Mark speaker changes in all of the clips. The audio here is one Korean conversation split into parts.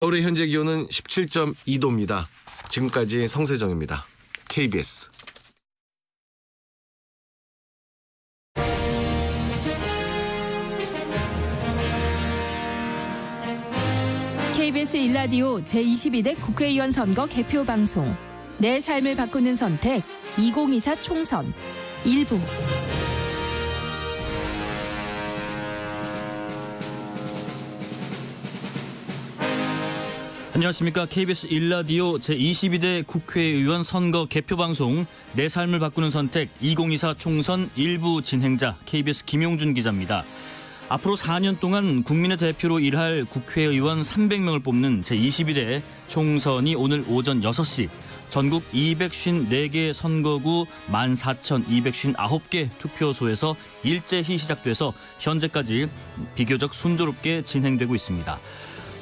Speaker 1: 서울의 현재 기온은 17.2도입니다. 지금까지 성세정입니다. KBS.
Speaker 2: KBS 1라디오 제22대 국회의원 선거 개표 방송 내 삶을 바꾸는 선택 2024 총선 일부.
Speaker 3: 안녕하십니까. KBS 1라디오 제22대 국회의원 선거 개표방송 내 삶을 바꾸는 선택 2024 총선 일부 진행자 KBS 김용준 기자입니다. 앞으로 4년 동안 국민의 대표로 일할 국회의원 300명을 뽑는 제22대 총선이 오늘 오전 6시 전국 254개 선거구 14,259개 투표소에서 일제히 시작돼서 현재까지 비교적 순조롭게 진행되고 있습니다.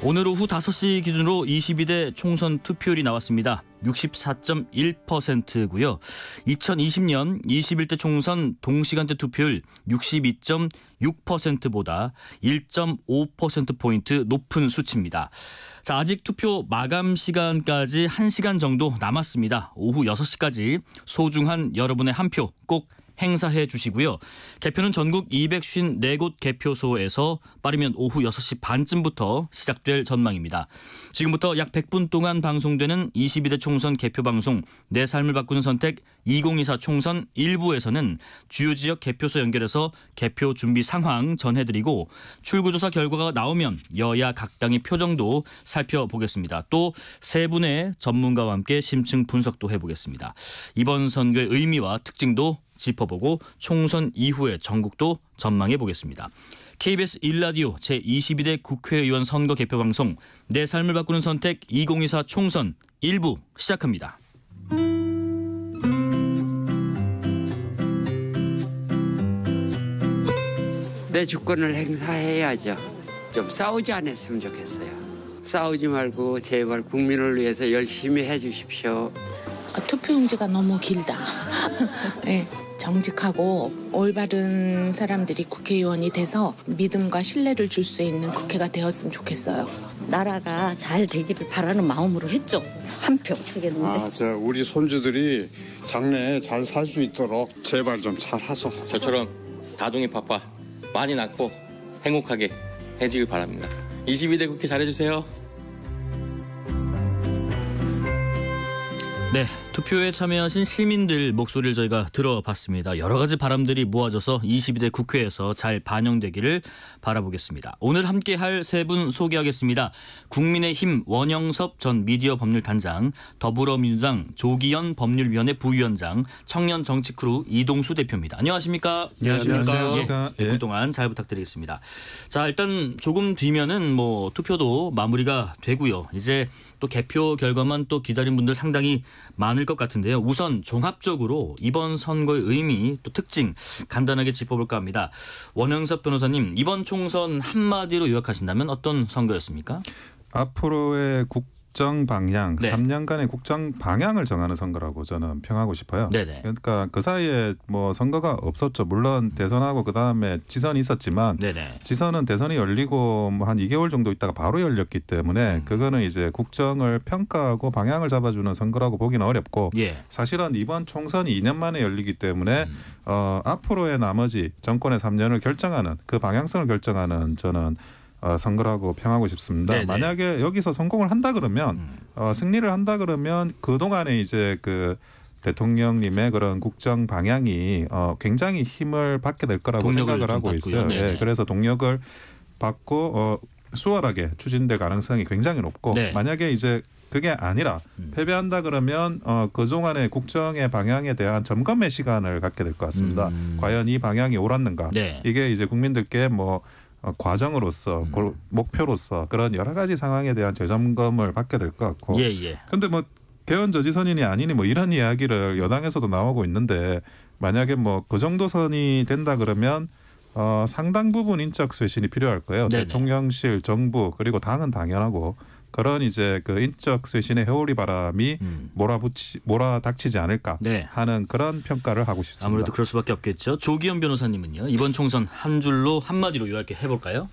Speaker 3: 오늘 오후 5시 기준으로 22대 총선 투표율이 나왔습니다. 64.1%고요. 2020년 21대 총선 동시간대 투표율 62.6%보다 1.5%포인트 높은 수치입니다. 자, 아직 투표 마감 시간까지 1시간 정도 남았습니다. 오후 6시까지 소중한 여러분의 한 표 꼭 행사해 주시고요. 개표는 전국 254곳 개표소에서 빠르면 오후 6시 반쯤부터 시작될 전망입니다. 지금부터 약 100분 동안 방송되는 22대 총선 개표 방송 내 삶을 바꾸는 선택 2024 총선 1부에서는 주요 지역 개표소 연결해서 개표 준비 상황 전해드리고 출구조사 결과가 나오면 여야 각 당의 표정도 살펴보겠습니다. 또 세 분의 전문가와 함께 심층 분석도 해보겠습니다. 이번 선거의 의미와 특징도 짚어보고 총선 이후의 전국도 전망해 보겠습니다. KBS 1라디오 제22대 국회의원 선거 개표 방송 내 삶을 바꾸는 선택 2024 총선 1부 시작합니다.
Speaker 4: 내 주권을 행사해야죠. 좀 싸우지 않았으면 좋겠어요. 싸우지 말고 제발 국민을 위해서 열심히 해주십시오.
Speaker 5: 투표용지가 너무 길다. 네, 정직하고 올바른 사람들이 국회의원이 돼서 믿음과 신뢰를 줄 수 있는 국회가 되었으면 좋겠어요.
Speaker 6: 나라가 잘 되기를 바라는 마음으로 했죠. 한 표 하겠는데.
Speaker 7: 우리 손주들이 장래에 잘 살 수 있도록 제발 좀 잘하소.
Speaker 8: 저처럼 다둥이 팍팍 많이 낳고 행복하게 해지길 바랍니다. 22대 국회 잘해주세요.
Speaker 3: 네, 투표에 참여하신 시민들 목소리를 저희가 들어봤습니다. 여러 가지 바람들이 모아져서 22대 국회에서 잘 반영되기를 바라보겠습니다. 오늘 함께할 세 분 소개하겠습니다. 국민의힘 원영섭 전 미디어 법률단장, 더불어민주당 조기현 법률위원회 부위원장, 청년정치크루 이동수 대표입니다. 안녕하십니까?
Speaker 7: 안녕하십니까?
Speaker 3: 예, 그동안 잘 부탁드리겠습니다. 자, 일단 조금 뒤면은 투표도 마무리가 되고요. 이제 또 개표 결과만 또 기다린 분들 상당히 많을 것 같은데요. 우선 종합적으로 이번 선거의 의미 또 특징 간단하게 짚어볼까 합니다. 원영섭 변호사님, 이번 총선 한마디로 요약하신다면 어떤 선거였습니까?
Speaker 7: 앞으로의 국정 방향,
Speaker 3: 네.
Speaker 7: 3년간의 국정 방향을 정하는 선거라고 저는 평하고 싶어요.
Speaker 3: 네네.
Speaker 7: 그러니까 그 사이에 선거가 없었죠. 물론 대선하고 그다음에 지선이 있었지만
Speaker 3: 네네.
Speaker 7: 지선은 대선이 열리고 한 2개월 정도 있다가 바로 열렸기 때문에 그거는 이제 국정을 평가하고 방향을 잡아주는 선거라고 보기는 어렵고
Speaker 3: 예.
Speaker 7: 사실은 이번 총선이 2년 만에 열리기 때문에 앞으로의 나머지 정권의 3년을 결정하는 그 방향성을 결정하는 저는 선거라고 평하고 싶습니다.
Speaker 3: 네네.
Speaker 7: 만약에 여기서 성공을 한다 그러면 승리를 한다 그러면 그동안에 이제 그 대통령님의 그런 국정 방향이 굉장히 힘을 받게 될 거라고 생각을 하고 있어요. 예, 그래서 동력을 받고 수월하게 추진될 가능성이 굉장히 높고
Speaker 3: 네.
Speaker 7: 만약에 이제 그게 아니라 패배한다 그러면 그동안의 국정의 방향에 대한 점검의 시간을 갖게 될 것 같습니다. 과연 이 방향이 옳았는가?
Speaker 3: 네.
Speaker 7: 이게 이제 국민들께 과정으로서 목표로서 그런 여러 가지 상황에 대한 재점검을 받게 될 것 같고. 그런데 개헌 저지선이니 아니니 이런 이야기를 여당에서도 나오고 있는데 만약에 그 정도 선이 된다 그러면 상당 부분 인적 쇄신이 필요할 거예요.
Speaker 3: 네네.
Speaker 7: 대통령실, 정부 그리고 당은 당연하고 그런 이제 그 인적 쇄신의 회오리 바람이 몰아닥치지 않을까 하는 그런 평가를 하고 싶습니다.
Speaker 3: 아무래도 그럴 수밖에 없겠죠. 조기현 변호사님은요. 이번 총선 한 줄로 한마디로 요약해 볼까요?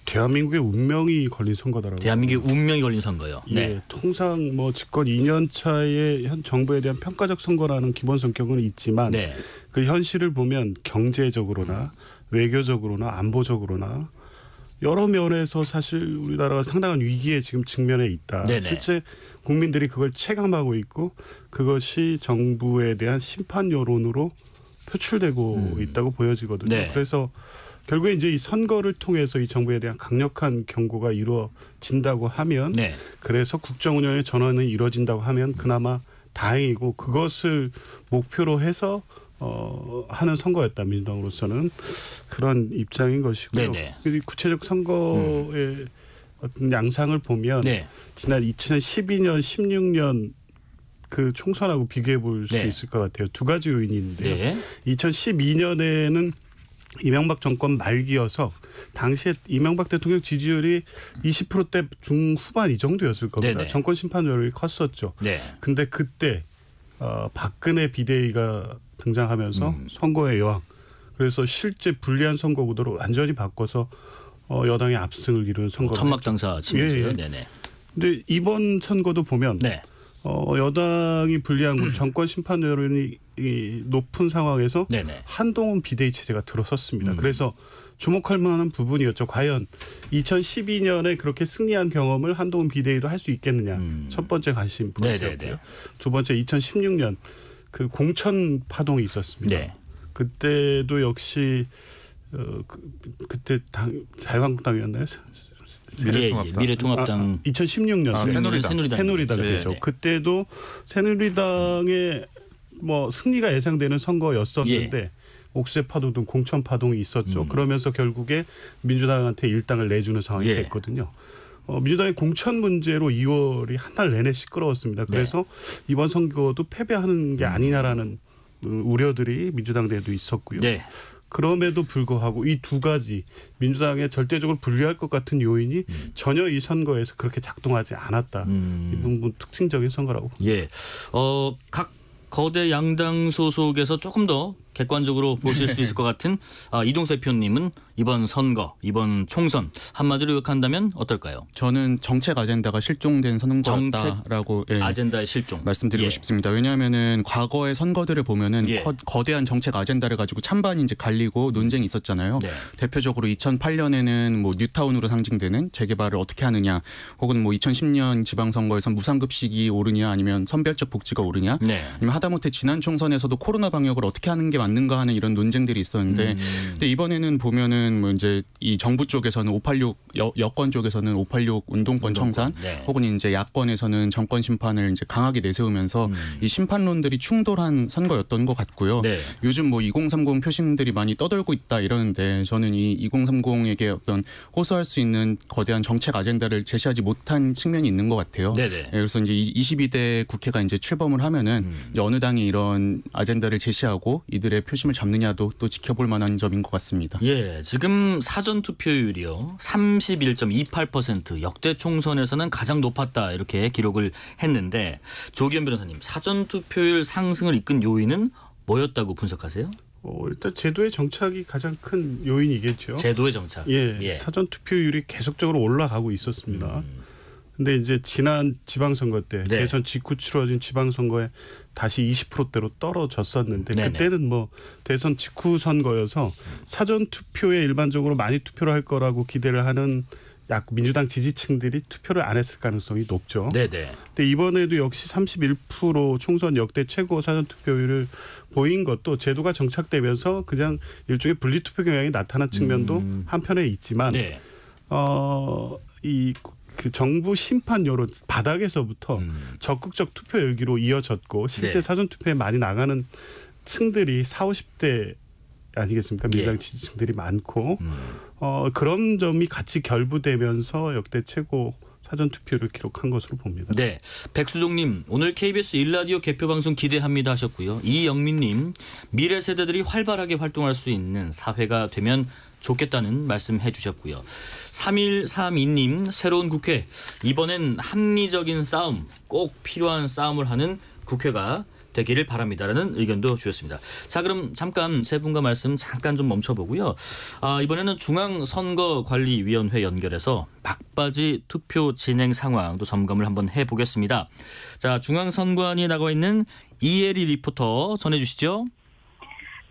Speaker 9: 대한민국의 운명이 걸린 선거다라고.
Speaker 3: 대한민국의 운명이 걸린 선거요.
Speaker 9: 예,
Speaker 3: 네.
Speaker 9: 통상 뭐 집권 2년 차의 현 정부에 대한 평가적 선거라는 기본 성격은 있지만
Speaker 3: 네.
Speaker 9: 그 현실을 보면 경제적으로나 외교적으로나 안보적으로나 여러 면에서 사실 우리나라가 상당한 위기에 지금 직면해 있다.
Speaker 3: 네네.
Speaker 9: 실제 국민들이 그걸 체감하고 있고 그것이 정부에 대한 심판 여론으로 표출되고 있다고 보여지거든요.
Speaker 3: 네.
Speaker 9: 그래서 결국에 이제 이 선거를 통해서 이 정부에 대한 강력한 경고가 이루어진다고 하면
Speaker 3: 네.
Speaker 9: 그래서 국정 운영의 전환이 이루어진다고 하면 그나마 다행이고 그것을 목표로 해서 하는 선거였다. 민주당으로서는 그런 입장인 것이고요.
Speaker 3: 네네.
Speaker 9: 구체적 선거의 어떤 양상을 보면
Speaker 3: 네.
Speaker 9: 지난 2012년, 16년 그 총선하고 비교해 볼 수
Speaker 3: 네.
Speaker 9: 있을 것 같아요. 두 가지 요인이 있는데요.
Speaker 3: 네.
Speaker 9: 2012년에는 이명박 정권 말기여서 당시에 이명박 대통령 지지율이 20%대 중후반 이 정도였을 겁니다.
Speaker 3: 네네.
Speaker 9: 정권 심판 여론이 컸었죠.
Speaker 3: 네.
Speaker 9: 근데 그때 박근혜 비대위가 등장하면서 선거의 여왕. 그래서 실제 불리한 선거 구도로 완전히 바꿔서 여당의 압승을 이룬 선거가
Speaker 3: 천막당사 치면서요.
Speaker 9: 예.
Speaker 3: 네네.
Speaker 9: 근데 이번 선거도 보면
Speaker 3: 네.
Speaker 9: 여당이 불리한 정권 심판 여론이 높은 상황에서
Speaker 3: 네네.
Speaker 9: 한동훈 비대위 체제가 들어섰습니다. 그래서 주목할 만한 부분이었죠. 과연 2012년에 그렇게 승리한 경험을 한동훈 비대위도 할 수 있겠느냐. 첫 번째 관심 포인트였고요.
Speaker 3: 네네네.
Speaker 9: 두 번째 2016년 그 공천 파동이 있었습니다.
Speaker 3: 네.
Speaker 9: 그때도 역시 그때 자유한국당이었나요?
Speaker 7: 미래통합당.
Speaker 3: 미래통합당
Speaker 9: 2016년 새누리당
Speaker 3: 네.
Speaker 9: 그죠. 그때도 새누리당의 뭐 승리가 예상되는 선거였었는데 옥새 파동 등 공천 파동이 있었죠. 그러면서 결국에 민주당한테 일당을 내주는 상황이 됐거든요. 민주당의 공천 문제로 2월이 한 달 내내 시끄러웠습니다. 그래서 이번 선거도 패배하는 게 아니냐라는 우려들이 민주당 내에도 있었고요.
Speaker 3: 네.
Speaker 9: 그럼에도 불구하고 이 두 가지 민주당에 절대적으로 불리할 것 같은 요인이 전혀 이 선거에서 그렇게 작동하지 않았다. 이 부분 특징적인 선거라고 봅니다.
Speaker 3: 예. 각 거대 양당 소속에서 조금 더 객관적으로 보실 수 있을 것 같은 이동수 대표님은 이번 선거, 이번 총선 한마디로 요약한다면 어떨까요?
Speaker 10: 저는 정책 아젠다가 실종된 선거였다라고
Speaker 3: 아젠다의 실종
Speaker 10: 말씀드리고 싶습니다. 왜냐하면은 과거의 선거들을 보면은 거대한 정책 아젠다를 가지고 찬반이 이제 갈리고 논쟁이 있었잖아요.
Speaker 3: 네.
Speaker 10: 대표적으로 2008년에는 뭐 뉴타운으로 상징되는 재개발을 어떻게 하느냐, 혹은 뭐 2010년 지방선거에서 무상급식이 오르냐, 아니면 선별적 복지가 오르냐, 아니면 하다못해 지난 총선에서도 코로나 방역을 어떻게 하는 게 맞는가 하는 이런 논쟁들이 있었는데, 근데 이번에는 보면은 뭐 이제 이 정부 쪽에서는 586 여권 쪽에서는 586 운동권 청산, 혹은 이제 야권에서는 정권 심판을 이제 강하게 내세우면서 이 심판론들이 충돌한 선거였던 것 같고요. 요즘 뭐 2030 표심들이 많이 떠돌고 있다 이러는데, 저는 이 2030에게 어떤 호소할 수 있는 거대한 정책 아젠다를 제시하지 못한 측면이 있는 것 같아요. 그래서 이제 22대 국회가 이제 출범을 하면은 이제 어느 당이 이런 아젠다를 제시하고 이들의 표심을 잡느냐도 또 지켜볼 만한 점인 것 같습니다.
Speaker 3: 예, 지금 사전 투표율이요 31.28% 역대 총선에서는 가장 높았다 이렇게 기록을 했는데, 조기현 변호사님, 사전 투표율 상승을 이끈 요인은 뭐였다고 분석하세요?
Speaker 9: 일단 제도의 정착이 가장 큰 요인이겠죠.
Speaker 3: 제도의 정착.
Speaker 9: 사전 투표율이 계속적으로 올라가고 있었습니다. 근데 이제 지난 지방선거 때 대선 직후 치러진 지방선거에 다시 20%대로 떨어졌었는데, 그때는 뭐 대선 직후 선거여서 사전 투표에 일반적으로 많이 투표를 할 거라고 기대를 하는 민주당 지지층들이 투표를 안 했을 가능성이 높죠. 근데 이번에도 역시 31% 총선 역대 최고 사전 투표율을 보인 것도 제도가 정착되면서 그냥 일종의 분리투표 경향이 나타난 측면도 한편에 있지만, 그 정부 심판 여론 바닥에서부터 적극적 투표 열기로 이어졌고, 실제 사전 투표에 많이 나가는 층들이 40, 50대 아니겠습니까? 민주당 지지층들이 많고 그런 점이 같이 결부되면서 역대 최고 사전 투표를 기록한 것으로 봅니다.
Speaker 3: 네, 백수종님, 오늘 KBS 1라디오 개표 방송 기대합니다 하셨고요. 이영민님, 미래 세대들이 활발하게 활동할 수 있는 사회가 되면 좋겠다는 말씀해 주셨고요. 3132님, 새로운 국회, 이번엔 합리적인 싸움, 꼭 필요한 싸움을 하는 국회가 되기를 바랍니다라는 의견도 주셨습니다. 자, 그럼 잠깐 세 분과 말씀 잠깐 좀 멈춰보고요. 이번에는 중앙선거관리위원회 연결해서 막바지 투표 진행 상황도 점검을 한번 해보겠습니다. 자, 중앙선관위에 나가 있는 이혜리 리포터 전해주시죠.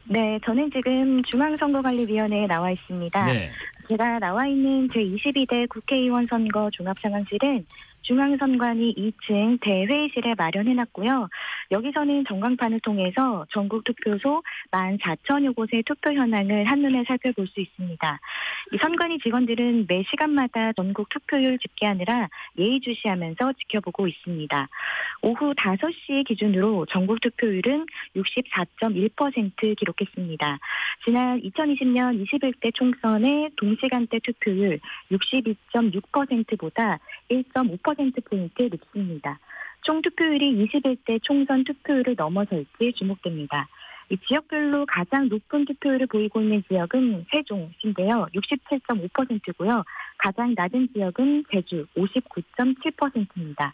Speaker 11: 네, 저는 지금 중앙선거관리위원회에 나와 있습니다.
Speaker 3: 네.
Speaker 11: 제가 나와 있는 제22대 국회의원 선거 종합상황실은 중앙선관위 2층 대회의실에 마련해놨고요. 여기서는 전광판을 통해서 전국 투표소 14,000여 곳의 투표 현황을 한눈에 살펴볼 수 있습니다. 이 선관위 직원들은 매 시간마다 전국 투표율 집계하느라 예의주시하면서 지켜보고 있습니다. 오후 5시 기준으로 전국 투표율은 64.1% 기록했습니다. 지난 2020년 21대 총선의 동시간대 투표율 62.6%보다 1.5%포인트 높습니다. 총 투표율이 21대 총선 투표율을 넘어설지 주목됩니다. 이 지역별로 가장 높은 투표율을 보이고 있는 지역은 세종시인데요. 67.5%고요. 가장 낮은 지역은 제주 59.7%입니다.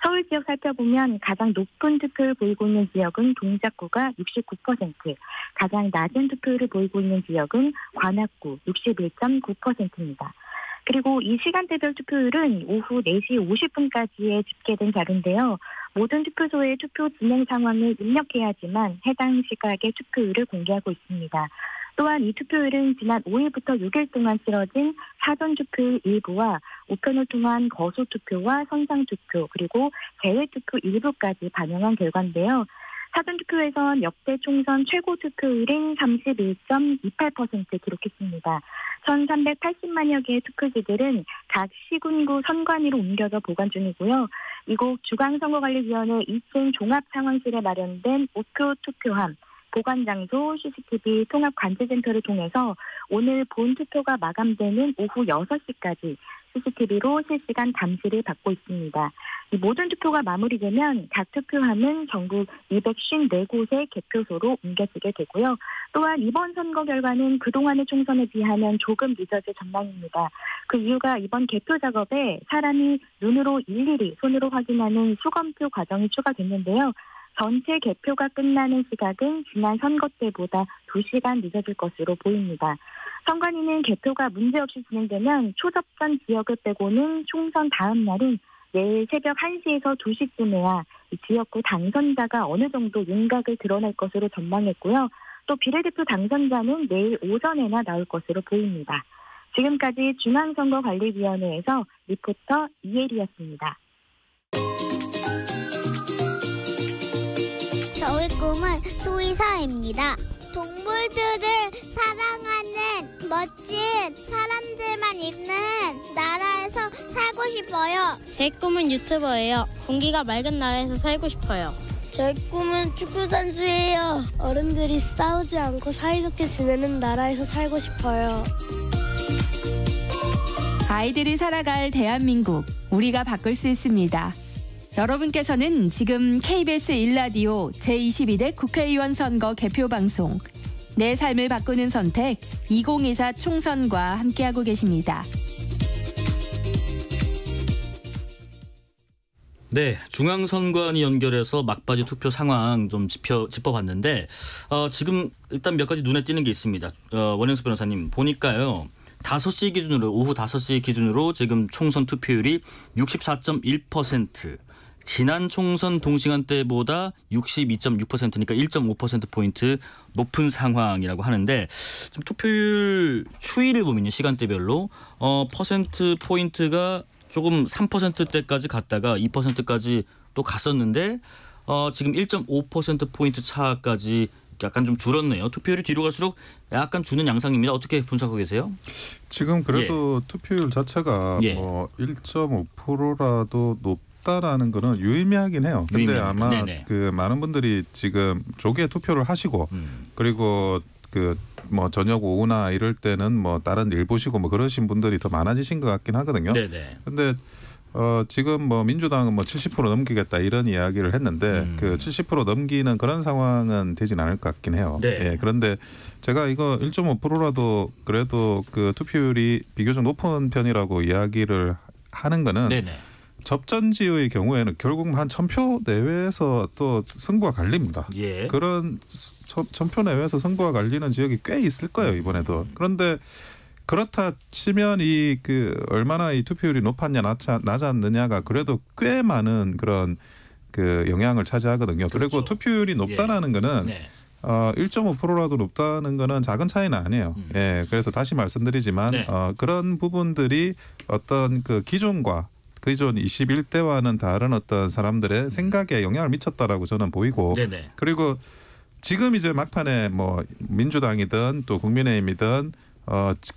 Speaker 11: 서울 지역 살펴보면 가장 높은 투표를 보이고 있는 지역은 동작구가 69%, 가장 낮은 투표율을 보이고 있는 지역은 관악구 61.9%입니다. 그리고 이 시간대별 투표율은 오후 4시 50분까지에 집계된 자료인데요. 모든 투표소의 투표 진행 상황을 입력해야지만 해당 시각의 투표율을 공개하고 있습니다. 또한 이 투표율은 지난 5일부터 6일 동안 치러진 사전투표율 일부와 우편을 통한 거소투표와 선상투표 그리고 재외투표 일부까지 반영한 결과인데요. 사전투표에선 역대 총선 최고 투표율인 31.28% 기록했습니다. 1,380만여 개의 투표지들은 각 시군구 선관위로 옮겨져 보관 중이고요. 이곳 중앙선거관리위원회 2층 종합상황실에 마련된 우표 투표함, 보관장소, CCTV 통합관제센터를 통해서 오늘 본 투표가 마감되는 오후 6시까지 CCTV로 실시간 감시를 받고 있습니다. 이 모든 투표가 마무리되면 각 투표함은 전국 254곳의 개표소로 옮겨지게 되고요. 또한 이번 선거 결과는 그동안의 총선에 비하면 조금 늦어질 전망입니다. 그 이유가 이번 개표 작업에 사람이 눈으로 일일이 손으로 확인하는 수검표 과정이 추가됐는데요. 전체 개표가 끝나는 시각은 지난 선거 때보다 2시간 늦어질 것으로 보입니다. 선관위는 개표가 문제없이 진행되면 초접전 지역을 빼고는 총선 다음 날인 내일 새벽 1시에서 2시쯤에야 지역구 당선자가 어느 정도 윤곽을 드러낼 것으로 전망했고요. 또 비례대표 당선자는 내일 오전에나 나올 것으로 보입니다. 지금까지 중앙선거관리위원회에서 리포터 이혜리였습니다.
Speaker 12: 저의 꿈은 수의사입니다. 동물들을 사랑하는 멋진 사람들만 있는 나라에서 살고 싶어요.
Speaker 13: 제 꿈은 유튜버예요. 공기가 맑은 나라에서 살고 싶어요.
Speaker 12: 제 꿈은 축구 선수예요. 어른들이 싸우지 않고 사이좋게 지내는 나라에서 살고 싶어요.
Speaker 2: 아이들이 살아갈 대한민국, 우리가 바꿀 수 있습니다. 여러분께서는 지금 KBS 1라디오 제22대 국회의원 선거 개표방송 내 삶을 바꾸는 선택 2024 총선과 함께하고 계십니다.
Speaker 3: 네, 중앙선관위 연결해서 막바지 투표 상황 좀 짚어봤는데 지금 일단 몇 가지 눈에 띄는 게 있습니다. 원영수 변호사님 보니까요. 5시 기준으로 오후 5시 기준으로 지금 총선 투표율이 64.1%. 지난 총선 동시간 때보다 62.6%니까 1.5%포인트 높은 상황이라고 하는데 지금 투표율 추이를 보면요. 시간대별로 퍼센트포인트가 조금 3%대까지 갔다가 2%까지 또 갔었는데 지금 1.5%포인트 차까지 약간 좀 줄었네요. 투표율이 뒤로 갈수록 약간 주는 양상입니다. 어떻게 분석하고 계세요?
Speaker 7: 지금 그래도 투표율 자체가 뭐 1.5%라도 높다라는 거는 유의미하긴 해요. 근데 아마 그 많은 분들이 지금 조기에 투표를 하시고 그리고 그 뭐 저녁 오후나 이럴 때는 뭐 다른 일 보시고 뭐 그러신 분들이 더 많아지신 것 같긴 하거든요. 근데 지금 뭐 민주당은 뭐 70% 넘기겠다 이런 이야기를 했는데 그 70% 넘기는 그런 상황은 되진 않을 것 같긴 해요. 예, 그런데 제가 이거 1.5%라도 그래도 그 투표율이 비교적 높은 편이라고 이야기를 하는 거는 접전지의 경우에는 결국 한 1,000표 내외에서 또 승부가 갈립니다.
Speaker 3: 예.
Speaker 7: 그런 1,000표 내외에서 승부가 갈리는 지역이 꽤 있을 거예요, 이번에도. 그런데 그렇다 치면 이 그 얼마나 이 투표율이 높았냐 낮았느냐가 그래도 꽤 많은 그런 그 영향을 차지하거든요.
Speaker 3: 그렇죠.
Speaker 7: 그리고 투표율이 높다라는 거는 1.5%라도 높다는 거는 작은 차이는 아니에요. 예, 그래서 다시 말씀드리지만 그런 부분들이 어떤 그 기존 21대와는 다른 어떤 사람들의 생각에 영향을 미쳤다라고 저는 보이고 그리고 지금 이제 막판에 뭐 민주당이든 또 국민의힘이든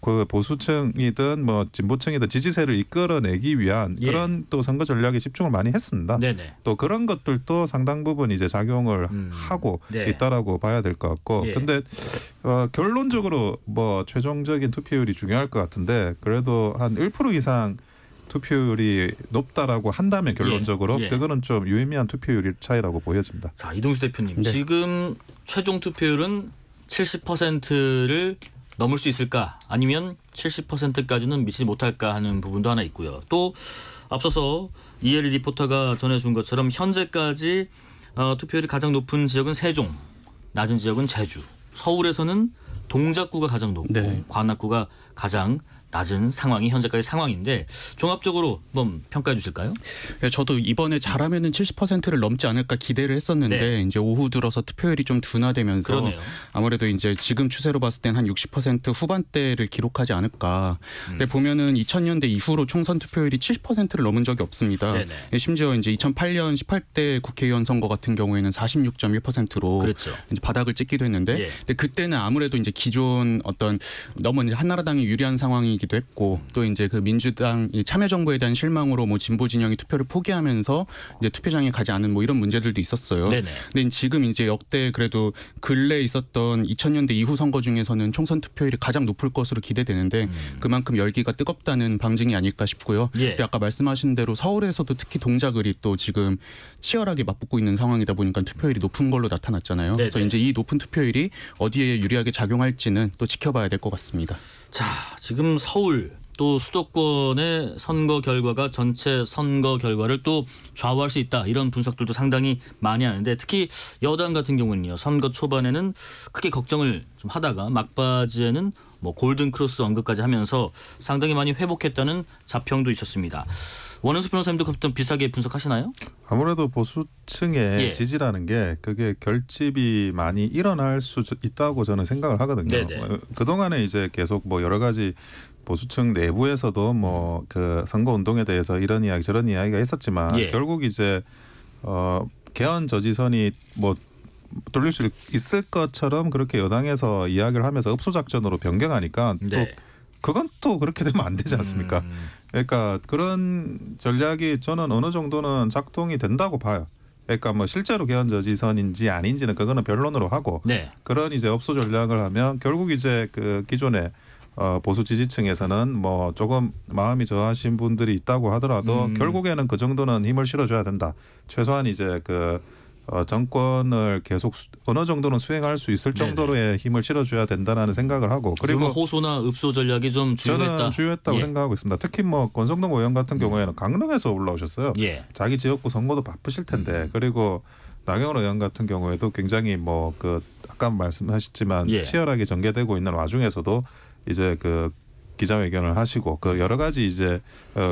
Speaker 7: 그 보수층이든 뭐 진보층이든 지지세를 이끌어내기 위한 그런 또 선거 전략에 집중을 많이 했습니다. 또 그런 것들도 상당 부분 이제 작용을 하고 있다라고 봐야 될 것 같고, 근데 결론적으로 뭐 최종적인 투표율이 중요할 것 같은데 그래도 한 1% 이상 투표율이 높다라고 한다면 결론적으로 그거는 좀 유의미한 투표율 차이라고 보여집니다.
Speaker 3: 자, 이동수 대표님, 지금 최종 투표율은 70%를 넘을 수 있을까 아니면 70%까지는 미치지 못할까 하는 부분도 하나 있고요. 또 앞서서 이혜리 리포터가 전해준 것처럼 현재까지 투표율이 가장 높은 지역은 세종, 낮은 지역은 제주, 서울에서는 동작구가 가장 높고 관악구가 가장 낮은 상황이 현재까지 상황인데 종합적으로 한번 평가해 주실까요?
Speaker 10: 네, 저도 이번에 잘하면은 70%를 넘지 않을까 기대를 했었는데 이제 오후 들어서 투표율이 좀 둔화되면서
Speaker 3: 그러네요.
Speaker 10: 아무래도 이제 지금 추세로 봤을 땐 한 60% 후반대를 기록하지 않을까. 근데 보면은 2000년대 이후로 총선 투표율이 70%를 넘은 적이 없습니다. 심지어 이제 2008년 18대 국회의원 선거 같은 경우에는 46.1%로
Speaker 3: 그랬죠.
Speaker 10: 이제 바닥을 찍기도 했는데 근데 그때는 아무래도 이제 기존 어떤 너무 이제 한나라당이 유리한 상황이기도 했고 또 이제 그 민주당 참여정부에 대한 실망으로 뭐 진보 진영이 투표를 포기하면서 이제 투표장에 가지 않은 뭐 이런 문제들도 있었어요. 근데 지금 이제 역대 그래도 근래 있었던 2000년대 이후 선거 중에서는 총선 투표율이 가장 높을 것으로 기대되는데 그만큼 열기가 뜨겁다는 방증이 아닐까 싶고요. 아까 말씀하신 대로 서울에서도 특히 동작을이 또 지금 치열하게 맞붙고 있는 상황이다 보니까 투표율이 높은 걸로 나타났잖아요. 그래서 이제 이 높은 투표율이 어디에 유리하게 작용할지는 또 지켜봐야 될 것 같습니다.
Speaker 3: 자, 지금 서울 또 수도권의 선거 결과가 전체 선거 결과를 또 좌우할 수 있다 이런 분석들도 상당히 많이 하는데 특히 여당 같은 경우는요 선거 초반에는 크게 걱정을 좀 하다가 막바지에는 뭐 골든 크로스 언급까지 하면서 상당히 많이 회복했다는 자평도 있었습니다. 원은수 변호사님도 그때 비슷하게 분석하시나요?
Speaker 7: 아무래도 보수층의 지지라는 게 그게 결집이 많이 일어날 수 있다고 저는 생각을 하거든요. 그동안에 이제 계속 뭐 여러 가지 보수층 내부에서도 뭐 그 선거 운동에 대해서 이런 이야기 저런 이야기가 있었지만 결국 이제 개헌 저지선이 뭐 돌릴 수 있을 것처럼 그렇게 여당에서 이야기를 하면서 읍수 작전으로 변경하니까 또 그건 또 그렇게 되면 안 되지 않습니까? 그러니까 그런 전략이 저는 어느 정도는 작동이 된다고 봐요. 그러니까 뭐 실제로 개헌 저지선인지 아닌지는 그거는 변론으로 하고 그런 이제 업소 전략을 하면 결국 이제 그 기존의 보수 지지층에서는 뭐 조금 마음이 저하신 분들이 있다고 하더라도 결국에는 그 정도는 힘을 실어줘야 된다. 최소한 이제 그 정권을 계속 어느 정도는 수행할 수 있을 정도로의 힘을 실어줘야 된다는 생각을 하고 그리고
Speaker 3: 호소나 읍소 전략이 좀 주요했다.
Speaker 7: 저는 주요했다고 생각하고 있습니다. 특히 뭐 권성동 의원 같은 경우에는 강릉에서 올라오셨어요. 자기 지역구 선거도 바쁘실 텐데 그리고 나경원 의원 같은 경우에도 굉장히 뭐 그 아까 말씀하셨지만 치열하게 전개되고 있는 와중에서도 이제 그 기자회견을 하시고 그 여러 가지 이제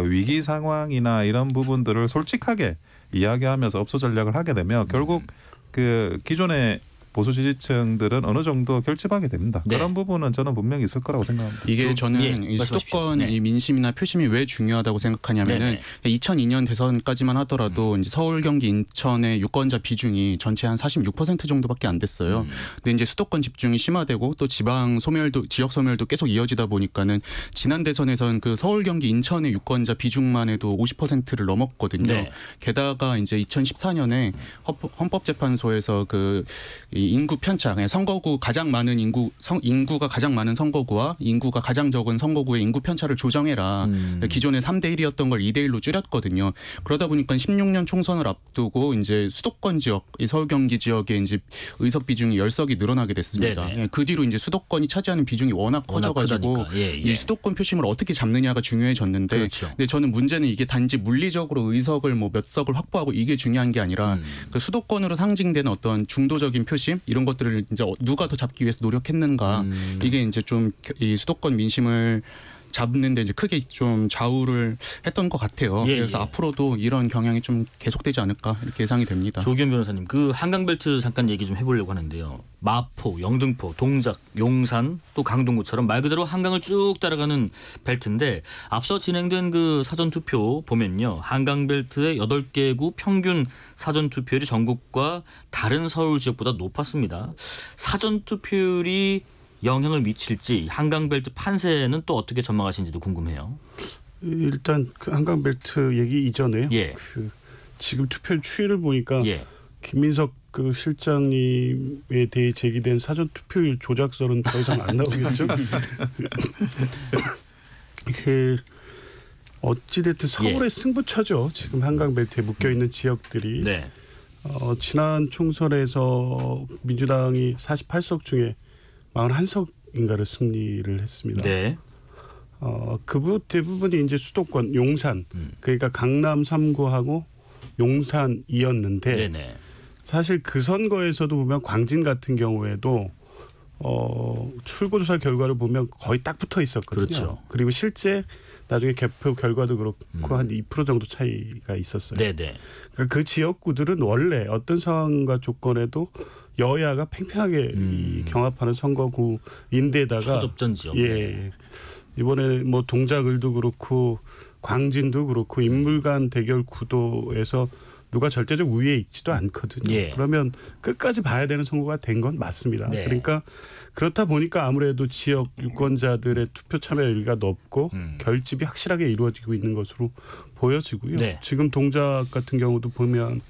Speaker 7: 위기 상황이나 이런 부분들을 솔직하게 이야기하면서 업소 전략을 하게 되면 결국 그 기존의 보수 지지층들은 어느 정도 결집하게 됩니다. 그런 부분은 저는 분명히 있을 거라고 생각합니다.
Speaker 10: 이게 저는 이 수도권 이 민심이나 표심이 왜 중요하다고 생각하냐면은 2002년 대선까지만 하더라도 이제 서울, 경기, 인천의 유권자 비중이 전체 한 46% 정도밖에 안 됐어요. 근데 이제 수도권 집중이 심화되고 또 지방 소멸도 지역 소멸도 계속 이어지다 보니까는 지난 대선에선 그 서울, 경기, 인천의 유권자 비중만 해도 50%를 넘었거든요. 게다가 이제 2014년에 헌법재판소에서 그 이 인구 편차, 선거구 가장 많은 인구가 가장 많은 선거구와 인구가 가장 적은 선거구의 인구 편차를 조정해라. 기존에 3대 1이었던 걸 2대 1로 줄였거든요. 그러다 보니까 16년 총선을 앞두고 이제 수도권 지역, 서울 경기 지역에 이제 의석 비중이 10석이 늘어나게 됐습니다. 예, 그 뒤로 이제 수도권이 차지하는 비중이 워낙 커져가지고 이 수도권 표심을 어떻게 잡느냐가 중요해졌는데,
Speaker 3: 그렇죠.
Speaker 10: 근데 저는 문제는 이게 단지 물리적으로 의석을 뭐 몇 석을 확보하고 이게 중요한 게 아니라 그 수도권으로 상징되는 어떤 중도적인 표심 이런 것들을 이제 누가 더 잡기 위해서 노력했는가, 이게 이제 좀 이 수도권 민심을 잡는데 이제 크게 좀 좌우를 했던 것 같아요. 그래서 앞으로도 이런 경향이 좀 계속되지 않을까 이렇게 예상이 됩니다.
Speaker 3: 조기현 변호사님, 그 한강벨트 잠깐 얘기 좀 해보려고 하는데요. 마포, 영등포, 동작, 용산, 또 강동구처럼 말 그대로 한강을 쭉 따라가는 벨트인데, 앞서 진행된 그 사전투표 보면요, 한강벨트의 8개 구 평균 사전투표율이 전국과 다른 서울 지역보다 높았습니다. 사전투표율이 영향을 미칠지, 한강벨트 판세는 또 어떻게 전망하시는지도 궁금해요.
Speaker 9: 일단 그 한강벨트 얘기 이전에요. 그 지금 투표 추이를 보니까 김민석 그 실장님에 대해 제기된 사전 투표율 조작설은 더 이상 안 나오겠죠. 그 어찌됐든 서울의 승부처죠. 지금 한강벨트에 묶여 있는 지역들이. 지난 총선에서 민주당이 48석 중에 41석인가를 승리를 했습니다. 그 대부분이 이제 수도권 용산, 그러니까 강남 3구하고 용산이었는데, 사실 그 선거에서도 보면 광진 같은 경우에도 출구조사 결과를 보면 거의 딱 붙어 있었거든요.
Speaker 3: 그렇죠.
Speaker 9: 그리고 실제 나중에 개표 결과도 그렇고 한 2% 정도 차이가 있었어요. 그러니까 그 지역구들은 원래 어떤 상황과 조건에도 여야가 팽팽하게 경합하는 선거구인데다가
Speaker 3: 초접전 지역.
Speaker 9: 이번에 뭐 동작을도 그렇고 광진도 그렇고 인물 간 대결 구도에서 누가 절대적 우위에 있지도 않거든요. 그러면 끝까지 봐야 되는 선거가 된 건 맞습니다. 그러니까 그렇다 보니까 아무래도 지역 유권자들의 투표 참여율가 높고 결집이 확실하게 이루어지고 있는 것으로 보여지고요. 지금 동작 같은 경우도 보면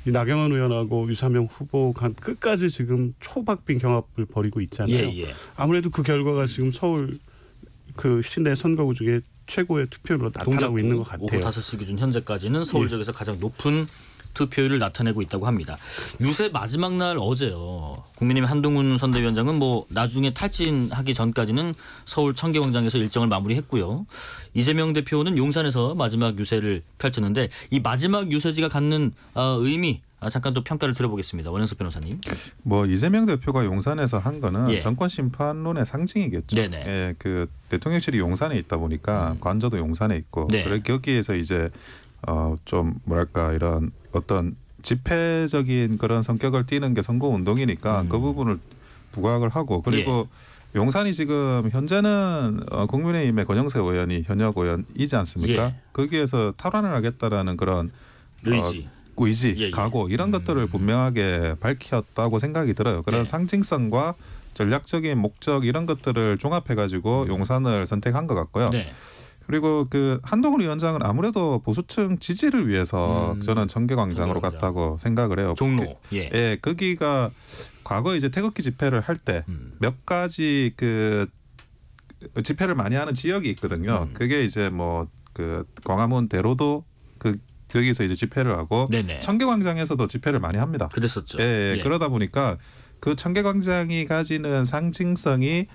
Speaker 9: 이 나경원 의원하고 유사명 후보가 끝까지 지금 초박빙 경합을 벌이고 있잖아요. 아무래도 그 결과가 지금 서울 그 시내 선거구 중에 최고의 투표율로 나타나고 있는 것 같아요.
Speaker 3: 오후 5시 기준 현재까지는 서울 지역에서 가장 높은 투표율을 나타내고 있다고 합니다. 유세 마지막 날 어제요, 국민의힘 한동훈 선대위원장은 뭐 나중에 탈진하기 전까지는 서울 청계광장에서 일정을 마무리했고요. 이재명 대표는 용산에서 마지막 유세를 펼쳤는데, 이 마지막 유세지가 갖는 의미, 잠깐 또 평가를 들어보겠습니다. 원영석 변호사님.
Speaker 7: 뭐 이재명 대표가 용산에서 한 거는 정권 심판론의 상징이겠죠. 그 대통령실이 용산에 있다 보니까 관저도 용산에 있고, 그래 거기에서 이제 좀 뭐랄까 이런 어떤 집회적인 그런 성격을 띠는 게 선거 운동이니까 그 부분을 부각을 하고, 그리고 용산이 지금 현재는 국민의힘의 권영세 의원이 현역 의원이지 않습니까? 거기에서 탈환을 하겠다라는 그런 의지, 각오 이런 것들을 분명하게 밝혔다고 생각이 들어요. 그런 상징성과 전략적인 목적 이런 것들을 종합해가지고 용산을 선택한 것 같고요. 그리고 그 한동훈 위원장은 아무래도 보수층 지지를 위해서 저는 청계광장으로 갔다고 생각을 해요.
Speaker 3: 종로.
Speaker 7: 거기가 과거 이제 태극기 집회를 할 때 몇 가지 그 집회를 많이 하는 지역이 있거든요. 그게 이제 뭐 그 광화문 대로도 거기서 이제 집회를 하고 청계광장에서도 집회를 많이 합니다.
Speaker 3: 그랬었죠.
Speaker 7: 그러다 보니까 그 청계광장이 가지는 상징성이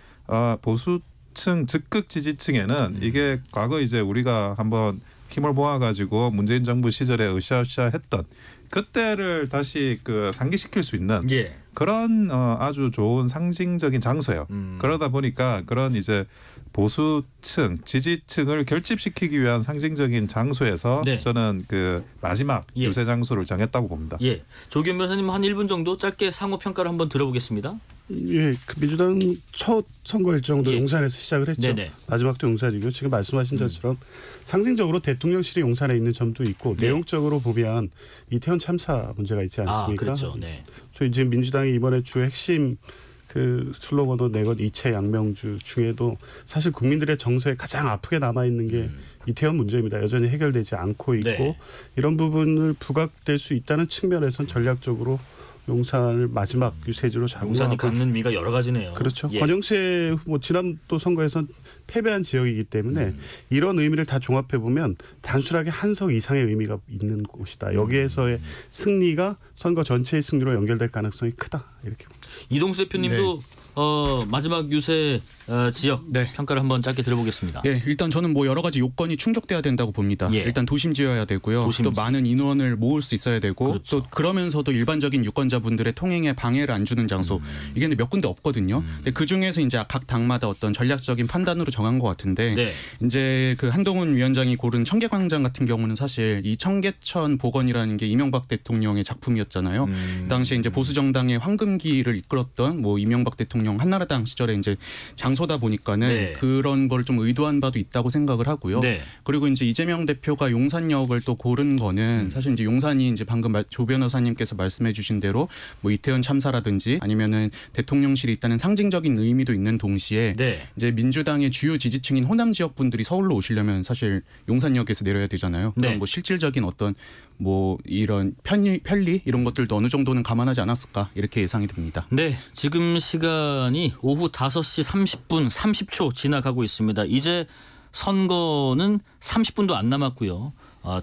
Speaker 7: 보수층 적극 지지층에는 이게 과거 이제 우리가 한번 힘을 모아가지고 문재인 정부 시절에 으쌰으쌰했던 그때를 다시 그 상기시킬 수 있는 그런 아주 좋은 상징적인 장소예요. 그러다 보니까 그런 이제 보수층, 지지층을 결집시키기 위한 상징적인 장소에서 저는 그 마지막 유세 장소를 정했다고 봅니다.
Speaker 3: 조기현 변호사님 한 1분 정도 짧게 상호 평가를 한번 들어보겠습니다.
Speaker 9: 그 민주당 첫 선거 일정도 용산에서 시작을 했죠. 마지막도 용산이고요. 지금 말씀하신 것처럼 상징적으로 대통령실이 용산에 있는 점도 있고 내용적으로 보면 이태원 참사 문제가 있지 않습니까?
Speaker 3: 그렇죠.
Speaker 9: 저희 지금 민주당이 이번에 주 핵심 그 슬로건으로 내건 이채 양명주 중에도 사실 국민들의 정서에 가장 아프게 남아 있는 게 이태원 문제입니다. 여전히 해결되지 않고 있고 이런 부분을 부각될 수 있다는 측면에선 전략적으로 용산을 마지막 유세지로 잡고
Speaker 3: 용산이 갖는 미가 여러 가지네요.
Speaker 9: 그렇죠. 권영세 후보 지난 또 선거에서 패배한 지역이기 때문에 이런 의미를 다 종합해 보면 단순하게 한 석 이상의 의미가 있는 곳이다. 여기에서의 승리가 선거 전체의 승리로 연결될 가능성이 크다. 이렇게.
Speaker 3: 이동수 대표님도 마지막 유세 지역 평가를 한번 짧게 들어보겠습니다.
Speaker 10: 네, 일단 저는 뭐 여러 가지 요건이 충족돼야 된다고 봅니다. 일단 도심지여야 되고요. 또 많은 인원을 모을 수 있어야 되고 또 그러면서도 일반적인 유권자분들의 통행에 방해를 안 주는 장소 이게 몇 군데 없거든요. 근데 그 중에서 이제 각 당마다 어떤 전략적인 판단으로 정한 것 같은데 이제 그 한동훈 위원장이 고른 청계광장 같은 경우는 사실 이 청계천 복원이라는 게 이명박 대통령의 작품이었잖아요. 그 당시에 이제 보수 정당의 황금기를 이끌었던 뭐 이명박 대통령 한나라당 시절에 이제 장소다 보니까는 그런 걸 좀 의도한 바도 있다고 생각을 하고요. 그리고 이제 이재명 대표가 용산역을 또 고른 거는 사실 이제 용산이 이제 방금 조 변호사님께서 말씀해주신 대로 뭐 이태원 참사라든지 아니면은 대통령실이 있다는 상징적인 의미도 있는 동시에 이제 민주당의 주요 지지층인 호남 지역 분들이 서울로 오시려면 사실 용산역에서 내려야 되잖아요. 그럼 뭐 실질적인 어떤 뭐 이런 편리 이런 것들도 어느 정도는 감안하지 않았을까 이렇게 예상이 됩니다.
Speaker 3: 네, 지금 시간이 오후 5시 30분 30초 지나가고 있습니다. 이제 선거는 30분도 안 남았고요.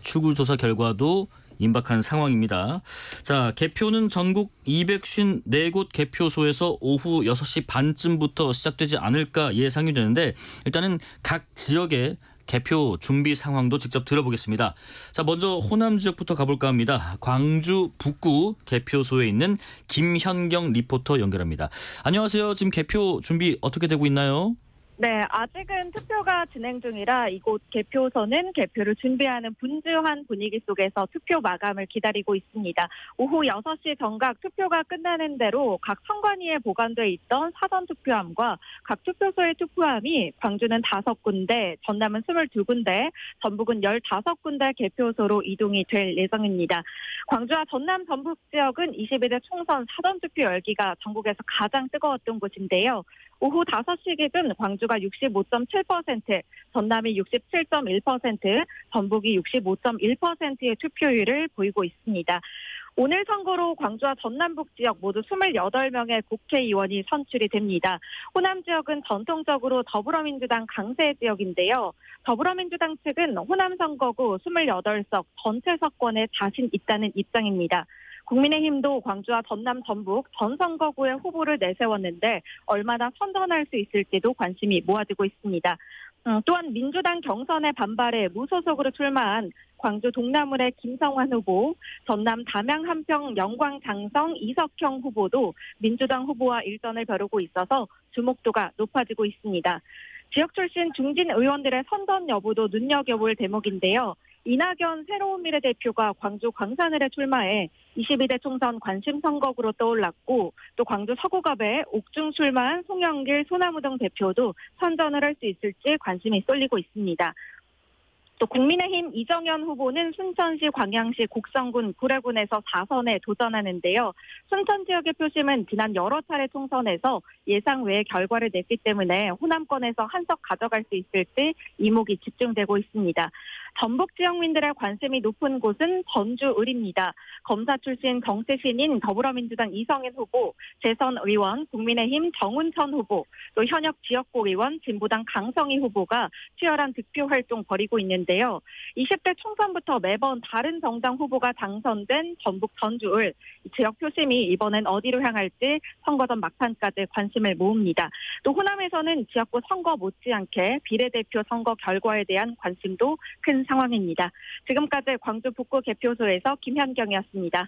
Speaker 3: 출구조사 결과도 임박한 상황입니다. 자, 개표는 전국 254곳 개표소에서 오후 6시 반쯤부터 시작되지 않을까 예상이 되는데 일단은 각 지역의 개표 준비 상황도 직접 들어보겠습니다. 자, 먼저 호남 지역부터 가볼까 합니다. 광주 북구 개표소에 있는 김현경 리포터 연결합니다. 안녕하세요. 지금 개표 준비 어떻게 되고 있나요?
Speaker 14: 네, 아직은 투표가 진행 중이라 이곳 개표소는 개표를 준비하는 분주한 분위기 속에서 투표 마감을 기다리고 있습니다. 오후 6시 정각 투표가 끝나는 대로 각 선관위에 보관돼 있던 사전 투표함과 각 투표소의 투표함이 광주는 5군데, 전남은 22군데, 전북은 15군데 개표소로 이동이 될 예정입니다. 광주와 전남 전북 지역은 22대 총선 사전 투표 열기가 전국에서 가장 뜨거웠던 곳인데요. 오후 5시 기준 광주가 65.7%, 전남이 67.1%, 전북이 65.1%의 투표율을 보이고 있습니다. 오늘 선거로 광주와 전남북 지역 모두 28명의 국회의원이 선출이 됩니다. 호남 지역은 전통적으로 더불어민주당 강세 지역인데요. 더불어민주당 측은 호남 선거구 28석 전체 석권에 자신 있다는 입장입니다. 국민의힘도 광주와 전남, 전북 전 선거구의 후보를 내세웠는데 얼마나 선전할 수 있을지도 관심이 모아지고 있습니다. 또한 민주당 경선에 반발해 무소속으로 출마한 광주 동나물의 김성환 후보, 전남 담양 한평 영광 장성 이석형 후보도 민주당 후보와 일전을 벼르고 있어서 주목도가 높아지고 있습니다. 지역 출신 중진 의원들의 선전 여부도 눈여겨볼 대목인데요. 이낙연 새로운 미래 대표가 광주 광산을에 출마해 22대 총선 관심 선거구로 떠올랐고 또 광주 서구갑에 옥중 출마한 송영길 소나무동 대표도 선전을 할 수 있을지 관심이 쏠리고 있습니다. 또 국민의힘 이정현 후보는 순천시, 광양시, 곡성군, 구례군에서 4선에 도전하는데요. 순천 지역의 표심은 지난 여러 차례 총선에서 예상 외의 결과를 냈기 때문에 호남권에서 한석 가져갈 수 있을지 이목이 집중되고 있습니다. 전북 지역민들의 관심이 높은 곳은 전주 을입니다. 검사 출신 정치 신인 더불어민주당 이성인 후보, 재선 의원, 국민의힘 정운천 후보, 또 현역 지역구 의원 진보당 강성희 후보가 치열한 득표 활동 벌이고 있는데요. 20대 총선부터 매번 다른 정당 후보가 당선된 전북 전주을 지역 표심이 이번엔 어디로 향할지 선거 전 막판까지 관심을 모읍니다. 또 호남에서는 지역구 선거 못지않게 비례대표 선거 결과에 대한 관심도 큰 상황입니다. 지금까지 광주 북구 개표소에서 김현경이었습니다.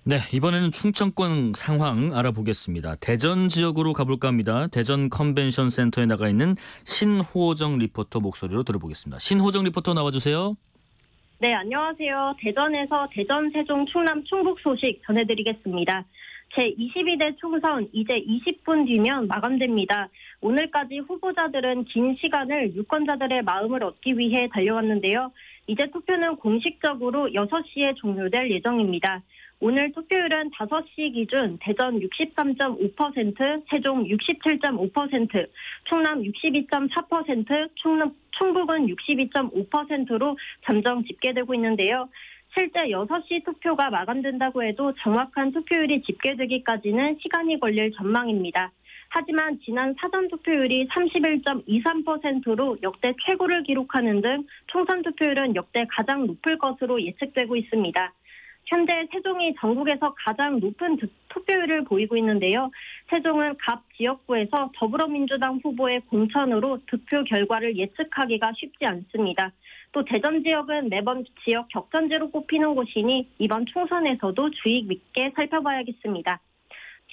Speaker 3: 네, 이번에는 충청권 상황 알아보겠습니다. 대전 지역으로 가볼까 합니다. 대전 컨벤션 센터에 나가 있는 신호정 리포터 목소리로 들어보겠습니다. 신호정 리포터 나와주세요.
Speaker 15: 네, 안녕하세요. 대전에서 대전, 세종, 충남, 충북 소식 전해드리겠습니다. 제22대 총선 이제 20분 뒤면 마감됩니다. 오늘까지 후보자들은 긴 시간을 유권자들의 마음을 얻기 위해 달려왔는데요. 이제 투표는 공식적으로 6시에 종료될 예정입니다. 오늘 투표율은 5시 기준 대전 63.5%, 세종 67.5%, 충남 62.4%, 충북은 62.5%로 잠정 집계되고 있는데요. 실제 6시 투표가 마감된다고 해도 정확한 투표율이 집계되기까지는 시간이 걸릴 전망입니다. 하지만 지난 사전 투표율이 31.23%로 역대 최고를 기록하는 등 총선 투표율은 역대 가장 높을 것으로 예측되고 있습니다. 현재 세종이 전국에서 가장 높은 투표율을 보이고 있는데요. 세종은 갑 지역구에서 더불어민주당 후보의 공천으로 득표 결과를 예측하기가 쉽지 않습니다. 또 대전 지역은 매번 지역 격전지로 꼽히는 곳이니 이번 총선에서도 주의 깊게 살펴봐야겠습니다.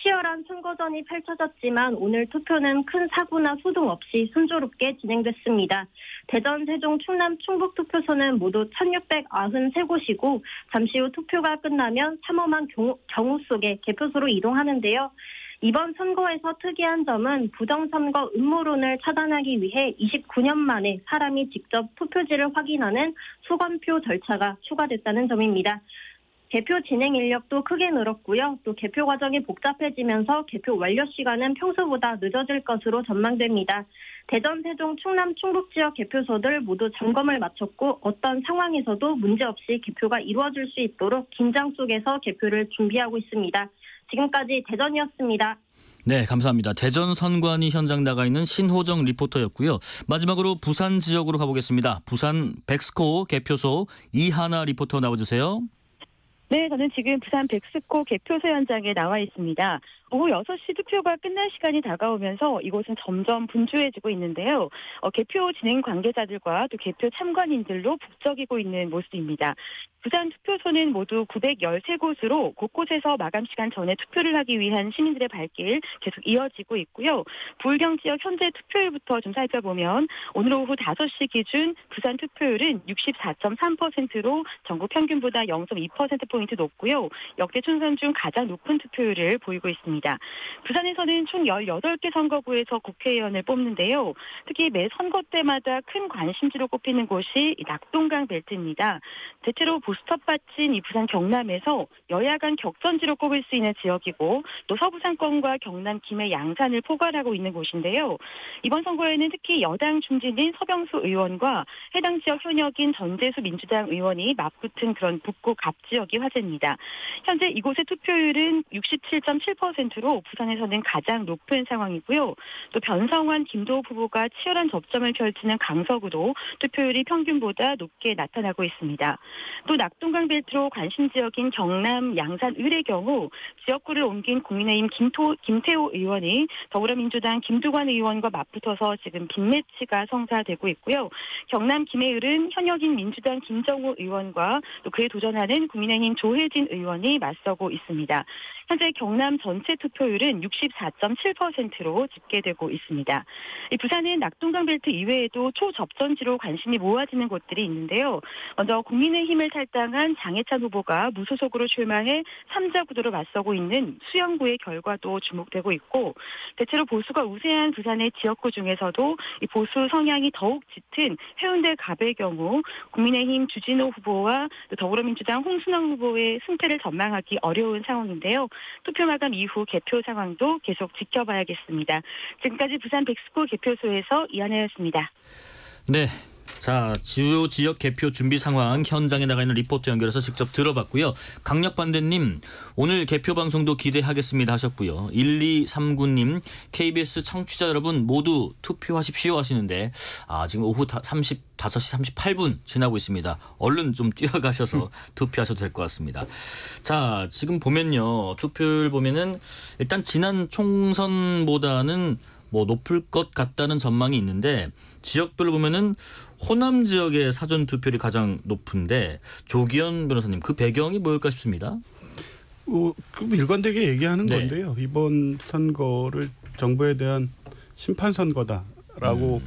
Speaker 15: 치열한 선거전이 펼쳐졌지만 오늘 투표는 큰 사고나 소동 없이 순조롭게 진행됐습니다. 대전, 세종, 충남, 충북 투표소는 모두 1693곳이고 잠시 후 투표가 끝나면 삼엄한 경우 속에 개표소로 이동하는데요. 이번 선거에서 특이한 점은 부정선거 음모론을 차단하기 위해 29년 만에 사람이 직접 투표지를 확인하는 소검표 절차가 추가됐다는 점입니다. 개표 진행 인력도 크게 늘었고요. 또 개표 과정이 복잡해지면서 개표 완료 시간은 평소보다 늦어질 것으로 전망됩니다. 대전, 세종, 충남, 충북 지역 개표소들 모두 점검을 마쳤고 어떤 상황에서도 문제없이 개표가 이루어질 수 있도록 긴장 속에서 개표를 준비하고 있습니다. 지금까지 대전이었습니다.
Speaker 3: 네, 감사합니다. 대전 선관위 현장 나가 있는 신호정 리포터였고요. 마지막으로 부산 지역으로 가보겠습니다. 부산 백스코 개표소 이하나 리포터 나와주세요.
Speaker 16: 네, 저는 지금 부산 백스코 개표소 현장에 나와 있습니다. 오후 6시 투표가 끝날 시간이 다가오면서 이곳은 점점 분주해지고 있는데요. 개표 진행 관계자들과 또 개표 참관인들로 북적이고 있는 모습입니다. 부산 투표소는 모두 913곳으로 곳곳에서 마감 시간 전에 투표를 하기 위한 시민들의 발길 계속 이어지고 있고요. 부울경 지역 현재 투표율부터 좀 살펴보면 오늘 오후 5시 기준 부산 투표율은 64.3%로 전국 평균보다 0.2%포인트 높고요. 역대 총선 중 가장 높은 투표율을 보이고 있습니다. 부산에서는 총 18개 선거구에서 국회의원을 뽑는데요. 특히 매 선거 때마다 큰 관심지로 꼽히는 곳이 낙동강 벨트입니다. 대체로 보수톱밭인 이 부산 경남에서 여야 간 격전지로 꼽을 수 있는 지역이고 또 서부 상권과 경남 김해 양산을 포괄하고 있는 곳인데요. 이번 선거에는 특히 여당 중진인 서병수 의원과 해당 지역 현역인 전재수 민주당 의원이 맞붙은 그런 북구 갑 지역이 화제입니다. 현재 이곳의 투표율은 67.7%로 부산에서는 가장 높은 상황이고요. 또 변성환, 김도읍 후보가 치열한 접점을 펼치는 강서구도 투표율이 평균보다 높게 나타나고 있습니다. 또 낙동강 벨트로 관심 지역인 경남 양산 을의 경우 지역구를 옮긴 국민의힘 김태호 의원이 더불어민주당 김두관 의원과 맞붙어서 지금 빅매치가 성사되고 있고요. 경남 김해을은 현역인 민주당 김정우 의원과 또 그에 도전하는 국민의힘 조혜진 의원이 맞서고 있습니다. 현재 경남 전체 투표율은 64.7%로 집계되고 있습니다. 부산은 낙동강 벨트 이외에도 초접전지로 관심이 모아지는 곳들이 있는데요. 먼저 국민의힘을 탈당한 장해찬 후보가 무소속으로 출마해 3자 구도로 맞서고 있는 수영구의 결과도 주목되고 있고 대체로 보수가 우세한 부산의 지역구 중에서도 이 보수 성향이 더욱 짙은 해운대 갑의 경우 국민의힘 주진호 후보와 더불어민주당 홍순영 후보의 승패를 전망하기 어려운 상황인데요. 투표 마감 이후 개표 상황도 계속 지켜봐야겠습니다. 지금까지 부산 백스코 개표소에서 이하나였습니다.
Speaker 3: 네. 자, 주요 지역 개표 준비 상황 현장에 나가 있는 리포터 연결해서 직접 들어봤고요. 강력반대님, 오늘 개표 방송도 기대하겠습니다 하셨고요. 1239님, KBS 청취자 여러분 모두 투표하십시오 하시는데 지금 오후 5시 38분 지나고 있습니다. 얼른 좀 뛰어가셔서 투표하셔도 될 것 같습니다. 자, 지금 보면요. 투표율 보면은 일단 지난 총선보다는 높을 것 같다는 전망이 있는데 지역별로 보면은 호남 지역의 사전 투표율이 가장 높은데 조기현 변호사님 그 배경이 뭘까 싶습니다.
Speaker 9: 일관되게 얘기하는 건데요. 이번 선거를 정부에 대한 심판 선거다라고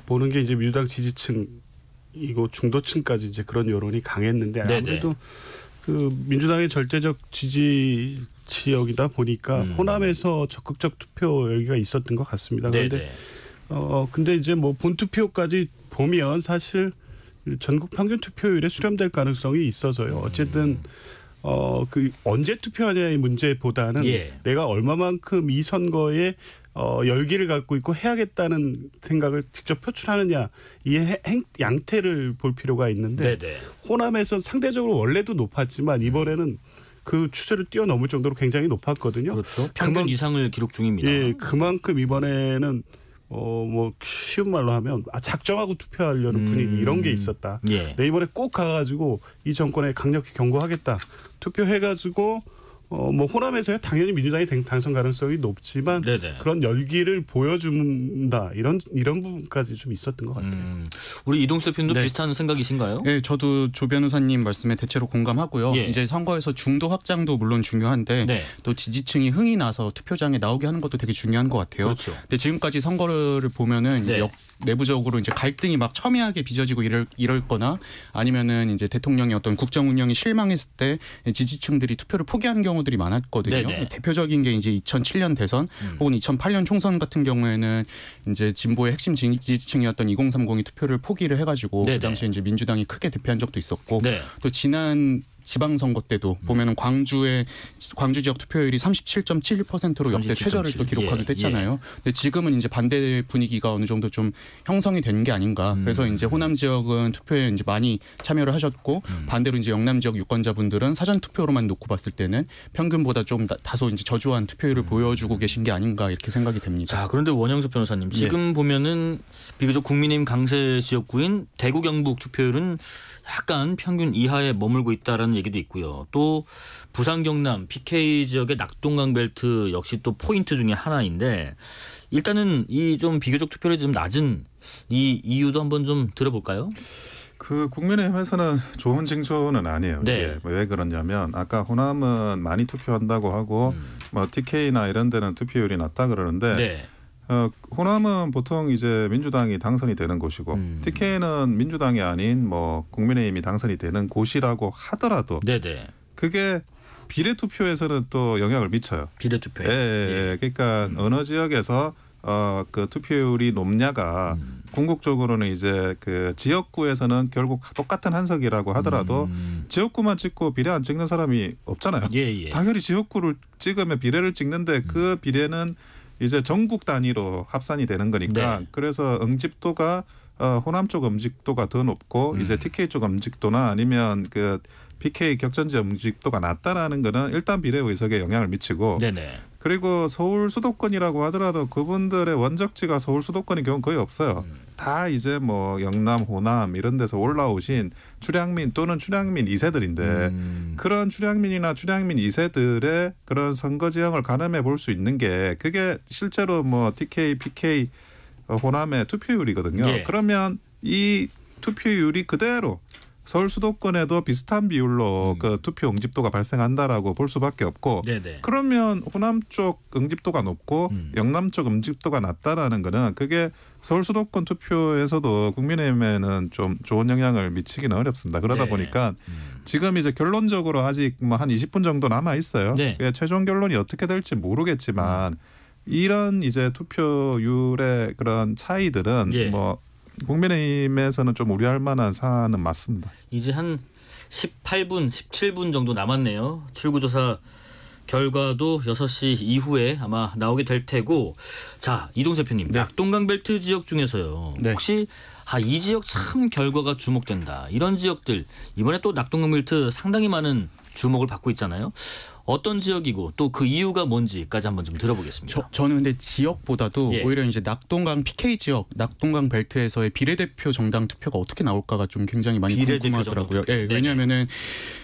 Speaker 9: 보는 게 이제 민주당 지지층이고 중도층까지 이제 그런 여론이 강했는데 아무래도 그 민주당의 절대적 지지 지역이다 보니까 호남에서 적극적 투표 열기가 있었던 것 같습니다. 그런데 근데 이제 본투표까지 보면 사실 전국 평균 투표율에 수렴될 가능성이 있어서요. 어쨌든 그 언제 투표하냐의 문제보다는 내가 얼마만큼 이 선거에 열기를 갖고 있고 해야겠다는 생각을 직접 표출하느냐 이 양태를 볼 필요가 있는데
Speaker 3: 네네.
Speaker 9: 호남에서 상대적으로 원래도 높았지만 이번에는 그 추세를 뛰어넘을 정도로 굉장히 높았거든요.
Speaker 3: 그렇죠. 평균 이상을 기록 중입니다.
Speaker 9: 예, 그만큼 이번에는 뭐 쉬운 말로 하면 작정하고 투표하려는 분위기 이런 게 있었다.
Speaker 3: 예.
Speaker 9: 네, 이번에 꼭 가가지고 이 정권에 강력히 경고하겠다. 투표해가지고 뭐 호남에서야 당연히 민주당이 당선 가능성이 높지만
Speaker 3: 네네.
Speaker 9: 그런 열기를 보여준다 이런 부분까지 좀 있었던 것 같아요.
Speaker 3: 우리 이동수 대표님도
Speaker 10: 네.
Speaker 3: 비슷한 생각이신가요?
Speaker 10: 네, 저도 조 변호사님 말씀에 대체로 공감하고요.
Speaker 3: 예.
Speaker 10: 이제 선거에서 중도 확장도 물론 중요한데
Speaker 3: 네.
Speaker 10: 또 지지층이 흥이 나서 투표장에 나오게 하는 것도 되게 중요한 것 같아요.
Speaker 3: 그렇죠.
Speaker 10: 근데 지금까지 선거를 보면은 이제
Speaker 3: 네.
Speaker 10: 내부적으로 이제 갈등이 막 첨예하게 빚어지고 이럴거나 아니면은 이제 대통령의 어떤 국정 운영이 실망했을 때 지지층들이 투표를 포기하는 경우들이 많았거든요.
Speaker 3: 네네.
Speaker 10: 대표적인 게 이제 2007년 대선 혹은 2008년 총선 같은 경우에는 이제 진보의 핵심 지지층이었던 2030이 투표를 포기를 해가지고
Speaker 3: 네네.
Speaker 10: 그 당시에 이제 민주당이 크게 대표한 적도 있었고
Speaker 3: 네.
Speaker 10: 또 지난 지방선거 때도 보면은 광주 지역 투표율이 37.71%로 역대
Speaker 3: 37.7.
Speaker 10: 최저를 또 기록하기도
Speaker 3: 예,
Speaker 10: 했잖아요. 근데 지금은 이제 반대 분위기가 어느 정도 좀 형성이 된 게 아닌가. 그래서 이제 호남 지역은 투표에 이제 많이 참여를 하셨고 반대로 이제 영남 지역 유권자분들은 사전 투표로만 놓고 봤을 때는 평균보다 좀 다소 이제 저조한 투표율을 보여주고 계신 게 아닌가 이렇게 생각이 됩니다.
Speaker 3: 자, 그런데 원영석 변호사님 지금 보면은 비교적 국민의힘 강세 지역구인 대구 경북 투표율은 약간 평균 이하에 머물고 있다라는 얘기도 있고요. 또 부산 경남 PK 지역의 낙동강 벨트 역시 또 포인트 중에 하나인데 일단은 이 좀 비교적 투표율이 좀 낮은 이 이유도 한번 좀 들어볼까요?
Speaker 7: 그 국민의힘에서는 좋은 징조는 아니에요.
Speaker 3: 네.
Speaker 7: 왜 그러냐면 아까 호남은 많이 투표한다고 하고 뭐 TK나 이런 데는 투표율이 낮다 그러는데
Speaker 3: 네.
Speaker 7: 호남은 보통 이제 민주당이 당선이 되는 곳이고 TK는 민주당이 아닌 뭐 국민의힘이 당선이 되는 곳이라고 하더라도
Speaker 3: 네네.
Speaker 7: 그게 비례투표에서는 또 영향을 미쳐요.
Speaker 3: 비례투표에.
Speaker 7: 예. 그러니까 어느 지역에서 그 투표율이 높냐가 궁극적으로는 이제 그 지역구에서는 결국 똑같은 한석이라고 하더라도 지역구만 찍고 비례 안 찍는 사람이 없잖아요.
Speaker 3: 예.
Speaker 7: 당연히 지역구를 찍으면 비례를 찍는데 그 비례는 이제 전국 단위로 합산이 되는 거니까
Speaker 3: 네.
Speaker 7: 그래서 응집도가 호남 쪽 응집도가 더 높고 이제 TK 쪽 응집도나 아니면 그 PK 격전지 응집도가 낮다라는 거는 일단 비례 의석에 영향을 미치고
Speaker 3: 네네.
Speaker 7: 그리고 서울 수도권이라고 하더라도 그분들의 원적지가 서울 수도권인 경우는 거의 없어요. 다 이제 뭐 영남, 호남 이런 데서 올라오신 출향민 또는 출향민 2세들인데 그런 출향민이나 출향민 2세들의 그런 선거 지형을 가늠해 볼 수 있는 게 그게 실제로 뭐 TK, PK 호남의 투표율이거든요.
Speaker 3: 예.
Speaker 7: 그러면 이 투표율이 그대로 서울 수도권에도 비슷한 비율로 그 투표 응집도가 발생한다라고 볼 수밖에 없고
Speaker 3: 네네.
Speaker 7: 그러면 호남 쪽 응집도가 높고 영남 쪽 응집도가 낮다라는 거는 그게 서울 수도권 투표에서도 국민의힘에는 좀 좋은 영향을 미치기는 어렵습니다. 그러다
Speaker 3: 네.
Speaker 7: 보니까 지금 이제 결론적으로 아직 뭐 한 20분 정도 남아 있어요.
Speaker 3: 네.
Speaker 7: 최종 결론이 어떻게 될지 모르겠지만 이런 이제 투표율의 그런 차이들은
Speaker 3: 예.
Speaker 7: 뭐 국민의힘에서는 좀 우려할 만한 사안은 맞습니다.
Speaker 3: 이제 한 18분, 17분 정도 남았네요. 출구조사 결과도 6시 이후에 아마 나오게 될 테고 자, 이동수 대표님.
Speaker 10: 네.
Speaker 3: 낙동강 벨트 지역 중에서요.
Speaker 10: 네.
Speaker 3: 혹시 이 지역 참 결과가 주목된다. 이런 지역들 이번에 또 낙동강 벨트 상당히 많은 주목을 받고 있잖아요. 어떤 지역이고 또 그 이유가 뭔지까지 한번 좀 들어보겠습니다.
Speaker 10: 저는 근데 지역보다도
Speaker 3: 예.
Speaker 10: 오히려 이제 낙동강 PK 지역, 낙동강 벨트에서의 비례대표 정당 투표가 어떻게 나올까가 좀 굉장히 많이
Speaker 3: 비례대표
Speaker 10: 궁금하더라고요.
Speaker 3: 정당
Speaker 10: 예,
Speaker 3: 투표.
Speaker 10: 왜냐하면은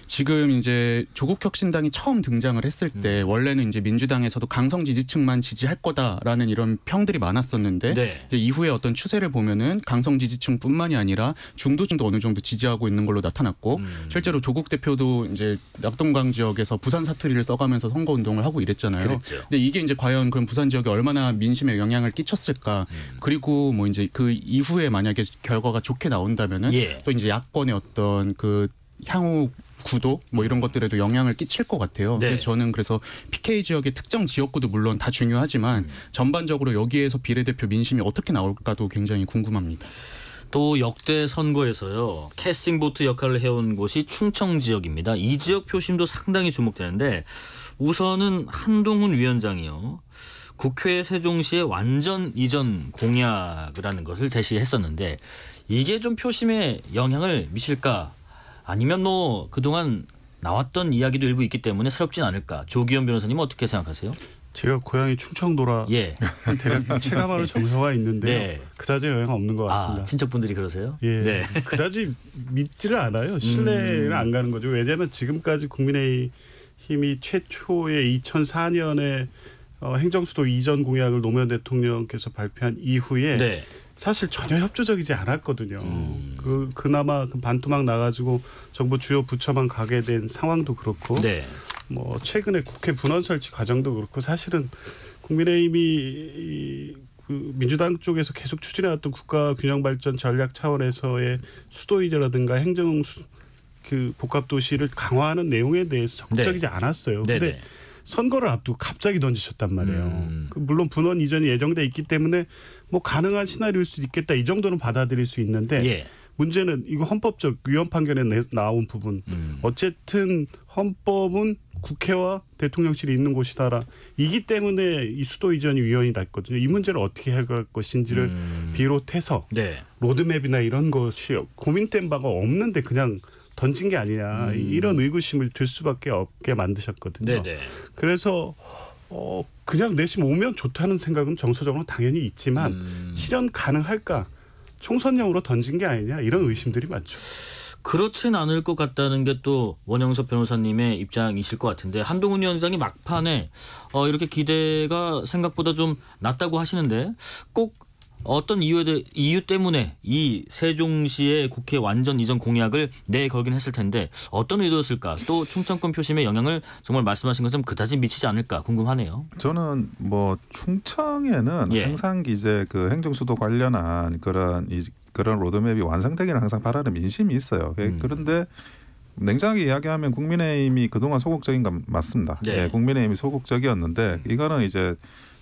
Speaker 10: 지금 이제 조국혁신당이 처음 등장을 했을 때 원래는 이제 민주당에서도 강성 지지층만 지지할 거다라는 이런 평들이 많았었는데
Speaker 3: 네.
Speaker 10: 이제 이후에 어떤 추세를 보면은 강성 지지층뿐만이 아니라 중도층도 어느 정도 지지하고 있는 걸로 나타났고 실제로 조국 대표도 이제 낙동강 지역에서 부산 사투리를 써가면서 선거 운동을 하고 이랬잖아요.
Speaker 3: 그랬죠.
Speaker 10: 근데 이게 이제 과연 그럼 부산 지역에 얼마나 민심에 영향을 끼쳤을까? 그리고 뭐 이제 그 이후에 만약에 결과가 좋게 나온다면은
Speaker 3: 예.
Speaker 10: 또 이제 야권의 어떤 그 향후 구도 뭐 이런 것들에도 영향을 끼칠 것 같아요.
Speaker 3: 네.
Speaker 10: 그래서 저는 그래서 PK 지역의 특정 지역구도 물론 다 중요하지만 전반적으로 여기에서 비례대표 민심이 어떻게 나올까도 굉장히 궁금합니다.
Speaker 3: 또 역대 선거에서요. 캐스팅 보트 역할을 해온 곳이 충청 지역입니다. 이 지역 표심도 상당히 주목되는데 우선은 한동훈 위원장이요. 국회 세종시의 완전 이전 공약을 하는 것을 제시했었는데 이게 좀 표심에 영향을 미칠까? 아니면 뭐 그동안 나왔던 이야기도 일부 있기 때문에 새롭진 않을까? 조기현 변호사님은 어떻게 생각하세요?
Speaker 9: 제가 고향이 충청도라 대략 체감하는 정서가 있는데
Speaker 3: 네.
Speaker 9: 그다지 영향 없는 것 같습니다.
Speaker 3: 친척분들이 그러세요?
Speaker 9: 예,
Speaker 3: 네.
Speaker 9: 그다지 믿지를 않아요. 신뢰는 안 가는 거죠. 왜냐하면 지금까지 국민의힘이 최초의 2004년에 행정수도 이전 공약을 노무현 대통령께서 발표한 이후에
Speaker 3: 네.
Speaker 9: 사실 전혀 협조적이지 않았거든요. 그나마 반토막 나가지고 정부 주요 부처만 가게 된 상황도 그렇고
Speaker 3: 네.
Speaker 9: 뭐 최근에 국회 분원 설치 과정도 그렇고 사실은 국민의힘이 그 민주당 쪽에서 계속 추진해왔던 국가균형발전 전략 차원에서의 수도이전이라든가 행정 그 복합도시를 강화하는 내용에 대해서 적극적이지 않았어요. 그런데 선거를 앞두고 갑자기 던지셨단 말이에요. 물론 분원 이전이 예정돼 있기 때문에 뭐 가능한 시나리오일 수도 있겠다. 이 정도는 받아들일 수 있는데 문제는 이거 헌법적 위헌 판결에 나온 부분. 어쨌든 헌법은 국회와 대통령실이 있는 곳이다라. 이기 때문에 이 수도 이전이 위헌이 났거든요. 이 문제를 어떻게 해결할 것인지를 비롯해서 로드맵이나 이런 것이 고민된 바가 없는데 그냥 던진 게 아니냐. 이런 의구심을 들 수밖에 없게 만드셨거든요. 그래서 그냥 내심 오면 좋다는 생각은 정서적으로 당연히 있지만 실현 가능할까? 총선용으로 던진 게 아니냐 이런 의심들이 많죠.
Speaker 3: 그렇진 않을 것 같다는 게 또 원영석 변호사님의 입장이실 것 같은데 한동훈 위원장이 막판에 이렇게 기대가 생각보다 좀 낮다고 하시는데 꼭 어떤 이유 때문에 이 세종시의 국회 완전 이전 공약을 내걸긴 했을 텐데 어떤 의도였을까? 또 충청권 표심에 영향을 정말 말씀하신 것처럼 그다지 미치지 않을까 궁금하네요.
Speaker 7: 저는 뭐 충청에는 항상 이제 그 행정수도 관련한 그런 로드맵이 완성되기를 항상 바라는 민심이 있어요. 그런데 냉정하게 이야기하면 국민의힘이 그동안 소극적인 건 맞습니다. 국민의힘이 소극적이었는데 이거는 이제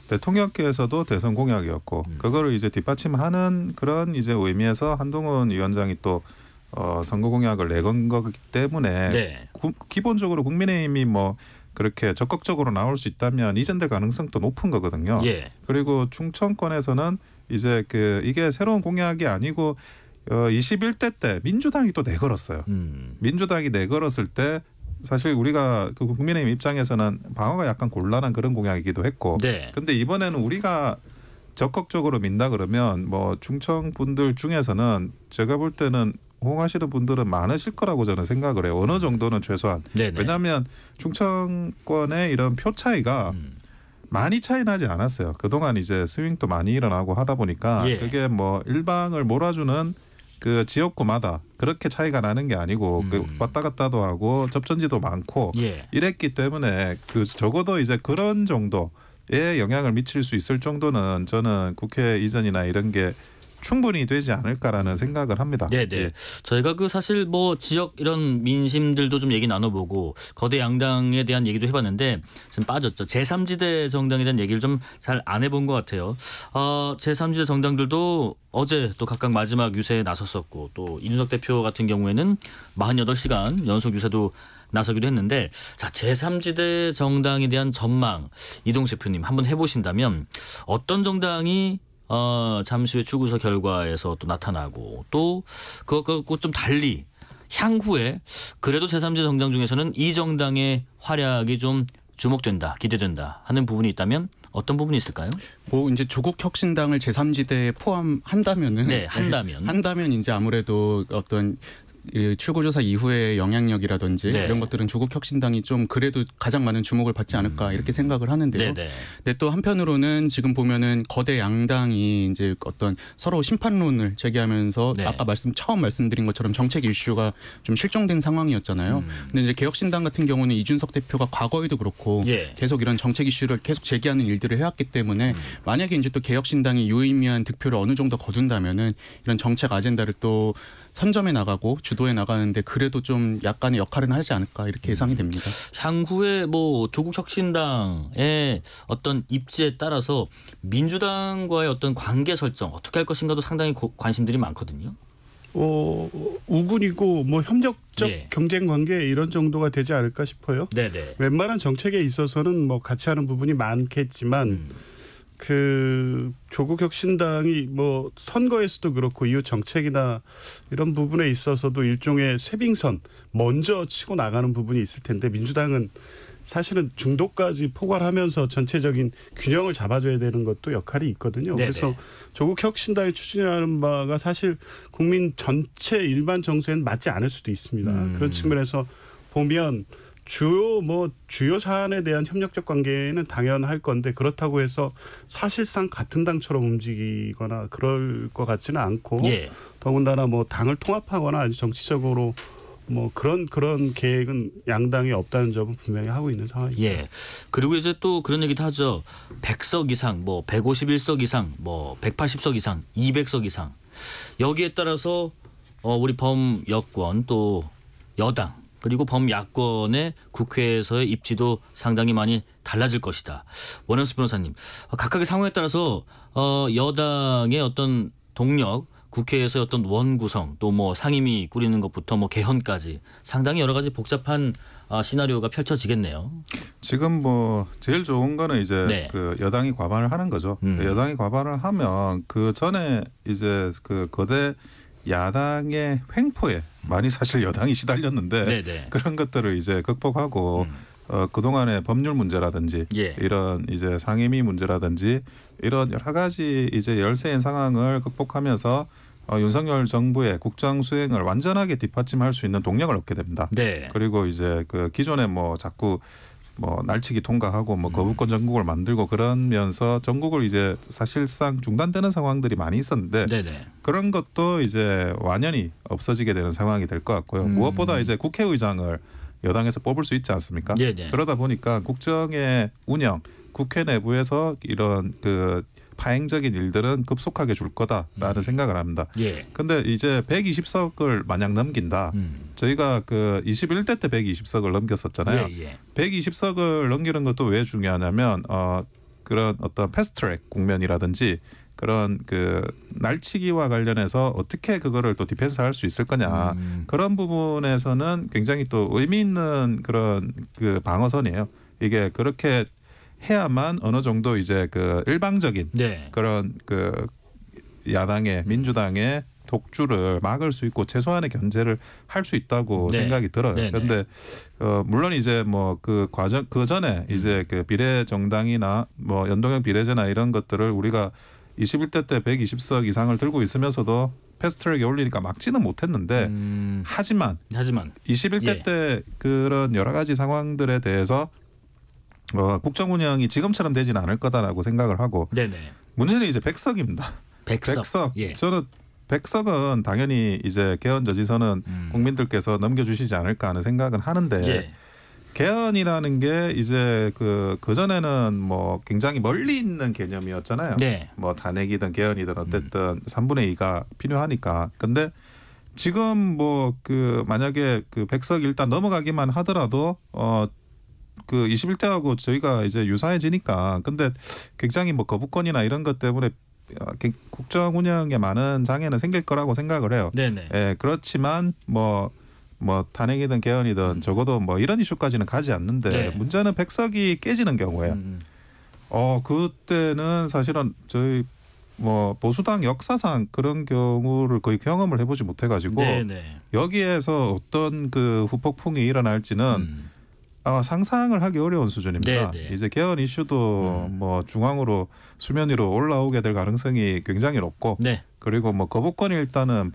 Speaker 7: 대통령께서도 대선 공약이었고 그거를 이제 뒷받침하는 그런 이제 의미에서 한동훈 위원장이 또 선거 공약을 내건 거기 때문에 기본적으로 국민의힘이 뭐 그렇게 적극적으로 나올 수 있다면 이전될 가능성도 높은 거거든요. 그리고 충청권에서는 이제 이게 새로운 공약이 아니고 21대 때 민주당이 또 내걸었어요. 민주당이 내걸었을 때 사실 우리가 그 국민의힘 입장에서는 방어가 약간 곤란한 그런 공약이기도 했고 근데 이번에는 우리가 적극적으로 민다 그러면 뭐 충청 분들 중에서는 제가 볼 때는 호응하시는 분들은 많으실 거라고 저는 생각을 해요. 어느 정도는 최소한. 왜냐하면 충청권의 이런 표 차이가 많이 차이 나지 않았어요. 그동안 이제 스윙도 많이 일어나고 하다 보니까 그게 뭐 일방을 몰아주는 그 지역구마다 그렇게 차이가 나는 게 아니고 그 왔다 갔다도 하고 접전지도 많고 이랬기 때문에 그 적어도 이제 그런 정도의 영향을 미칠 수 있을 정도는 저는 국회 이전이나 이런 게 충분히 되지 않을까라는 생각을 합니다.
Speaker 3: 저희가 그 사실 뭐 지역 이런 민심들도 좀 얘기 나눠보고 거대 양당에 대한 얘기도 해봤는데 좀 빠졌죠. 제3지대 정당에 대한 얘기를 좀 잘 안 해본 것 같아요. 제3지대 정당들도 어제 또 각각 마지막 유세에 나섰었고 또 이준석 대표 같은 경우에는 48시간 연속 유세도 나서기도 했는데 자 제3지대 정당에 대한 전망 이동수 대표님 한번 해보신다면 어떤 정당이 잠시 후에 추구서 결과에서 또 나타나고 또 그것과 좀 달리 향후에 그래도 제3지대 정당 중에서는 이 정당의 활약이 좀 주목된다, 기대된다 하는 부분이 있다면 어떤 부분이 있을까요?
Speaker 10: 뭐 이제 조국 혁신당을 제3지대에 포함한다면은 한다면 이제 아무래도 어떤 출구조사 이후의 영향력이라든지 이런 것들은 조국 혁신당이 좀 그래도 가장 많은 주목을 받지 않을까 이렇게 생각을 하는데요. 근데 또 한편으로는 지금 보면은 거대 양당이 이제 어떤 서로 심판론을 제기하면서 아까 처음 말씀드린 것처럼 정책 이슈가 좀 실종된 상황이었잖아요. 근데 이제 개혁신당 같은 경우는 이준석 대표가 과거에도 그렇고 계속 이런 정책 이슈를 계속 제기하는 일들을 해왔기 때문에 만약에 이제 또 개혁신당이 유의미한 득표를 어느 정도 거둔다면은 이런 정책 아젠다를 또 선점해 나가고 주도해 나가는데 그래도 좀 약간의 역할은 하지 않을까 이렇게 예상이 됩니다.
Speaker 3: 향후에 뭐 조국 혁신당의 어떤 입지에 따라서 민주당과의 어떤 관계 설정 어떻게 할 것인가도 상당히 관심들이 많거든요.
Speaker 9: 우군이고 뭐 협력적 경쟁 관계 이런 정도가 되지 않을까 싶어요. 웬만한 정책에 있어서는 뭐 같이 하는 부분이 많겠지만 그 조국 혁신당이 뭐 선거에서도 그렇고 이후 정책이나 이런 부분에 있어서도 일종의 쇄빙선 먼저 치고 나가는 부분이 있을 텐데 민주당은 사실은 중도까지 포괄하면서 전체적인 균형을 잡아줘야 되는 것도 역할이 있거든요.
Speaker 3: 네네.
Speaker 9: 그래서 조국 혁신당이 추진하는 바가 사실 국민 전체 일반 정서에는 맞지 않을 수도 있습니다. 그런 측면에서 보면 주요 사안에 대한 협력적 관계는 당연할 건데 그렇다고 해서 사실상 같은 당처럼 움직이거나 그럴 것 같지는 않고
Speaker 3: 예.
Speaker 9: 더군다나 뭐 당을 통합하거나 아주 정치적으로 뭐 그런 계획은 양당이 없다는 점은 분명히 하고 있는 상황입니다.
Speaker 3: 예. 그리고 이제 또 그런 얘기도 하죠. 100석 이상, 뭐 151석 이상, 뭐 180석 이상, 200석 이상. 여기에 따라서 우리 범여권 또 여당 그리고 범야권의 국회에서의 입지도 상당히 많이 달라질 것이다. 원현수 변호사님, 각각의 상황에 따라서 여당의 어떤 동력, 국회에서의 어떤 원구성, 또 뭐 상임위 꾸리는 것부터 뭐 개헌까지 상당히 여러 가지 복잡한 시나리오가 펼쳐지겠네요.
Speaker 7: 지금 뭐 제일 좋은 거는 이제
Speaker 3: 네.
Speaker 7: 그 여당이 과반을 하는 거죠. 여당이 과반을 하면 그 전에 이제 그 거대 야당의 횡포에 많이 사실 여당이 시달렸는데
Speaker 3: 네네.
Speaker 7: 그런 것들을 이제 극복하고 그동안의 법률 문제라든지
Speaker 3: 예.
Speaker 7: 이런 이제 상임위 문제라든지 이런 여러 가지 이제 열세인 상황을 극복하면서 윤석열 정부의 국정 수행을 완전하게 뒷받침할 수 있는 동력을 얻게 됩니다.
Speaker 3: 네.
Speaker 7: 그리고 이제 그 기존에 뭐 자꾸 뭐 날치기 통과하고 뭐 거부권 전국을 만들고 그러면서 전국을 이제 사실상 중단되는 상황들이 많이 있었는데
Speaker 3: 네네.
Speaker 7: 그런 것도 이제 완연히 없어지게 되는 상황이 될 것 같고요. 무엇보다 이제 국회의장을 여당에서 뽑을 수 있지 않습니까?
Speaker 3: 네네.
Speaker 7: 그러다 보니까 국정의 운영, 국회 내부에서 이런 그 파행적인 일들은 급속하게 줄 거다라는 생각을 합니다.
Speaker 3: 예.
Speaker 7: 근데 이제 120석을 만약 넘긴다. 저희가 그 21대 때 120석을 넘겼었잖아요.
Speaker 3: 예.
Speaker 7: 120석을 넘기는 것도 왜 중요하냐면 그런 어떤 패스트트랙 국면이라든지 그런 그 날치기와 관련해서 어떻게 그거를 또 디펜스할 수 있을 거냐 그런 부분에서는 굉장히 또 의미 있는 그런 그 방어선이에요. 이게 그렇게 해야만 어느 정도 이제 그 일방적인
Speaker 3: 네.
Speaker 7: 그런 그 야당의 민주당의 독주를 막을 수 있고 최소한의 견제를 할 수 있다고
Speaker 3: 네.
Speaker 7: 생각이 들어요.
Speaker 3: 네네.
Speaker 7: 그런데 물론 이제 뭐 그 과정 그 전에 이제 그 비례 정당이나 뭐 연동형 비례제나 이런 것들을 우리가 21대 때 120석 이상을 들고 있으면서도 패스트트랙에 올리니까 막지는 못했는데 하지만 21대
Speaker 3: 예.
Speaker 7: 때 그런 여러 가지 상황들에 대해서 국정 운영이 지금처럼 되지는 않을 거다라고 생각을 하고
Speaker 3: 네네.
Speaker 7: 문제는 이제 100석입니다.
Speaker 3: 100석.
Speaker 7: 예. 저는 100석은 당연히 이제 개헌 저지선은 국민들께서 넘겨주시지 않을까 하는 생각은 하는데
Speaker 3: 예.
Speaker 7: 개헌이라는 게 이제 그 전에는 뭐 굉장히 멀리 있는 개념이었잖아요.
Speaker 3: 네.
Speaker 7: 뭐 탄핵이든 개헌이든 어쨌든 3분의 2가 필요하니까. 근데 지금 뭐 그 만약에 그 100석 일단 넘어가기만 하더라도 그 21대하고 저희가 이제 유사해지니까 근데 굉장히 뭐 거부권이나 이런 것 때문에 국정 운영에 많은 장애는 생길 거라고 생각을 해요.
Speaker 3: 네네.
Speaker 7: 예, 그렇지만 뭐 탄핵이든 개헌이든 적어도 뭐 이런 이슈까지는 가지 않는데
Speaker 3: 네.
Speaker 7: 문제는 100석이 깨지는 경우예요. 그때는 사실은 저희 뭐 보수당 역사상 그런 경우를 거의 경험을 해보지 못해가지고
Speaker 3: 네네.
Speaker 7: 여기에서 어떤 그 후폭풍이 일어날지는 아마 상상을 하기 어려운 수준입니다.
Speaker 3: 네네.
Speaker 7: 이제 개헌 이슈도 뭐 중앙으로 수면 위로 올라오게 될 가능성이 굉장히 높고
Speaker 3: 네.
Speaker 7: 그리고 뭐 거부권이 일단은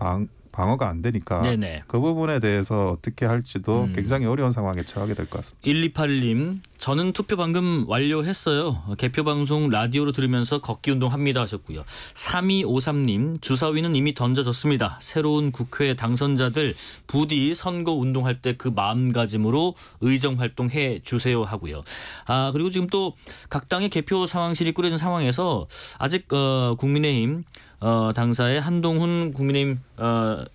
Speaker 7: 방어가 안 되니까
Speaker 3: 네네.
Speaker 7: 그 부분에 대해서 어떻게 할지도 굉장히 어려운 상황에 처하게 될 것 같습니다.
Speaker 3: 1281님 저는 투표 방금 완료했어요. 개표 방송 라디오로 들으면서 걷기 운동합니다 하셨고요. 3253님 주사위는 이미 던져졌습니다. 새로운 국회 당선자들 부디 선거 운동할 때 그 마음가짐으로 의정 활동해 주세요 하고요. 그리고 지금 또 각 당의 개표 상황실이 꾸려진 상황에서 아직 국민의힘 당사의 한동훈 국민의힘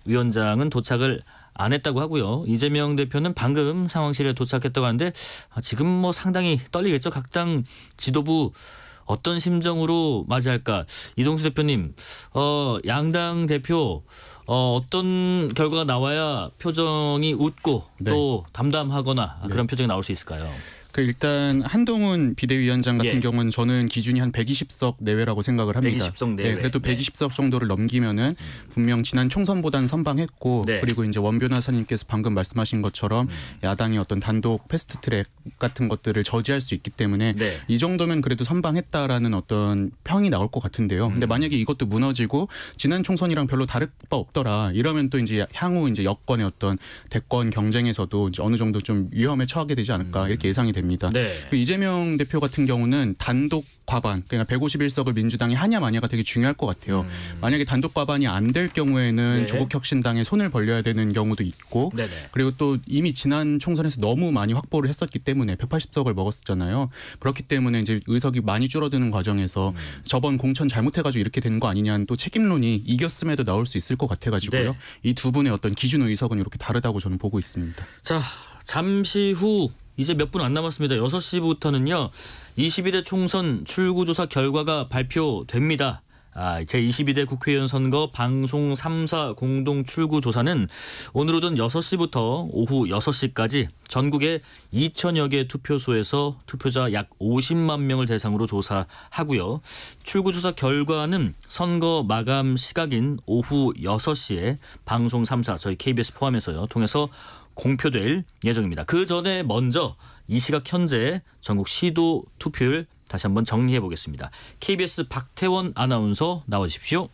Speaker 3: 위원장은 도착을 안 했다고 하고요. 이재명 대표는 방금 상황실에 도착했다고 하는데 지금 뭐 상당히 떨리겠죠. 각 당 지도부 어떤 심정으로 맞이할까. 이동수 대표님 양당 대표 어떤 결과가 나와야 표정이 웃고
Speaker 10: 네.
Speaker 3: 또 담담하거나
Speaker 10: 네.
Speaker 3: 그런 표정이 나올 수 있을까요?
Speaker 10: 일단 한동훈 비대위원장 같은 경우는 저는 기준이 한 120석 내외라고 생각을 합니다.
Speaker 3: 120석 내외.
Speaker 10: 네, 그래도 120석 정도를 넘기면은 분명 지난 총선보다는 선방했고
Speaker 3: 네.
Speaker 10: 그리고 이제 원 변호사님께서 방금 말씀하신 것처럼 야당이 어떤 단독 패스트트랙 같은 것들을 저지할 수 있기 때문에
Speaker 3: 네.
Speaker 10: 이 정도면 그래도 선방했다라는 어떤 평이 나올 것 같은데요. 근데 만약에 이것도 무너지고 지난 총선이랑 별로 다를 바 없더라 이러면 또 이제 향후 이제 여권의 어떤 대권 경쟁에서도 이제 어느 정도 좀 위험에 처하게 되지 않을까 이렇게 예상이 됩니다.
Speaker 3: 네.
Speaker 10: 이재명 대표 같은 경우는 단독 과반, 그러니까 151석을 민주당이 하냐 마냐가 되게 중요할 것 같아요. 만약에 단독 과반이 안 될 경우에는
Speaker 3: 네.
Speaker 10: 조국혁신당에 손을 벌려야 되는 경우도 있고
Speaker 3: 네네.
Speaker 10: 그리고 또 이미 지난 총선에서 너무 많이 확보를 했었기 때문에 180석을 먹었었잖아요. 그렇기 때문에 이제 의석이 많이 줄어드는 과정에서 저번 공천 잘못해가지고 이렇게 된 거 아니냐는 또 책임론이 이겼음에도 나올 수 있을 것 같아가지고요.
Speaker 3: 네.
Speaker 10: 이 두 분의 어떤 기준 의석은 이렇게 다르다고 저는 보고 있습니다.
Speaker 3: 자, 잠시 후 이제 몇 분 안 남았습니다. 6시부터는요. 22대 총선 출구조사 결과가 발표됩니다. 제22대 국회의원 선거 방송 3사 공동 출구조사는 오늘 오전 6시부터 오후 6시까지 전국의 2천여 개 투표소에서 투표자 약 50만 명을 대상으로 조사하고요. 출구조사 결과는 선거 마감 시각인 오후 6시에 방송 3사 저희 KBS 포함해서요. 통해서 공표될 예정입니다. 그 전에 먼저 이 시각 현재 전국 시도 투표율 다시 한번 정리해 보겠습니다. KBS 박태원 아나운서 나와주십시오.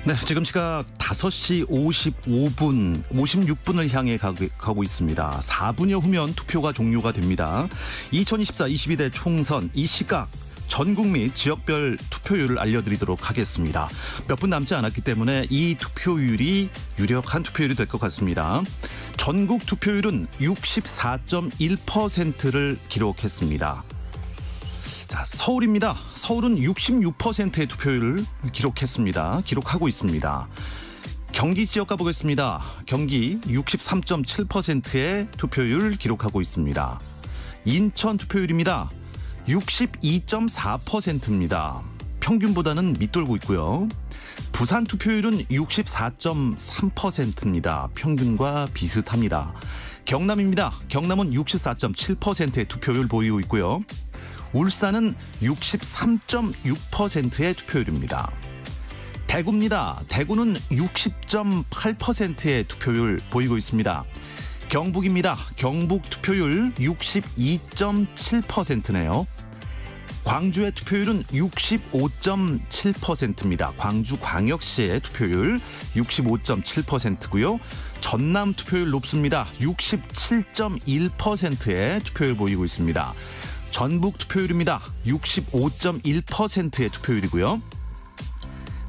Speaker 17: 네, 지금 시각 5시 55분, 56분을 향해 가고 있습니다. 4분여 후면 투표가 종료가 됩니다. 2024 22대 총선 이 시각 전국 및 지역별 투표율을 알려드리도록 하겠습니다. 몇 분 남지 않았기 때문에 이 투표율이 유력한 투표율이 될 것 같습니다. 전국 투표율은 64.1%를 기록했습니다. 자, 서울입니다. 서울은 66%의 투표율을 기록하고 있습니다. 경기 지역 가보겠습니다. 경기 63.7%의 투표율 기록하고 있습니다. 인천 투표율입니다. 62.4%입니다. 평균보다는 밑돌고 있고요. 부산 투표율은 64.3%입니다. 평균과 비슷합니다. 경남입니다. 경남은 64.7%의 투표율 보이고 있고요. 울산은 63.6%의 투표율입니다. 대구입니다. 대구는 60.8%의 투표율 보이고 있습니다. 경북입니다. 경북 투표율 62.7%네요. 광주의 투표율은 65.7%입니다. 광주광역시의 투표율 65.7%고요. 전남 투표율 높습니다. 67.1%의 투표율 보이고 있습니다. 전북 투표율입니다. 65.1%의 투표율이고요.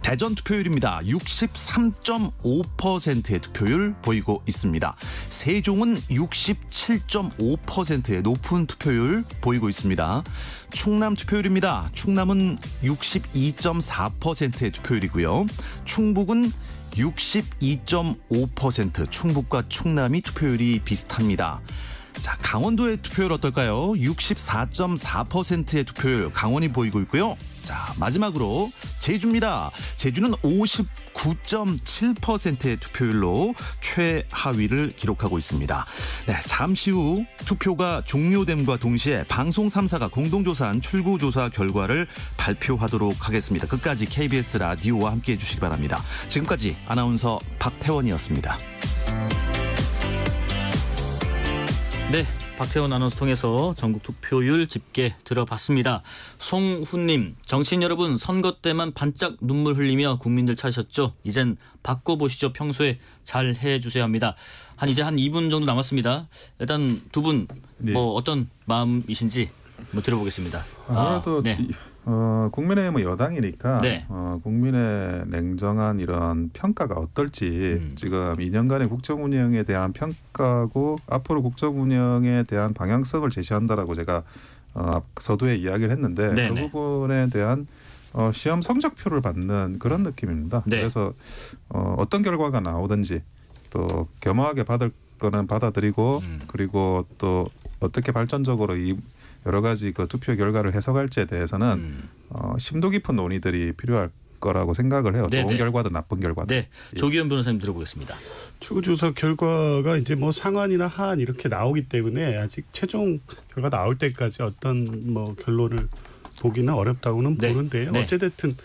Speaker 17: 대전 투표율입니다. 63.5%의 투표율 보이고 있습니다. 세종은 67.5%의 높은 투표율 보이고 있습니다. 충남 투표율입니다. 충남은 62.4%의 투표율이고요. 충북은 62.5%, 충북과 충남이 투표율이 비슷합니다. 자, 강원도의 투표율 어떨까요? 64.4%의 투표율 강원이 보이고 있고요. 자, 마지막으로 제주입니다. 제주는 59.7%의 투표율로 최하위를 기록하고 있습니다. 네, 잠시 후 투표가 종료됨과 동시에 방송 3사가 공동조사한 출구조사 결과를 발표하도록 하겠습니다. 끝까지 KBS 라디오와 함께해 주시기 바랍니다. 지금까지 아나운서 박태원이었습니다.
Speaker 3: 네, 박태원 아나운서 통해서 전국 투표율 집계 들어봤습니다. 송훈님, 정치인 여러분 선거 때만 반짝 눈물 흘리며 국민들 찾으셨죠? 이젠 바꿔보시죠. 평소에 잘 해주셔야 합니다. 이제 한 2분 정도 남았습니다. 일단 두 분 뭐 어떤 마음이신지 들어보겠습니다.
Speaker 7: 아무래도 국민의힘은 여당이니까
Speaker 3: 네.
Speaker 7: 국민의 냉정한 이런 평가가 어떨지 지금 2년간의 국정 운영에 대한 평가고 앞으로 국정 운영에 대한 방향성을 제시한다라고 제가 서두에 이야기를 했는데
Speaker 3: 네네.
Speaker 7: 그 부분에 대한 시험 성적표를 받는 그런 느낌입니다.
Speaker 3: 네.
Speaker 7: 그래서 어떤 결과가 나오든지 또 겸허하게 받을 거는 받아들이고 그리고 또 어떻게 발전적으로 이 여러 가지 그 투표 결과를 해석할지에 대해서는 심도 깊은 논의들이 필요할 거라고 생각을 해요. 좋은 결과든 나쁜 결과든.
Speaker 3: 네, 조기현 변호사님 들어보겠습니다.
Speaker 9: 출구조사 결과가 이제 뭐 상한이나 하한 이렇게 나오기 때문에 아직 최종 결과 나올 때까지 어떤 뭐 결론을 보기는 어렵다고는 보는데요. 어찌됐든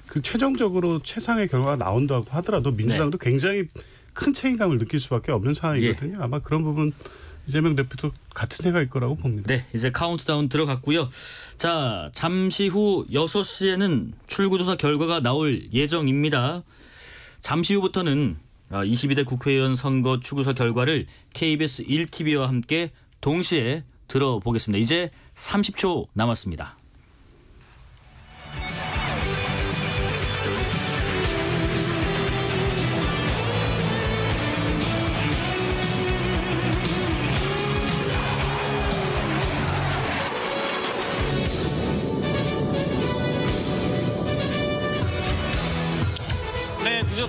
Speaker 9: 그 최종적으로 최상의 결과가 나온다고 하더라도 민주당도 굉장히 큰 책임감을 느낄 수밖에 없는 상황이거든요. 아마 그런 부분 이재명 대표도 같은 생각일 거라고 봅니다.
Speaker 3: 네, 이제 카운트다운 들어갔고요. 자, 잠시 후 6시에는 출구조사 결과가 나올 예정입니다. 잠시 후부터는 22대 국회의원 선거 출구조사 결과를 KBS 1TV와 함께 동시에 들어보겠습니다. 이제 30초 남았습니다.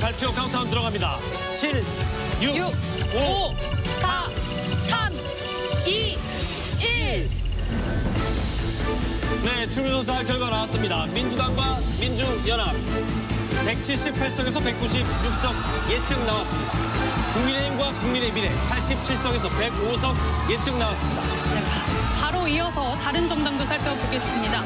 Speaker 18: 발표 카운트다운 들어갑니다. 7, 6, 5, 4, 3, 2, 1. 네, 출구조사 결과 나왔습니다. 민주당과 민주연합 178석에서 196석 예측 나왔습니다. 국민의힘과 국민의 미래 87석에서 105석 예측 나왔습니다.
Speaker 19: 네, 바로 이어서 다른 정당도 살펴보겠습니다.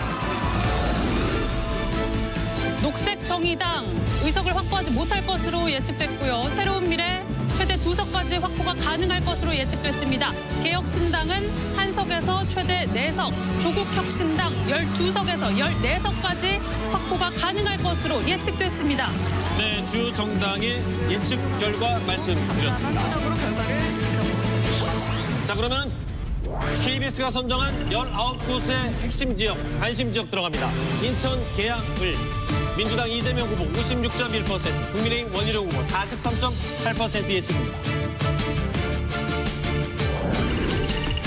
Speaker 19: 녹색정의당 의석을 확보하지 못할 것으로 예측됐고요. 새로운미래 최대 2석까지 확보가 가능할 것으로 예측됐습니다. 개혁신당은 1석에서 최대 4석, 조국혁신당 12석에서 14석까지 확보가 가능할 것으로 예측됐습니다.
Speaker 18: 네, 주요 정당의 예측 결과 말씀드렸습니다.
Speaker 19: 단적으로 결과를 지켜보겠습니다.
Speaker 18: 자, 그러면 KBS가 선정한 19곳의 핵심 지역, 관심 지역 들어갑니다. 인천 계양을 민주당 이재명 후보 56.1%, 국민의힘 원희룡 후보 43.8% 예측입니다.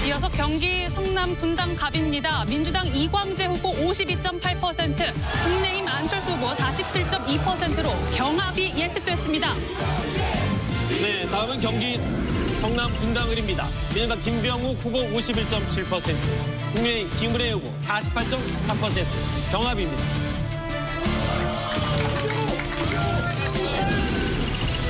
Speaker 19: 이어서 경기 성남 분당 갑입니다. 민주당 이광재 후보 52.8%, 국민의힘 안철수 후보 47.2%로 경합이 예측됐습니다.
Speaker 18: 네, 다음은 경기 성남 분당을입니다. 민주당 김병욱 후보 51.7%, 국민의힘 김은혜 후보 48.3% 경합입니다.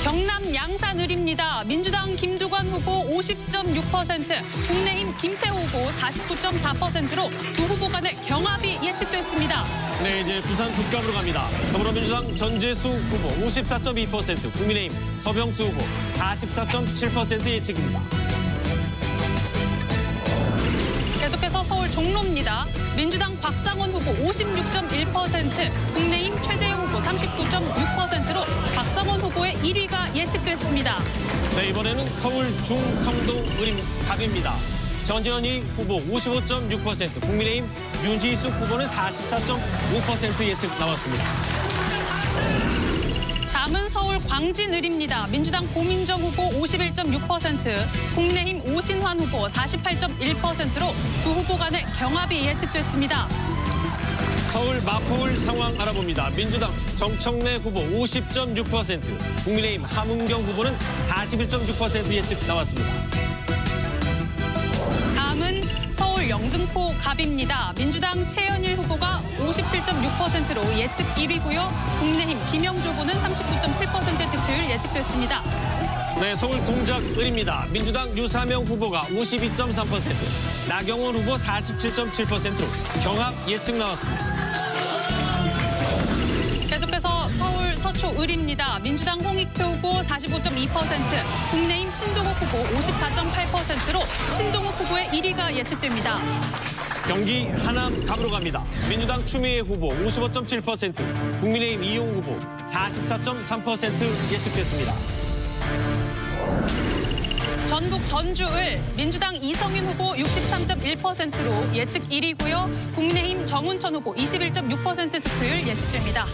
Speaker 19: 경남 양산을입니다. 민주당 김두관 후보 50.6%, 국민의힘 김태호 후보 49.4%로 두 후보 간의 경합이 예측됐습니다.
Speaker 18: 네, 이제 부산 북갑으로 갑니다. 더불어민주당 전재수 후보 54.2%, 국민의힘 서병수 후보 44.7% 예측입니다.
Speaker 19: 계속해서 서울 종로입니다. 민주당 곽상원 후보 56.1%, 국민의힘 최재형 후보 39.6%로 곽상원 후보의 1위가 예측됐습니다.
Speaker 18: 네, 이번에는 서울 중성동을 갑입니다. 전현희 후보 55.6%, 국민의힘 윤지숙 후보는 44.5% 예측 나왔습니다.
Speaker 19: 다음은 서울 광진을입니다. 민주당 고민정 후보 51.6%, 국민의힘 오신환 후보 48.1%로 두 후보 간의 경합이 예측됐습니다.
Speaker 18: 서울 마포을 상황 알아봅니다. 민주당 정청래 후보 50.6%, 국민의힘 함은경 후보는 41.6% 예측 나왔습니다.
Speaker 19: 다음은 서울 영등포 갑입니다. 민주당 최현일 후보가 57.6%로 예측 1위고요. 국민의힘 김영주 후보는 39.7% 득표율 예측됐습니다.
Speaker 18: 네, 서울 동작을입니다. 민주당 유사명 후보가 52.3%, 나경원 후보 47.7%로 경합 예측 나왔습니다.
Speaker 19: 계속해서 서울 서초을입니다. 민주당 홍익표 후보 45.2%, 국민의힘 신동욱 후보 54.8%로 신동욱 후보의 1위가 예측됩니다.
Speaker 18: 경기 하남 갑으로 갑니다. 민주당 추미애 후보 55.7%, 국민의힘 이용 후보 44.3% 예측됐습니다.
Speaker 19: 전북 전주을 민주당 이성윤 후보 63.1%로 예측 1위고요. 국민의힘 정운천 후보 21.6% 득표율 예측됩니다.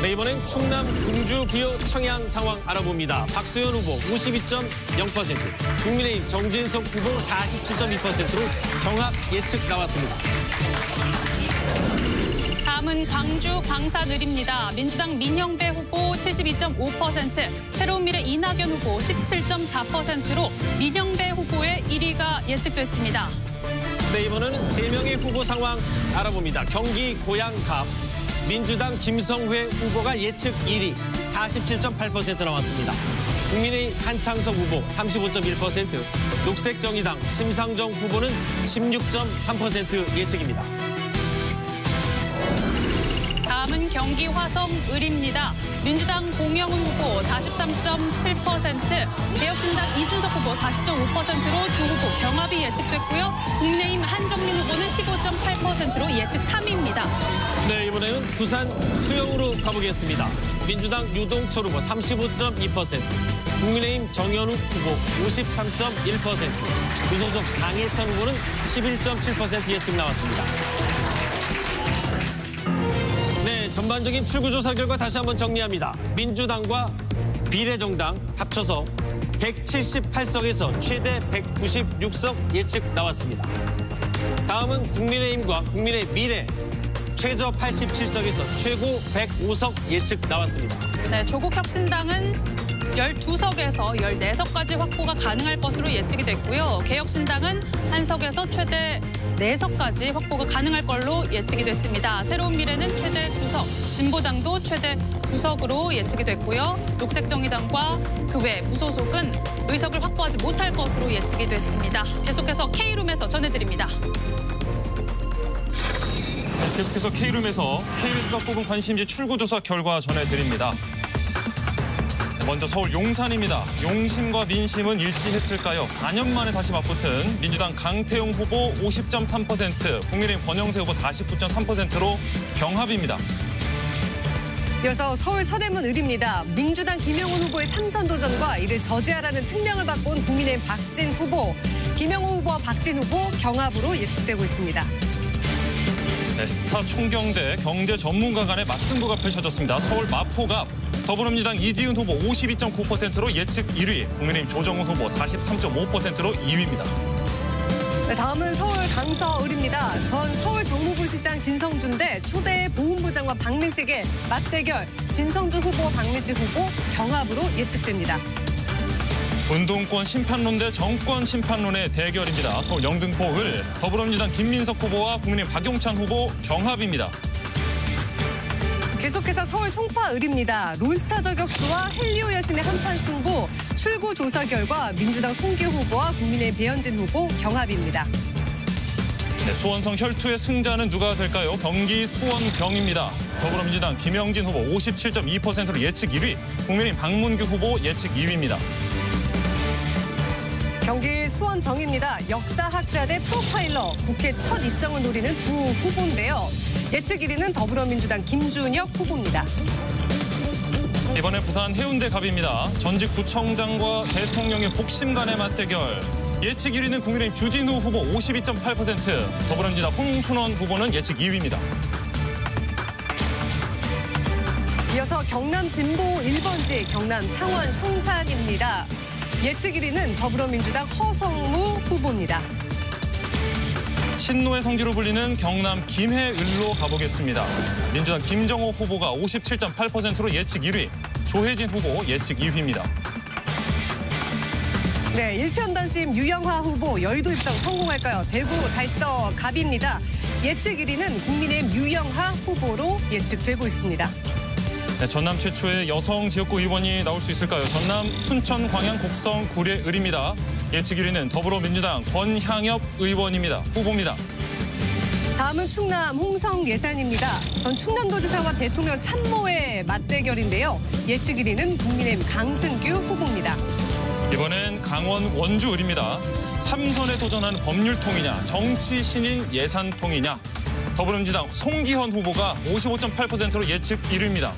Speaker 18: 네, 이번엔 충남 공주 기호 청양 상황 알아봅니다. 박수현 후보 52.0%, 국민의힘 정진석 후보 47.2%로 경합 예측 나왔습니다.
Speaker 19: 다음은 광주 광산을입니다. 민주당 민영배 후보 72.5%, 새로운미래 이낙연 후보 17.4%로 민영배 후보의 1위가 예측됐습니다.
Speaker 18: 네, 이번에는 3명의 후보 상황 알아봅니다. 경기 고양갑 민주당 김성회 후보가 예측 1위 47.8% 나왔습니다. 국민의힘 한창석 후보 35.1%, 녹색정의당 심상정 후보는 16.3% 예측입니다.
Speaker 19: 다음은 경기 화성 을입니다. 민주당 공영훈 후보 43.7%, 개혁신당 이준석 후보 40.5%로 두 후보 경합이 예측됐고요. 국민의힘 한정민 후보는 15.8%로 예측 3위입니다.
Speaker 18: 네, 이번에는 부산 수영으로 가보겠습니다. 민주당 유동철 후보 35.2%, 국민의힘 정현욱 후보 53.1%, 무소속 장해찬 후보는 11.7% 예측 나왔습니다. 네, 전반적인 출구조사 결과 다시 한번 정리합니다. 민주당과 비례정당 합쳐서 178석에서 최대 196석 예측 나왔습니다. 다음은 국민의힘과 국민의 미래 최저 87석에서 최고 105석 예측 나왔습니다.
Speaker 19: 네, 조국혁신당은 12석에서 14석까지 확보가 가능할 것으로 예측이 됐고요. 개혁신당은 1석에서 최대 4석까지 확보가 가능할 걸로 예측이 됐습니다. 새로운 미래는 최대 2석, 진보당도 최대 2석으로 예측이 됐고요. 녹색정의당과 그 외 무소속은 의석을 확보하지 못할 것으로 예측이 됐습니다. 계속해서 K룸에서 전해드립니다.
Speaker 20: 계속해서 K룸에서 KBS가 뽑은 관심지 출구조사 결과 전해드립니다. 먼저 서울 용산입니다. 용심과 민심은 일치했을까요? 4년 만에 다시 맞붙은 민주당 강태용 후보 50.3%, 국민의힘 권영세 후보 49.3%로 경합입니다.
Speaker 21: 이어서 서울 서대문 을입니다. 민주당 김영훈 후보의 3선 도전과 이를 저지하라는 특명을 받고 온 국민의힘 박진 후보. 김영훈 후보와 박진 후보 경합으로 예측되고 있습니다.
Speaker 20: 네, 스타 총경대 경제 전문가 간의 맞승부가 펼쳐졌습니다. 서울 마포갑 더불어민주당 이지은 후보 52.9%로 예측 1위, 국민의힘 조정훈 후보 43.5%로 2위입니다.
Speaker 21: 네, 다음은 서울 강서 을입니다. 전 서울 정무부시장 진성준 대 초대 보훈부장과 박민식의 맞대결. 진성준 후보, 박민식 후보 경합으로 예측됩니다.
Speaker 20: 운동권 심판론 대 정권 심판론의 대결입니다. 서울 영등포 을 더불어민주당 김민석 후보와 국민의힘 박용찬 후보 경합입니다.
Speaker 21: 계속해서 서울 송파 을입니다. 론스타 저격수와 헬리오 여신의 한판 승부. 출구 조사 결과 민주당 송기호 후보와 국민의힘 배현진 후보 경합입니다.
Speaker 20: 네, 수원성 혈투의 승자는 누가 될까요? 경기 수원경입니다. 더불어민주당 김영진 후보 57.2%로 예측 1위, 국민의힘 박문규 후보 예측 2위입니다.
Speaker 21: 경기 수원정입니다. 역사학자 대 프로파일러, 국회 첫 입성을 노리는 두 후보인데요. 예측 1위는 더불어민주당 김준혁 후보입니다.
Speaker 20: 이번에 부산 해운대 갑입니다. 전직 구청장과 대통령의 복심 간의 맞대결. 예측 1위는 국민의힘 주진우 후보 52.8%, 더불어민주당 홍순원 후보는 예측 2위입니다.
Speaker 21: 이어서 경남 진보 1번지 경남 창원 성산입니다. 예측 1위는 더불어민주당 허성무 후보입니다.
Speaker 20: 친노의 성지로 불리는 경남 김해을로 가보겠습니다. 민주당 김정호 후보가 57.8%로 예측 1위, 조혜진 후보 예측 2위입니다.
Speaker 21: 네, 일편단심 유영하 후보 여의도 입성 성공할까요? 대구 달서 갑입니다. 예측 1위는 국민의힘 유영하 후보로 예측되고 있습니다.
Speaker 20: 네, 전남 최초의 여성 지역구 의원이 나올 수 있을까요? 전남 순천 광양 곡성 구례 을입니다. 예측 1위는 더불어민주당 권향엽 의원입니다. 후보입니다.
Speaker 21: 다음은 충남 홍성 예산입니다. 전 충남도지사와 대통령 참모의 맞대결인데요. 예측 1위는 국민의힘 강승규 후보입니다.
Speaker 20: 이번엔 강원 원주 을입니다. 3선에 도전하는 법률통이냐, 정치 신인 예산통이냐. 더불어민주당 송기현 후보가 55.8%로 예측 1위입니다.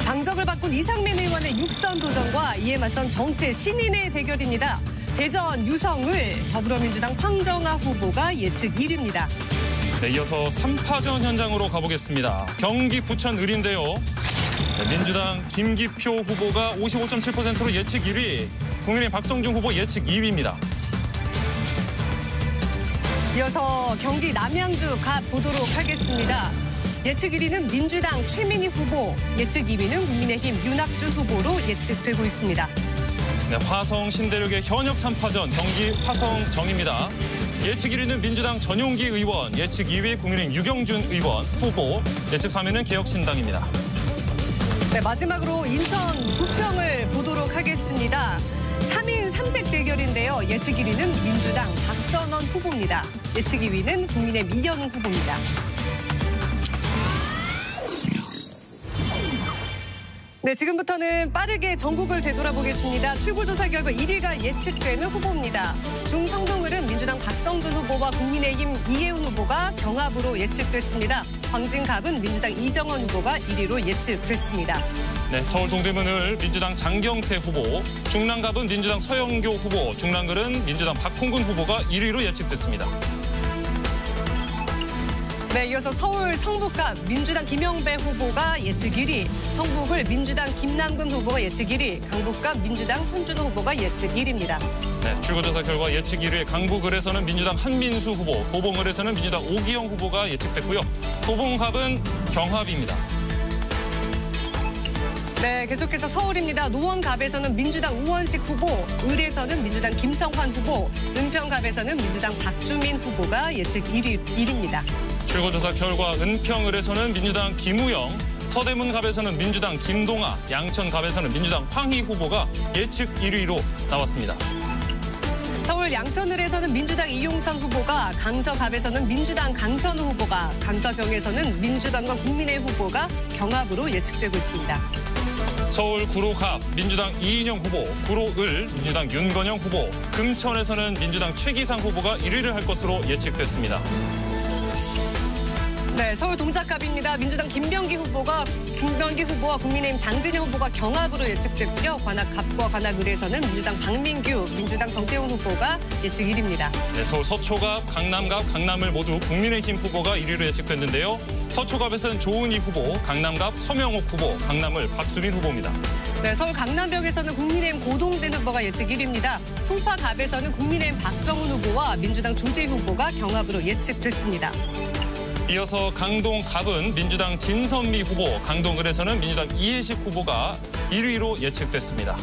Speaker 21: 당적을 바꾼 이상민 의원의 6선 도전과 이에 맞선 정치 신인의 대결입니다. 대전 유성을 더불어민주당 황정아 후보가 예측 1위입니다.
Speaker 20: 네, 이어서 3파전 현장으로 가보겠습니다. 경기 부천 을인데요. 네, 민주당 김기표 후보가 55.7%로 예측 1위, 국민의힘 박성중 후보 예측 2위입니다.
Speaker 21: 이어서 경기 남양주 가 보도록 하겠습니다. 예측 1위는 민주당 최민희 후보, 예측 2위는 국민의힘 윤학준 후보로 예측되고 있습니다.
Speaker 20: 네, 화성 신대륙의 현역 3파전 경기 화성정입니다. 예측 1위는 민주당 전용기 의원, 예측 2위 국민의힘 유경준 의원 후보, 예측 3위는 개혁신당입니다.
Speaker 21: 네, 마지막으로 인천 부평을 보도록 하겠습니다. 3인 3색 대결인데요. 예측 1위는 민주당 박선원 후보입니다. 예측 2위는 국민의힘 이현웅 후보입니다. 네, 지금부터는 빠르게 전국을 되돌아보겠습니다. 출구조사 결과 1위가 예측되는 후보입니다. 중성동을은 민주당 박성준 후보와 국민의힘 이혜훈 후보가 경합으로 예측됐습니다. 광진갑은 민주당 이정원 후보가 1위로 예측됐습니다.
Speaker 20: 네, 서울 동대문을 민주당 장경태 후보, 중랑갑은 민주당 서영교 후보, 중랑글은 민주당 박홍근 후보가 1위로 예측됐습니다.
Speaker 21: 네, 이어서 서울 성북갑 민주당 김영배 후보가 예측 1위, 성북을 민주당 김남근 후보가 예측 1위, 강북갑 민주당 천준호 후보가 예측 1위입니다.
Speaker 20: 네, 출구조사 결과 예측 1위 강북을에서는 민주당 한민수 후보, 도봉을에서는 민주당 오기영 후보가 예측됐고요. 도봉갑은 경합입니다.
Speaker 21: 네, 계속해서 서울입니다. 노원갑에서는 민주당 우원식 후보, 을에서는 민주당 김성환 후보, 은평갑에서는 민주당 박주민 후보가 예측 1위입니다.
Speaker 20: 출구조사 결과 은평을에서는 민주당 김우영, 서대문갑에서는 민주당 김동아, 양천갑에서는 민주당 황희 후보가 예측 1위로 나왔습니다.
Speaker 21: 서울 양천을에서는 민주당 이용선 후보가, 강서갑에서는 민주당 강선우 후보가, 강서병에서는 민주당과 국민의힘 후보가 경합으로 예측되고 있습니다.
Speaker 20: 서울 구로갑 민주당 이인영 후보, 구로을 민주당 윤건영 후보, 금천에서는 민주당 최기상 후보가 1위를 할 것으로 예측됐습니다.
Speaker 21: 네, 서울 동작갑입니다. 민주당 김병기 후보와 국민의힘 장진영 후보가 경합으로 예측됐고요. 관악갑과 관악을에서는 민주당 박민규, 민주당 정태훈 후보가 예측 1위입니다.
Speaker 20: 네, 서울 서초갑, 강남갑, 강남을 모두 국민의힘 후보가 1위로 예측됐는데요. 서초갑에서는 조은희 후보, 강남갑 서명옥 후보, 강남을 박수민 후보입니다.
Speaker 21: 네, 서울 강남역에서는 국민의힘 고동진 후보가 예측 1위입니다. 송파갑에서는 국민의힘 박정훈 후보와 민주당 조재희 후보가 경합으로 예측됐습니다.
Speaker 20: 이어서 강동갑은 민주당 진선미 후보, 강동을에서는 민주당 이해식 후보가 1위로 예측됐습니다.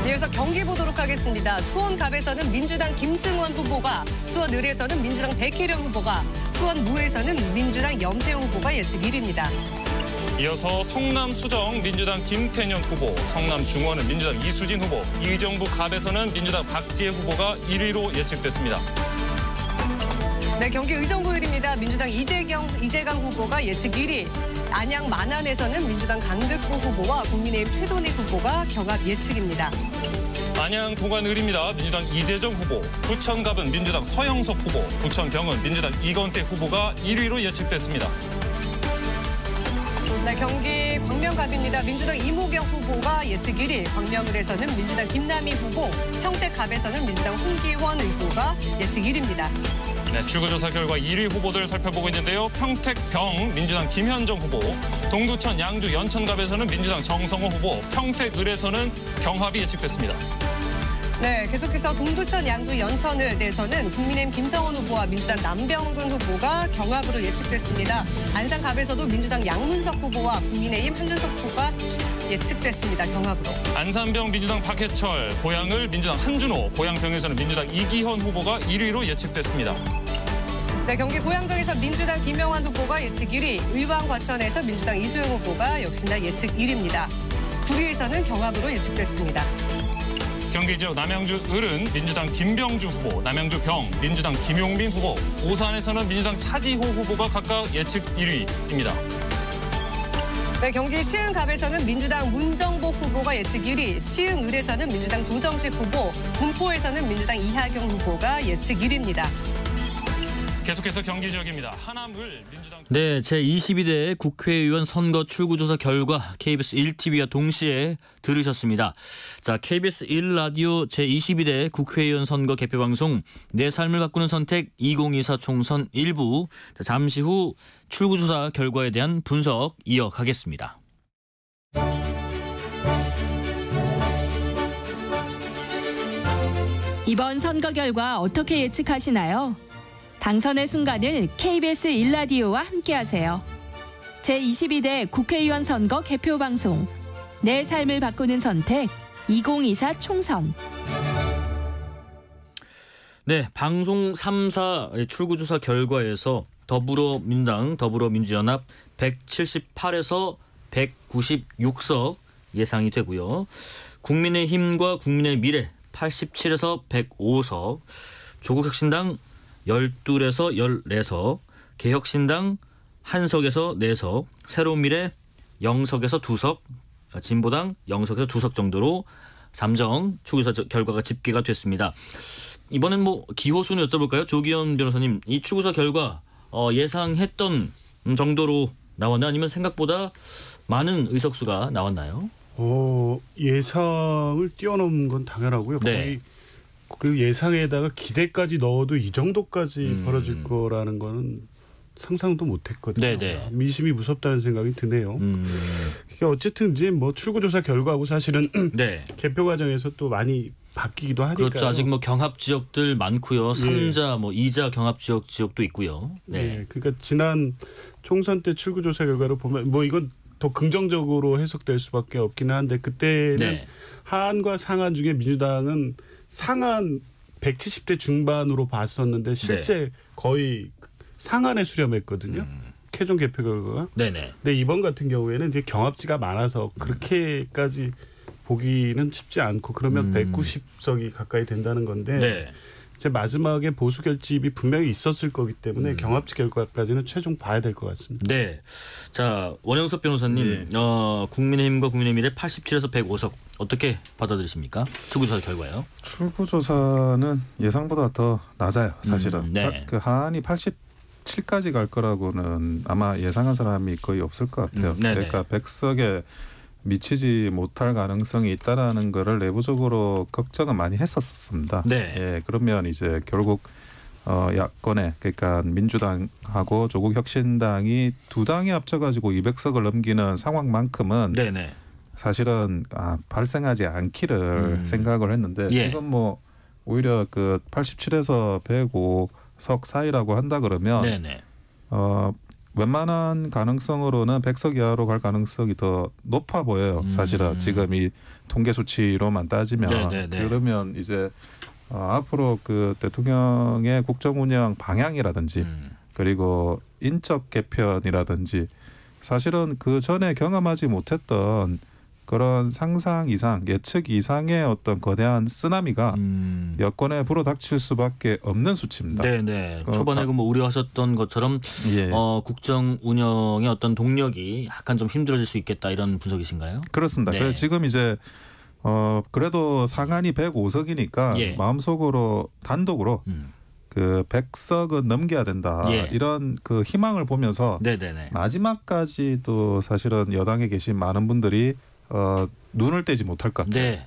Speaker 21: 이어서 경기 보도록 하겠습니다. 수원갑에서는 민주당 김승원 후보가, 수원을에서는 민주당 백혜령 후보가, 수원무에서는 민주당 염태용 후보가 예측 1위입니다.
Speaker 20: 이어서 성남 수정 민주당 김태년 후보, 성남 중원은 민주당 이수진 후보, 이정부 갑에서는 민주당 박지혜 후보가 1위로 예측됐습니다.
Speaker 21: 네, 경기 의정부을입니다. 민주당 이재강 후보가 예측 1위. 안양 만안에서는 민주당 강득구 후보와 국민의힘 최돈익 후보가 경합 예측입니다.
Speaker 20: 안양 동안을입니다. 민주당 이재정 후보, 부천갑은 민주당 서영석 후보, 부천병은 민주당 이건태 후보가 1위로 예측됐습니다.
Speaker 21: 네, 경기 광명갑입니다. 민주당 이모경 후보가 예측 1위, 광명을에서는 민주당 김남희 후보, 평택갑에서는 민주당 홍기원 후보가 예측 1위입니다.
Speaker 20: 네, 출구조사 결과 1위 후보들 살펴보고 있는데요. 평택병 민주당 김현정 후보, 동두천 양주 연천갑에서는 민주당 정성호 후보, 평택을에서는 경합이 예측됐습니다.
Speaker 21: 네, 계속해서 동두천 양주 연천을에서는 국민의힘 김성원 후보와 민주당 남병근 후보가 경합으로 예측됐습니다. 안산갑에서도 민주당 양문석 후보와 국민의힘 한준석 후보가 예측됐습니다. 경합으로.
Speaker 20: 안산병 민주당 박해철, 고양을 민주당 한준호, 고양병에서는 민주당 이기현 후보가 1위로 예측됐습니다.
Speaker 21: 네, 경기 고양정에서 민주당 김영환 후보가 예측 1위, 의왕과천에서 민주당 이소영 후보가 역시나 예측 1위입니다. 구리에서는 경합으로 예측됐습니다.
Speaker 20: 경기 지역 남양주 을은 민주당 김병주 후보, 남양주 병 민주당 김용민 후보, 오산에서는 민주당 차지호 후보가 각각 예측 1위입니다.
Speaker 21: 네, 경기 시흥갑에서는 민주당 문정복 후보가 예측 1위, 시흥을에서는 민주당 조정식 후보, 군포에서는 민주당 이하경 후보가 예측 1위입니다.
Speaker 20: 계속해서 경기 지역입니다. 하남을 민주당.
Speaker 3: 네, 제22대 국회의원 선거 출구조사 결과 KBS 1TV와 동시에 들으셨습니다. 자, KBS 1라디오 제22대 국회의원 선거 개표방송 내 삶을 바꾸는 선택 2024 총선 1부. 자, 잠시 후 출구조사 결과에 대한 분석 이어가겠습니다.
Speaker 2: 이번 선거 결과 어떻게 예측하시나요? 당선의 순간을 KBS 1라디오와 함께하세요. 제22대 국회의원 선거 개표 방송 내 삶을 바꾸는 선택 2024 총선.
Speaker 3: 네, 방송 3사 출구조사 결과에서 더불어민주당, 더불어민주연합 178에서 196석 예상이 되고요. 국민의힘과 국민의미래 87에서 105석, 조국혁신당 12에서 14석, 개혁신당 1석에서 4석, 새로운미래 0석에서 2석, 진보당 0석에서 2석 정도로 잠정 출구조사 결과가 집계가 됐습니다. 이번엔 기호수는 여쭤볼까요? 조기현 변호사님, 이 출구조사 결과 예상했던 정도로 나왔나요? 아니면 생각보다 많은 의석수가 나왔나요?
Speaker 9: 예상을 뛰어넘은 건 당연하고요.
Speaker 3: 네.
Speaker 9: 거의 그 예상에다가 기대까지 넣어도 이 정도까지 벌어질 거라는 거는 상상도 못했거든요.
Speaker 3: 네네.
Speaker 9: 민심이 무섭다는 생각이 드네요. 어쨌든 이제 출구조사 결과하고 사실은
Speaker 3: 네.
Speaker 9: 개표 과정에서 또 많이 바뀌기도 하니까요.
Speaker 3: 그렇죠. 아직 경합 지역들 많고요. 3자, 2자 경합 지역도 있고요. 네.
Speaker 9: 그러니까 지난 총선 때 출구조사 결과를 보면 이건 더 긍정적으로 해석될 수밖에 없기는 한데 그때는 하한과 상한 중에 민주당은 상한 170대 중반으로 봤었는데 실제 거의 상한에 수렴했거든요. 최종 개표 결과가.
Speaker 3: 네네.
Speaker 9: 근데 이번 같은 경우에는 이제 경합지가 많아서 그렇게까지 보기는 쉽지 않고 그러면 190석이 가까이 된다는 건데 이제 마지막에 보수 결집이 분명히 있었을 거기 때문에 경합지 결과까지는 최종 봐야 될 것 같습니다.
Speaker 3: 네. 자, 원영석 변호사님, 국민의힘과 국민의미래 87에서 105석 어떻게 받아들이십니까? 출구조사 결과요.
Speaker 7: 출구조사는 예상보다 더 낮아요. 사실은. 그 하한이 87까지 갈 거라고는 아마 예상한 사람이 거의 없을 것 같아요. 그러니까 100석에 미치지 못할 가능성이 있다라는 거를 내부적으로 걱정은 많이 했었습니다. 그러면 이제 결국 야권에 그러니까 민주당하고 조국혁신당이 두 당이 합쳐가지고 200석을 넘기는 상황만큼은 사실은 발생하지 않기를 생각을 했는데 지금 오히려 그 87에서 105석 사이라고 한다 그러면 웬만한 가능성으로는 100석 이하로 갈 가능성이 더 높아 보여요. 사실은 지금 이 통계 수치로만 따지면 그러면 이제 앞으로 그 대통령의 국정 운영 방향이라든지 그리고 인적 개편이라든지 사실은 그 전에 경험하지 못했던 그런 상상 이상, 예측 이상의 어떤 거대한 쓰나미가 여권에 불어닥칠 수밖에 없는 수치입니다.
Speaker 3: 네네. 초반에 우려하셨던 것처럼 국정 운영의 어떤 동력이 약간 좀 힘들어질 수 있겠다 이런 분석이신가요?
Speaker 7: 그렇습니다. 그래서 지금 이제 그래도 상한이 105석이니까 마음속으로 단독으로 그 100석은 넘겨야 된다 이런 그 희망을 보면서 마지막까지도 사실은 여당에 계신 많은 분들이 눈을 떼지 못할 것 같아요.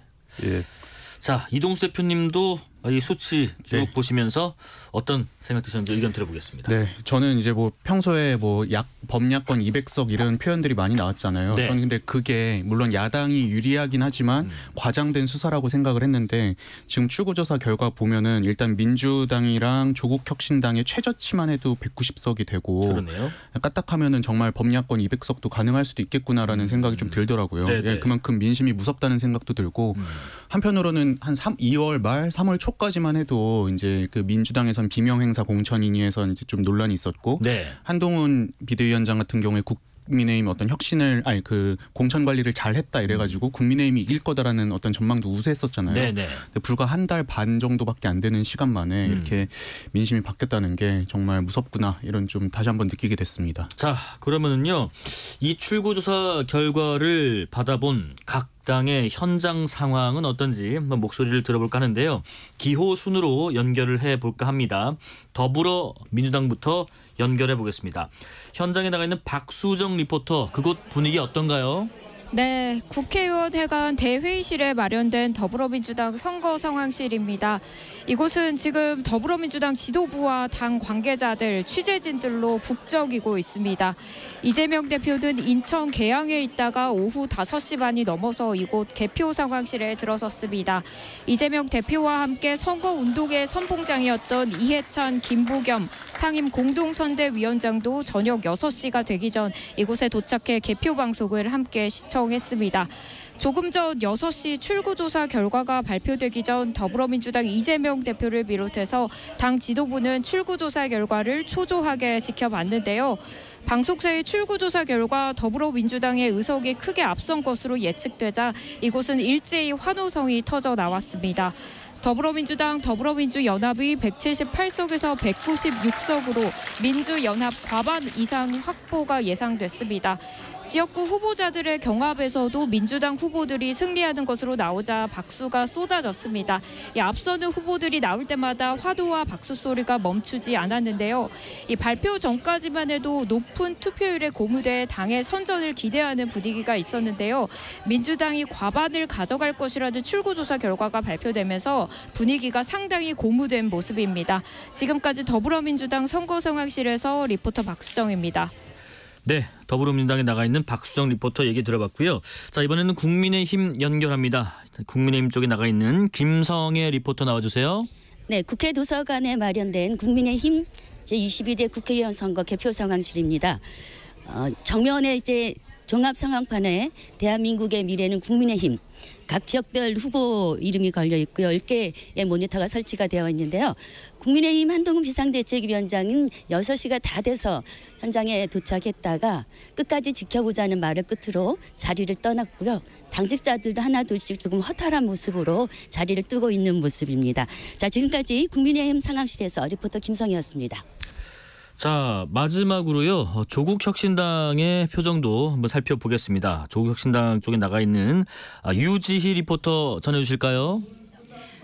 Speaker 3: 자, 이동수 대표님도 이 수치 쭉 보시면서 어떤 생각 드셨는지 의견 들어보겠습니다.
Speaker 10: 네, 저는 이제 평소에 범야권 200석 이런 표현들이 많이 나왔잖아요. 저는 근데 그게 물론 야당이 유리하긴 하지만 과장된 수사라고 생각을 했는데 지금 출구조사 결과 보면은 일단 민주당이랑 조국혁신당의 최저치만 해도 190석이 되고
Speaker 3: 그러네요.
Speaker 10: 까딱하면은 정말 범야권 200석도 가능할 수도 있겠구나라는 생각이 좀 들더라고요. 그만큼 민심이 무섭다는 생각도 들고 한편으로는 한 2월 말 3월 초까지만 해도 이제 그 민주당에선 비명 행사 공천인의에서 이제 좀 논란이 있었고 한동훈 비대위원장 같은 경우에 국민의힘 어떤 혁신을 그 공천 관리를 잘했다 이래가지고 국민의힘이 이길 거다라는 어떤 전망도 우세했었잖아요. 근데 불과 한 달 반 정도밖에 안 되는 시간 만에 이렇게 민심이 바뀌었다는 게 정말 무섭구나 이런 좀 다시 한번 느끼게 됐습니다.
Speaker 3: 자, 그러면은요 이 출구조사 결과를 받아본 각 당의 현장 상황은 어떤지 한번 목소리를 들어볼까 하는데요. 기호 순으로 연결을 해볼까 합니다. 더불어민주당부터 연결해 보겠습니다. 현장에 나가 있는 박수정 리포터, 그곳 분위기 어떤가요?
Speaker 1: 네, 국회의원 회관 대회의실에 마련된 더불어민주당 선거 상황실입니다. 이곳은 지금 더불어민주당 지도부와 당 관계자들, 취재진들로 북적이고 있습니다. 이재명 대표는 인천 계양에 있다가 오후 5시 반이 넘어서 이곳 개표 상황실에 들어섰습니다. 이재명 대표와 함께 선거운동의 선봉장이었던 이해찬, 김부겸 상임 공동선대위원장도 저녁 6시가 되기 전 이곳에 도착해 개표 방송을 함께 시청 작성했습니다. 조금 전 6시 출구조사 결과가 발표되기 전 더불어민주당 이재명 대표를 비롯해서 당 지도부는 출구조사 결과를 초조하게 지켜봤는데요. 방송사의 출구조사 결과 더불어민주당의 의석이 크게 앞선 것으로 예측되자 이곳은 일제히 환호성이 터져 나왔습니다. 더불어민주당, 더불어민주연합이 178석에서 196석으로 민주연합 과반 이상 확보가 예상됐습니다. 지역구 후보자들의 경합에서도 민주당 후보들이 승리하는 것으로 나오자 박수가 쏟아졌습니다. 이 앞서는 후보들이 나올 때마다 화도와 박수 소리가 멈추지 않았는데요. 이 발표 전까지만 해도 높은 투표율에 고무돼 당의 선전을 기대하는 분위기가 있었는데요. 민주당이 과반을 가져갈 것이라는 출구조사 결과가 발표되면서 분위기가 상당히 고무된 모습입니다. 지금까지 더불어민주당 선거상황실에서 리포터 박수정입니다.
Speaker 3: 네, 더불어민주당에 나가 있는 박수정 리포터 얘기 들어봤고요. 자, 이번에는 국민의힘 연결합니다. 국민의힘 쪽에 나가 있는 김성애 리포터 나와주세요.
Speaker 4: 네, 국회 도서관에 마련된 국민의힘 제22대 국회의원 선거 개표 상황실입니다. 정면에 이제 종합 상황판에 대한민국의 미래는 국민의힘 각 지역별 후보 이름이 걸려 있고요. 10개의 모니터가 설치가 되어 있는데요. 국민의힘 한동훈 비상대책위원장은 6시가 다 돼서 현장에 도착했다가 끝까지 지켜보자는 말을 끝으로 자리를 떠났고요. 당직자들도 하나 둘씩 조금 허탈한 모습으로 자리를 뜨고 있는 모습입니다. 자, 지금까지 국민의힘 상황실에서 리포터 김성희였습니다.
Speaker 3: 자, 마지막으로요. 조국혁신당의 표정도 한번 살펴보겠습니다. 조국혁신당 쪽에 나가 있는 유지희 리포터 전해주실까요?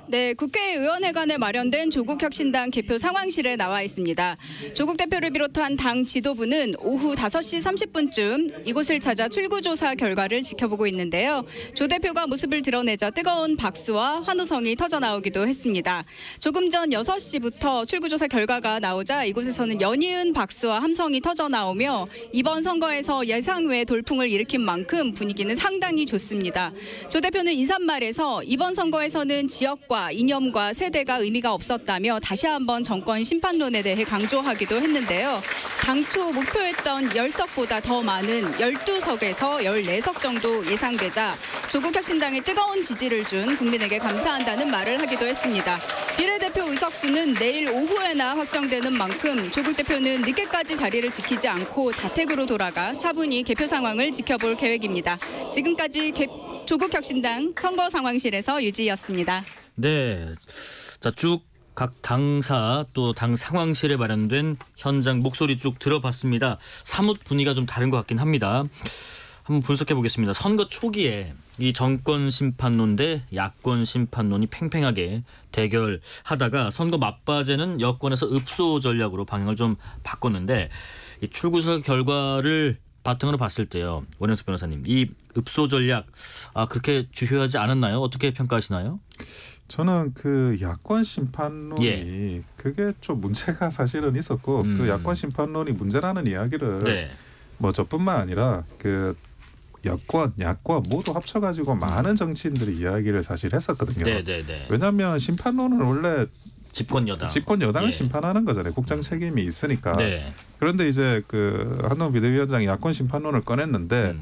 Speaker 22: 네, 국회의원회관에 마련된 조국혁신당 개표 상황실에 나와 있습니다. 조국 대표를 비롯한 당 지도부는 오후 5시 30분쯤 이곳을 찾아 출구조사 결과를 지켜보고 있는데요. 조 대표가 모습을 드러내자 뜨거운 박수와 환호성이 터져나오기도 했습니다. 조금 전 6시부터 출구조사 결과가 나오자 이곳에서는 연이은 박수와 함성이 터져나오며 이번 선거에서 예상 외 돌풍을 일으킨 만큼 분위기는 상당히 좋습니다. 조 대표는 인사말에서 이번 선거에서는 지역과 이념과 세대가 의미가 없었다며 다시 한번 정권 심판론에 대해 강조하기도 했는데요. 당초 목표했던 10석보다 더 많은 12석에서 14석 정도 예상되자 조국혁신당에 뜨거운 지지를 준 국민에게 감사한다는 말을 하기도 했습니다. 비례대표 의석수는 내일 오후에나 확정되는 만큼 조국 대표는 늦게까지 자리를 지키지 않고 자택으로 돌아가 차분히 개표 상황을 지켜볼 계획입니다. 지금까지 조국혁신당 선거 상황실에서 유지였습니다.
Speaker 3: 네, 자, 쭉 각 당사 또 당 상황실에 마련된 현장 목소리 쭉 들어봤습니다. 사뭇 분위기가 좀 다른 것 같긴 합니다. 한번 분석해 보겠습니다. 선거 초기에 이 정권 심판론 대 야권 심판론이 팽팽하게 대결하다가 선거 막바지는 여권에서 읍소 전략으로 방향을 좀 바꿨는데 이 출구조사 결과를 바탕으로 봤을 때요, 원영석 변호사님, 이 읍소 전략 그렇게 주효하지 않았나요? 어떻게 평가하시나요?
Speaker 7: 저는 그 야권 심판론이 그게 좀 문제가 사실은 있었고 그 야권 심판론이 문제라는 이야기를 뭐 저뿐만 아니라 그 여권, 야권 모두 합쳐가지고 많은 정치인들이 이야기를 사실 했었거든요. 왜냐하면 심판론은 원래 집권 여당을 심판하는 거잖아요. 국정 책임이 있으니까. 그런데 이제 그 한동훈 비대위원장이 야권 심판론을 꺼냈는데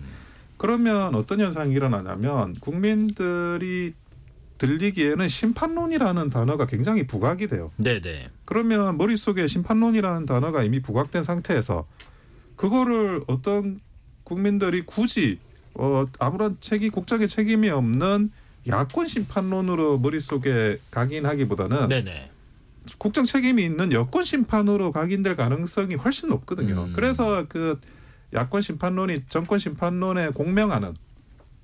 Speaker 7: 그러면 어떤 현상이 일어나냐면 국민들이 들리기에는 심판론이라는 단어가 굉장히 부각이 돼요. 그러면 머릿속에 심판론이라는 단어가 이미 부각된 상태에서 그거를 어떤 국민들이 굳이 아무런 국정에 책임이 없는 야권 심판론으로 머릿속에 각인하기보다는 국정 책임이 있는 여권 심판으로 각인될 가능성이 훨씬 높거든요. 그래서 그 야권 심판론이 정권 심판론에 공명하는,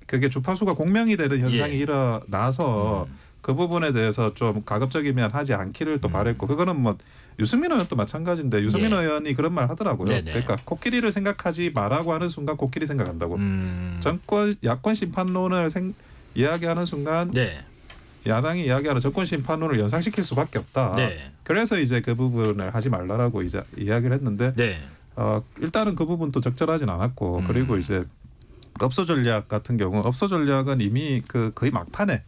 Speaker 7: 그게 주파수가 공명이 되는 현상이 일어나서 그 부분에 대해서 좀 가급적이면 하지 않기를 또 바랬고, 그거는 뭐 유승민 의원도 마찬가지인데 유승민 의원이 그런 말 하더라고요. 그러니까 코끼리를 생각하지 마라고 하는 순간 코끼리 생각한다고. 야권 심판론을 이야기하는 순간 야당이 이야기하는 정권 심판론을 연상시킬 수밖에 없다. 그래서 이제 그 부분을 하지 말라라고 이제 이야기를 했는데 일단은 그 부분도 적절하진 않았고, 그리고 이제 읍소 전략 같은 경우, 읍소 전략은 이미 거의 막판에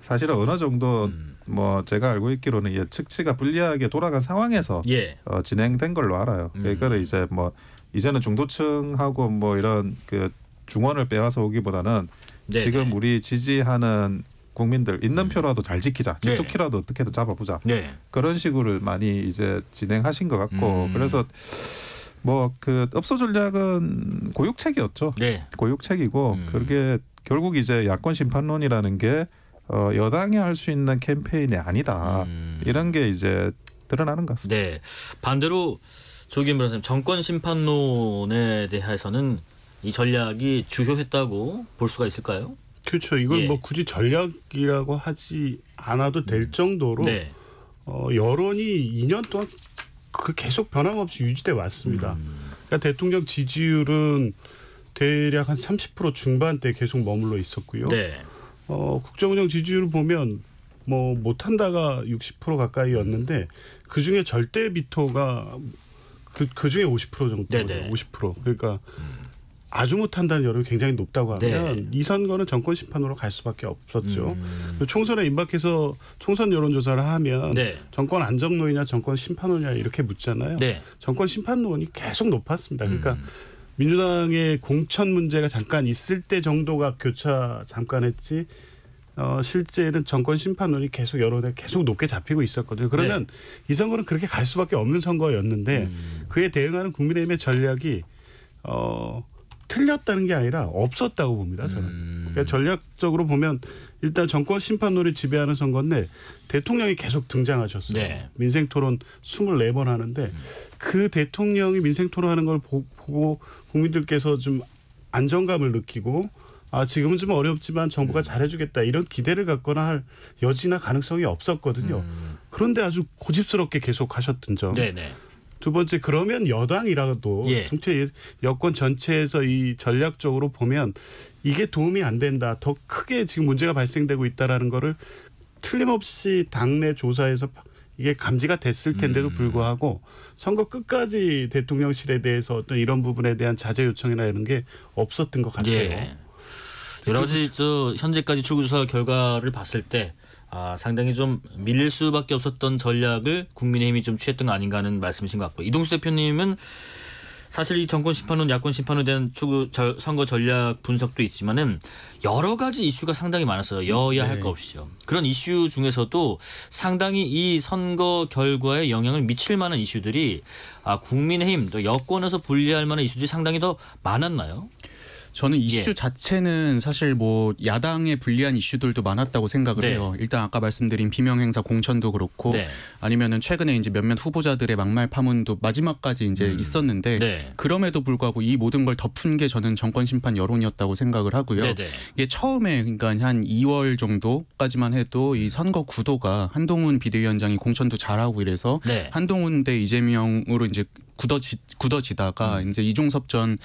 Speaker 7: 사실은 어느 정도 뭐 제가 알고 있기로는 예측치가 불리하게 돌아간 상황에서 진행된 걸로 알아요. 그러니까 이제 뭐 이제는 중도층하고 뭐 이런 그 중원을 빼앗아 오기보다는
Speaker 3: 네네.
Speaker 7: 지금 우리 지지하는 국민들 있는 표라도 잘 지키자.
Speaker 3: 네.
Speaker 7: 집토끼라도 어떻게든 잡아보자.
Speaker 3: 네.
Speaker 7: 그런 식으로 많이 이제 진행하신 것 같고 그래서 뭐 그 업소 전략은 고육책이었죠.
Speaker 3: 네.
Speaker 7: 고육책이고 그게 결국 이제 야권 심판론이라는 게 여당이 할 수 있는 캠페인이 아니다. 이런 게 이제 드러나는 것 같습니다.
Speaker 3: 네. 반대로 조기현 변호사님 정권 심판론에 대해서는 이 전략이 주효했다고 볼 수가 있을까요?
Speaker 9: 그렇죠. 이걸
Speaker 3: 예.
Speaker 9: 뭐 굳이 전략이라고 하지 않아도 될 정도로
Speaker 3: 네.
Speaker 9: 여론이 2년 동안 그 계속 변함없이 유지돼 왔습니다. 그러니까 대통령 지지율은 대략 한 30% 중반대 계속 머물러 있었고요.
Speaker 3: 네.
Speaker 9: 국정운영 지지율을 보면 뭐 못한다가 60% 가까이였는데 그 중에 절대 비토가 그 중에 50% 정도거든요. 50%. 그러니까 아주 못한다는 여론이 굉장히 높다고 하면 이 선거는 정권 심판으로 갈 수밖에 없었죠. 총선에 임박해서 총선 여론조사를 하면 정권 안정론이냐 정권 심판론이냐 이렇게 묻잖아요. 정권 심판론이 계속 높았습니다. 그러니까 민주당의 공천 문제가 잠깐 있을 때 정도가 교차 잠깐 했지 실제는 정권 심판론이 계속 여론에 계속 높게 잡히고 있었거든요. 그러면 이 선거는 그렇게 갈 수밖에 없는 선거였는데 그에 대응하는 국민의힘의 전략이 틀렸다는 게 아니라 없었다고 봅니다. 저는. 그러니까 전략적으로 보면 일단 정권 심판론이 지배하는 선거인데 대통령이 계속 등장하셨어요. 민생토론 24번 하는데 그 대통령이 민생토론하는 걸 보고 국민들께서 좀 안정감을 느끼고 지금은 좀 어렵지만 정부가 잘해주겠다 이런 기대를 갖거나 할 여지나 가능성이 없었거든요. 그런데 아주 고집스럽게 계속 하셨던 점. 두 번째 그러면 여당이라도 통째 여권 전체에서 이 전략적으로 보면 이게 도움이 안 된다. 더 크게 지금 문제가 발생되고 있다라는 거를 틀림없이 당내 조사에서 이게 감지가 됐을 텐데도 불구하고 선거 끝까지 대통령실에 대해서 어떤 이런 부분에 대한 자제 요청이나 이런 게 없었던 것 같아요.
Speaker 3: 여러 가지 현재까지 출구조사 결과를 봤을 때 상당히 좀 밀릴 수밖에 없었던 전략을 국민의힘이 좀 취했던 거 아닌가 하는 말씀이신 것 같고 이동수 대표님은 사실 이 정권 심판론, 야권 심판론에 대한 선거 전략 분석도 있지만은 여러 가지 이슈가 상당히 많았어요. 여야 할 거 없이요. 그런 이슈 중에서도 상당히 이 선거 결과에 영향을 미칠 만한 이슈들이 국민의힘 또 여권에서 분리할 만한 이슈들이 상당히 더 많았나요?
Speaker 10: 저는 이슈 자체는 사실 뭐 야당에 불리한 이슈들도 많았다고 생각을 해요. 일단 아까 말씀드린 비명행사 공천도 그렇고 아니면은 최근에 이제 몇몇 후보자들의 막말 파문도 마지막까지 이제 있었는데 그럼에도 불구하고 이 모든 걸 덮은 게 저는 정권 심판 여론이었다고 생각을 하고요. 이게 처음에 그러니까 한 2월 정도까지만 해도 이 선거 구도가 한동훈 비대위원장이 공천도 잘하고 이래서 한동훈 대 이재명으로 이제 굳어지다가 이제 이종섭 전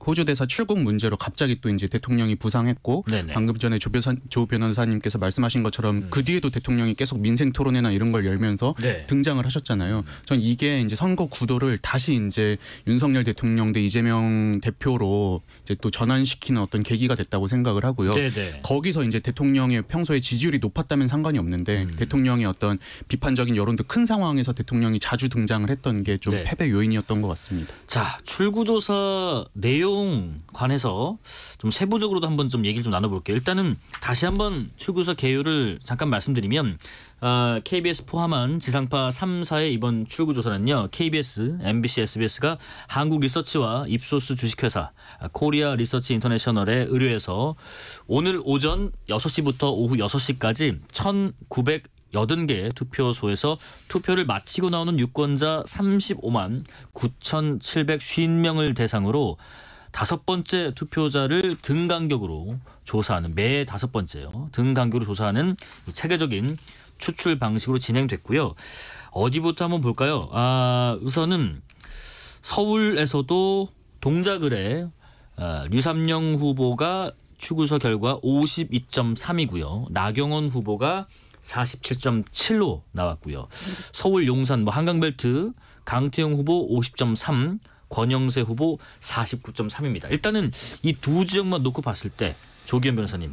Speaker 10: 호주 대사 출국 문제로 갑자기 또 이제 대통령이 부상했고 방금 전에 조 변호사님께서 말씀하신 것처럼 그 뒤에도 대통령이 계속 민생 토론회나 이런 걸 열면서 등장을 하셨잖아요. 전 이게 이제 선거 구도를 다시 이제 윤석열 대통령 대 이재명 대표로 이제 또 전환시키는 어떤 계기가 됐다고 생각을 하고요. 거기서 이제 대통령의 평소에 지지율이 높았다면 상관이 없는데 대통령의 어떤 비판적인 여론도 큰 상황에서 대통령이 자주 등장을 했던 게 좀 패배 요인이었던 것 같습니다.
Speaker 3: 자, 출구조사 내용 관해서 좀 세부적으로도 한번 좀 얘기를 좀 나눠볼게요. 일단은 다시 한번 출구조사 개요를 잠깐 말씀드리면 KBS 포함한 지상파 3사의 이번 출구조사는요. KBS, MBC, SBS가 한국리서치와 입소스 주식회사 코리아 리서치 인터내셔널에 의뢰해서 오늘 오전 6시부터 오후 6시까지 1,980개 투표소에서 투표를 마치고 나오는 유권자 35만 9,750명을 대상으로 5번째 투표자를 등간격으로 조사하는 매 5번째요. 등간격으로 조사하는 체계적인 추출 방식으로 진행됐고요. 어디부터 한번 볼까요? 우선은 서울에서도 동작을에 류삼영 후보가 출구조사 결과 52.3이고요. 나경원 후보가 47.7로 나왔고요. 서울 용산 한강벨트 강태용 후보 50.3, 권영세 후보 49.3입니다. 일단은 이 두 지역만 놓고 봤을 때 조기현 변호사님,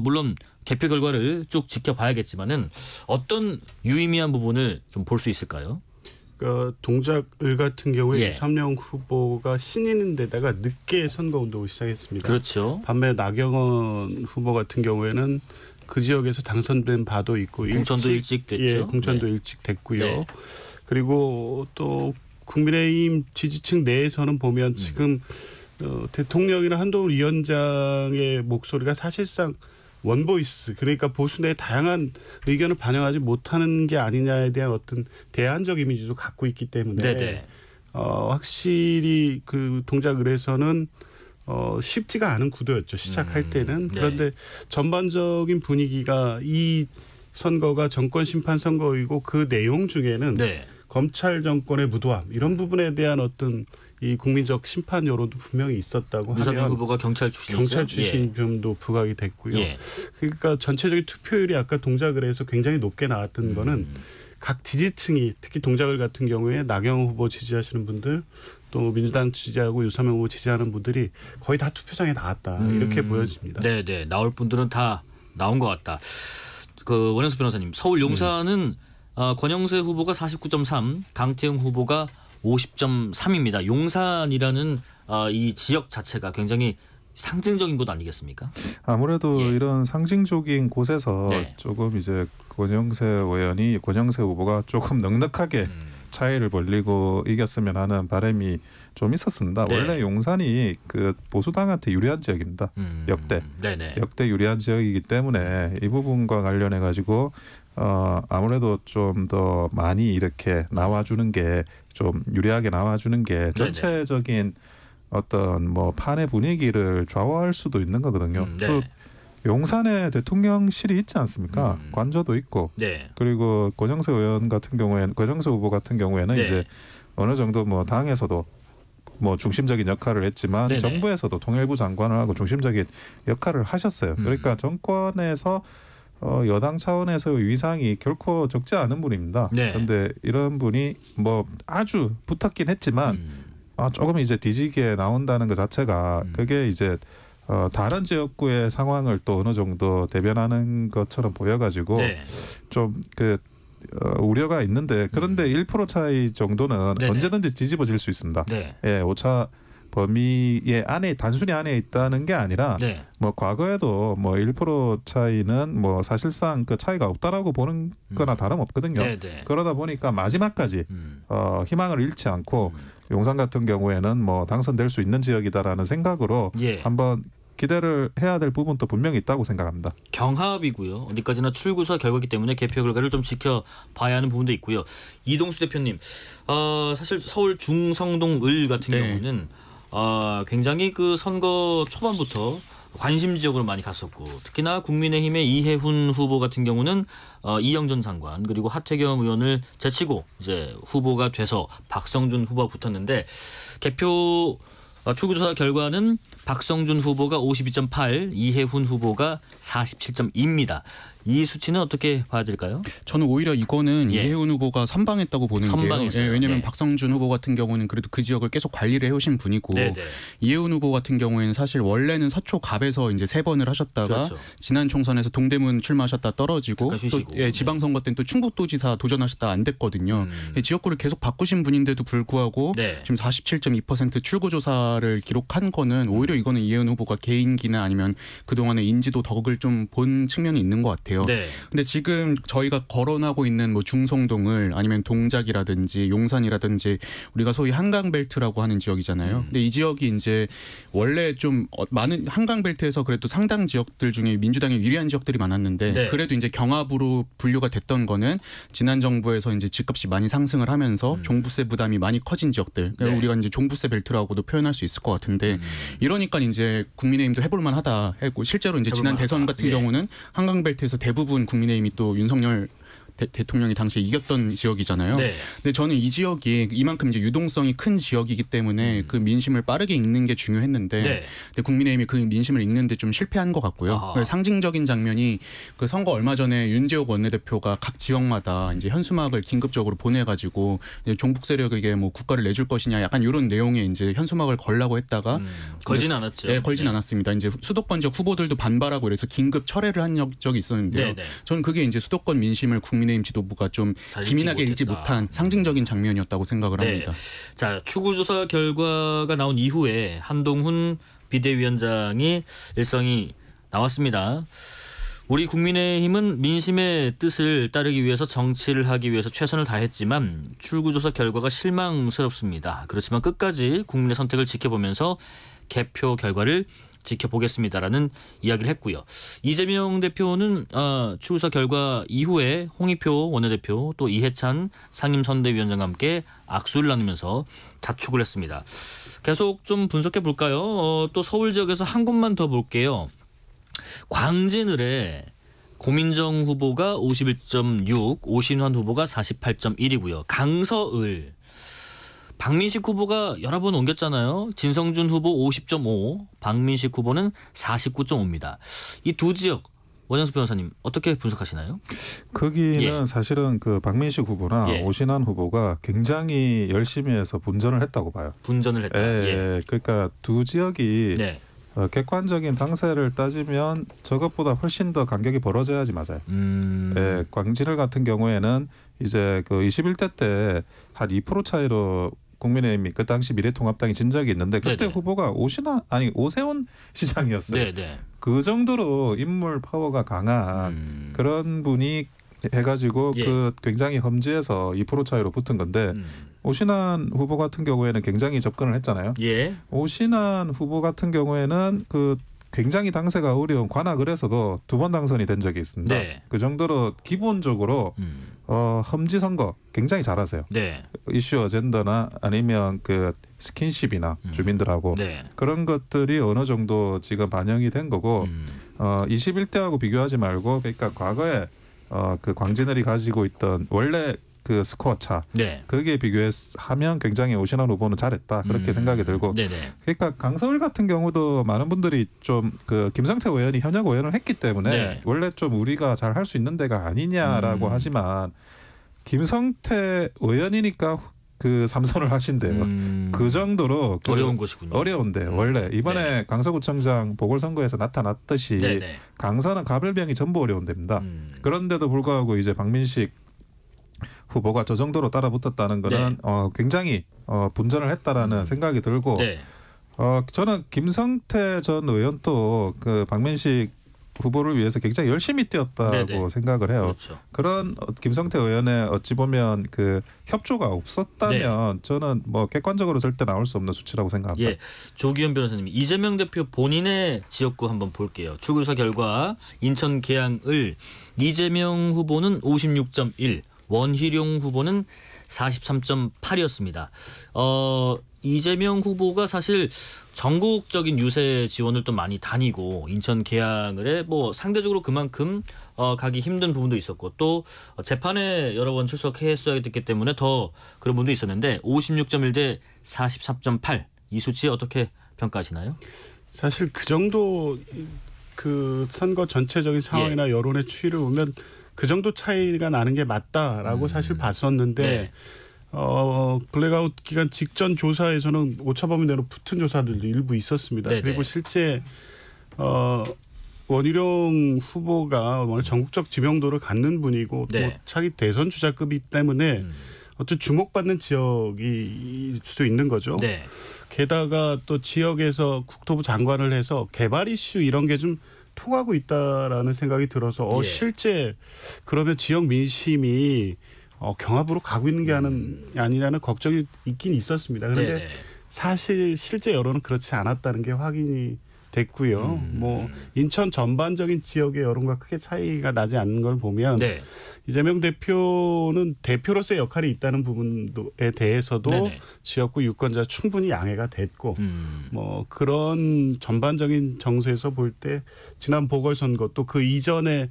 Speaker 3: 물론 개표 결과를 쭉 지켜봐야겠지만은 어떤 유의미한 부분을 좀 볼 수 있을까요?
Speaker 9: 동작을 같은 경우에 유삼영 후보가 신인인데다가 늦게 선거운동을 시작했습니다.
Speaker 3: 그렇죠.
Speaker 9: 반면 나경원 후보 같은 경우에는 그 지역에서 당선된 바도 있고
Speaker 3: 공천도 일찍 됐죠.
Speaker 9: 공천도 일찍 됐고요. 그리고 또 국민의힘 지지층 내에서는 보면 지금 대통령이나 한동훈 위원장의 목소리가 사실상 원보이스, 그러니까 보수 내 다양한 의견을 반영하지 못하는 게 아니냐에 대한 어떤 대안적 이미지도 갖고 있기 때문에 확실히 그 동작을에서는 쉽지가 않은 구도였죠. 시작할 때는. 그런데 전반적인 분위기가 이 선거가 정권 심판 선거이고 그 내용 중에는 검찰 정권의 무도함 이런 부분에 대한 어떤 이 국민적 심판 여론도 분명히 있었다고 하면
Speaker 3: 유삼영 후보가 경찰 출신이죠.
Speaker 9: 경찰 출신 점도 부각이 됐고요. 그러니까 전체적인 투표율이 아까 동작을에서 굉장히 높게 나왔던 거는 각 지지층이 특히 동작을 같은 경우에 나경원 후보 지지하시는 분들 또 민주당 지지하고 유삼영 후보 지지하는 분들이 거의 다 투표장에 나왔다 이렇게 보여집니다.
Speaker 3: 네네 나올 분들은 다 나온 것 같다. 그 원영수 변호사님 서울 용산은 권영세 후보가 49.3, 강태웅 후보가 50.3입니다. 용산이라는 이 지역 자체가 굉장히 상징적인 곳 아니겠습니까?
Speaker 7: 아무래도 이런 상징적인 곳에서 조금 이제 권영세 후보가 조금 넉넉하게 차이를 벌리고 이겼으면 하는 바람이 좀 있었습니다. 원래 용산이 그 보수당한테 유리한 지역입니다. 역대 유리한 지역이기 때문에 이 부분과 관련해 가지고 아무래도 좀 더 많이 이렇게 나와주는 게 좀 유리하게 나와주는 게 전체적인 어떤 뭐 판의 분위기를 좌우할 수도 있는 거거든요. 또 용산에 대통령실이 있지 않습니까? 관저도 있고 그리고 권영세 후보 같은 경우에는 이제 어느 정도 뭐 당에서도 뭐 중심적인 역할을 했지만 정부에서도 통일부 장관을 하고 중심적인 역할을 하셨어요. 그러니까 정권에서 여당 차원에서의 위상이 결코 적지 않은 분입니다. 그런데 이런 분이 뭐 아주 붙었긴 했지만 조금 이제 뒤지게 나온다는 것 자체가 그게 이제 다른 지역구의 상황을 또 어느 정도 대변하는 것처럼 보여가지고 좀 그 우려가 있는데 그런데 1% 차이 정도는 언제든지 뒤집어질 수 있습니다. 오차 범위의 안에 단순히 안에 있다는 게 아니라 뭐 과거에도 뭐 1% 차이는 뭐 사실상 그 차이가 없다라고 보는 거나 다름없거든요. 그러다 보니까 마지막까지 희망을 잃지 않고 용산 같은 경우에는 뭐 당선될 수 있는 지역이다라는 생각으로 한번 기대를 해야 될 부분도 분명히 있다고 생각합니다.
Speaker 3: 경합이고요. 어디까지나 출구사 결과이기 때문에 개표 결과를 좀 지켜봐야 하는 부분도 있고요. 이동수 대표님, 사실 서울 중성동 을 같은 경우는 굉장히 그 선거 초반부터 관심 지역으로 많이 갔었고 특히나 국민의힘의 이해훈 후보 같은 경우는 이영전 장관 그리고 하태경 의원을 제치고 이제 후보가 돼서 박성준 후보가 붙었는데 개표 출구조사 결과는 박성준 후보가 52.8, 이해훈 후보가 47.2입니다. 이 수치는 어떻게 봐야 될까요?
Speaker 10: 저는 오히려 이거는 이해훈 후보가 선방했다고 보는 게요. 왜냐하면 박성준 후보 같은 경우는 그래도 그 지역을 계속 관리를 해오신 분이고 이해훈 후보 같은 경우에는 사실 원래는 서초갑에서 이제 3번을 하셨다가 지난 총선에서 동대문 출마하셨다 떨어지고 또 지방선거 때는 또 충북도지사 도전하셨다 안 됐거든요. 지역구를 계속 바꾸신 분인데도 불구하고 지금 47.2% 출구조사를 기록한 거는 오히려 이거는 이해훈 후보가 개인기나 아니면 그동안의 인지도 덕을 좀 본 측면이 있는 것 같아요. 근데 지금 저희가 거론하고 있는 뭐 중성동을 아니면 동작이라든지 용산이라든지 우리가 소위 한강벨트라고 하는 지역이잖아요. 근데 이 지역이 이제 원래 좀 많은 한강벨트에서 그래도 상당 지역들 중에 민주당이 유리한 지역들이 많았는데 그래도 이제 경합으로 분류가 됐던 거는 지난 정부에서 이제 집값이 많이 상승을 하면서 종부세 부담이 많이 커진 지역들. 우리가 이제 종부세 벨트라고도 표현할 수 있을 것 같은데 이러니까 이제 국민의힘도 해볼 만하다 했고 실제로 이제 지난 대선 같은 경우는 한강벨트에서 대부분 국민의힘이 또 윤석열 대통령이 당시에 이겼던 지역이잖아요. 근데 저는 이 지역이 이만큼 이제 유동성이 큰 지역이기 때문에 그 민심을 빠르게 읽는 게 중요했는데 근데 국민의힘이 그 민심을 읽는데 좀 실패한 것 같고요. 상징적인 장면이 그 선거 얼마 전에 윤재옥 원내대표가 각 지역마다 이제 현수막을 긴급적으로 보내가지고 종북 세력에게 뭐 국가를 내줄 것이냐 약간 이런 내용의 이제 현수막을 걸라고 했다가
Speaker 3: 걸진 않았죠.
Speaker 10: 네, 걸진 않았습니다. 이제 수도권 지역 후보들도 반발하고 그래서 긴급 철회를 한 적이 있었는데요. 저는 그게 이제 수도권 민심을 국민 국민의힘 지도부가 좀 기민하게 읽지 못한 상징적인 장면이었다고 생각을 합니다.
Speaker 3: 자, 추구조사 결과가 나온 이후에 한동훈 비대위원장이 일성이 나왔습니다. 우리 국민의힘은 민심의 뜻을 따르기 위해서 정치를 하기 위해서 최선을 다했지만 출구조사 결과가 실망스럽습니다. 그렇지만 끝까지 국민의 선택을 지켜보면서 개표 결과를 지켜보겠습니다라는 이야기를 했고요. 이재명 대표는 출구조사 결과 이후에 홍익표 원내대표 또 이해찬 상임선대위원장과 함께 악수를 나누면서 자축을 했습니다. 계속 좀 분석해 볼까요? 또 서울 지역에서 한 곳만 더 볼게요. 광진을에 고민정 후보가 51.6, 오신환 후보가 48.1이고요. 강서을 박민식 후보가 여러 번 옮겼잖아요. 진성준 후보 50.5, 박민식 후보는 49.5입니다. 이 두 지역 원영수 변호사님 어떻게 분석하시나요?
Speaker 7: 거기는 사실은 그 박민식 후보나 오신환 후보가 굉장히 열심히 해서 분전을 했다고 봐요.
Speaker 3: 분전을 했다.
Speaker 7: 그러니까 두 지역이 객관적인 당세를 따지면 저것보다 훨씬 더 간격이 벌어져야지 맞아요. 광진을 같은 경우에는 이제 그 21대 때 한 2% 차이로 국민의힘이 그 당시 미래통합당이 진 적이 있는데 그때 후보가 오세훈 시장이었어요. 그 정도로 인물 파워가 강한 그런 분이 해가지고 그 굉장히 험지에서 2% 차이로 붙은 건데 오신환 후보 같은 경우에는 굉장히 접근을 했잖아요. 오신환 후보 같은 경우에는 그 굉장히 당세가 어려운 관악을에서도 2번 당선이 된 적이 있습니다. 그 정도로 기본적으로 험지 선거 굉장히 잘하세요. 이슈 어젠더나 아니면 그 스킨십이나 주민들하고 그런 것들이 어느 정도 지금 반영이 된 거고 21대하고 비교하지 말고 그러니까 과거에 그 광진을이 가지고 있던 원래 그 스코어 차 거기에 비교하면 굉장히 오신환 후보는 잘했다 그렇게 생각이 들고 그러니까 강서울 같은 경우도 많은 분들이 좀 그 김성태 의원이 현역 의원을 했기 때문에 원래 좀 우리가 잘 할 수 있는 데가 아니냐라고 하지만 김성태 의원이니까 그 삼선을 하신대요. 그 정도로
Speaker 3: 어려운 곳이군요.
Speaker 7: 어려운데 원래 이번에 강서구청장 보궐선거에서 나타났듯이 강서는 가불병이 전부 어려운 데입니다. 그런데도 불구하고 이제 박민식 후보가 저 정도로 따라붙었다는 것은 굉장히 분전을 했다라는 생각이 들고 저는 김성태 전 의원도 그 박민식 후보를 위해서 굉장히 열심히 뛰었다고 생각을 해요. 그런 김성태 의원의 어찌 보면 그 협조가 없었다면 저는 뭐 객관적으로 절대 나올 수 없는 수치라고 생각합니다.
Speaker 3: 조기현 변호사님, 이재명 대표 본인의 지역구 한번 볼게요. 출구조사 결과 인천 계양을 이재명 후보는 56.1, 원희룡 후보는 43.8이었습니다. 이재명 후보가 사실 전국적인 유세 지원을 또 많이 다니고 인천 계양을에 뭐 상대적으로 그만큼 가기 힘든 부분도 있었고 또 재판에 여러 번 출석했어야 됐기 때문에 더 그런 부분도 있었는데 56.1 대 43.8 이 수치 어떻게 평가하시나요?
Speaker 9: 사실 그 정도 그 선거 전체적인 상황이나 여론의 추이를 보면 그 정도 차이가 나는 게 맞다라고 사실 봤었는데 블랙아웃 기간 직전 조사에서는 오차범위 내로 붙은 조사들도 일부 있었습니다. 그리고 실제 원희룡 후보가 원래 전국적 지명도를 갖는 분이고 또 차기 대선 주자급이기 때문에 어쨌든 주목받는 지역일 수도 있는 거죠. 게다가 또 지역에서 국토부 장관을 해서 개발 이슈 이런 게 좀 통하고 있다라는 생각이 들어서 실제 그러면 지역 민심이 경합으로 가고 있는 게 아니냐는 걱정이 있긴 있었습니다. 그런데 사실 실제 여론은 그렇지 않았다는 게 확인이 됐고요. 뭐 인천 전반적인 지역의 여론과 크게 차이가 나지 않는 걸 보면 이재명 대표는 대표로서의 역할이 있다는 부분에 대해서도 지역구 유권자 충분히 양해가 됐고 뭐 그런 전반적인 정세에서 볼 때 지난 보궐선거 또 그 이전에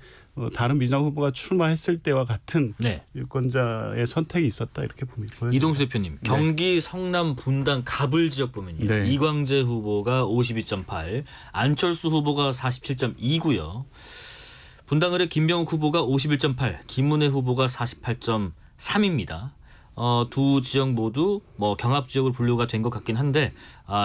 Speaker 9: 다른 민주당 후보가 출마했을 때와 같은 유권자의 선택이 있었다 이렇게 보입니다.
Speaker 3: 이동수 대표님, 경기 성남 분당 갑을 지역 보면요. 이광재 후보가 52.8, 안철수 후보가 47.2고요. 분당을의 김병욱 후보가 51.8, 김문혜 후보가 48.3입니다. 두 지역 모두 뭐 경합 지역으로 분류가 된 것 같긴 한데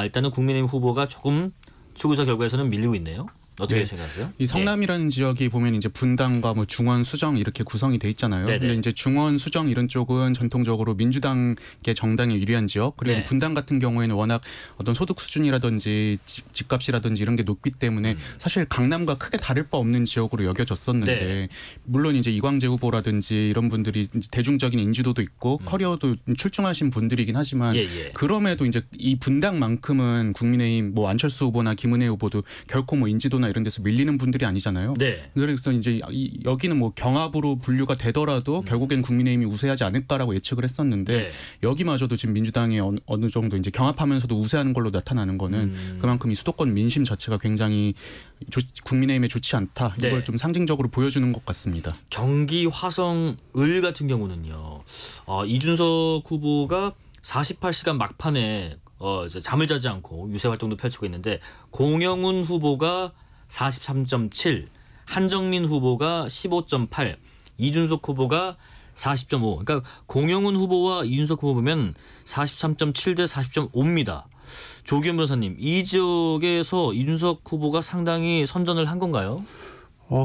Speaker 3: 일단은 국민의힘 후보가 조금 출구조사 결과에서는 밀리고 있네요. 어떻게 생각하세요?
Speaker 10: 이 성남이라는 지역이 보면 이제 분당과 뭐 중원, 수정 이렇게 구성이 돼 있잖아요. 근데 이제 중원, 수정 이런 쪽은 전통적으로 민주당의 정당에 유리한 지역. 그리고 분당 같은 경우에는 워낙 어떤 소득 수준이라든지 집값이라든지 이런 게 높기 때문에 사실 강남과 크게 다를 바 없는 지역으로 여겨졌었는데 물론 이제 이광재 후보라든지 이런 분들이 대중적인 인지도도 있고 커리어도 출중하신 분들이긴 하지만 그럼에도 이제 이 분당만큼은 국민의힘 뭐 안철수 후보나 김은혜 후보도 결코 뭐 인지도나 이런 데서 밀리는 분들이 아니잖아요. 그래서 이제 여기는 뭐 경합으로 분류가 되더라도 결국엔 국민의힘이 우세하지 않을까라고 예측을 했었는데 여기마저도 지금 민주당이 어느 정도 이제 경합하면서도 우세하는 걸로 나타나는 거는 그만큼 이 수도권 민심 자체가 굉장히 국민의힘에 좋지 않다. 이걸 좀 상징적으로 보여주는 것 같습니다.
Speaker 3: 경기 화성 을 같은 경우는요. 이준석 후보가 48시간 막판에 잠을 자지 않고 유세 활동도 펼치고 있는데 공영훈 후보가 43.7, 한정민 후보가 15.8, 이준석 후보가 40.5. 그러니까 공영훈 후보와 이준석 후보 보면 43.7 대 40.5입니다. 조기현 변호사님, 이 지역에서 이준석 후보가 상당히 선전을 한 건가요?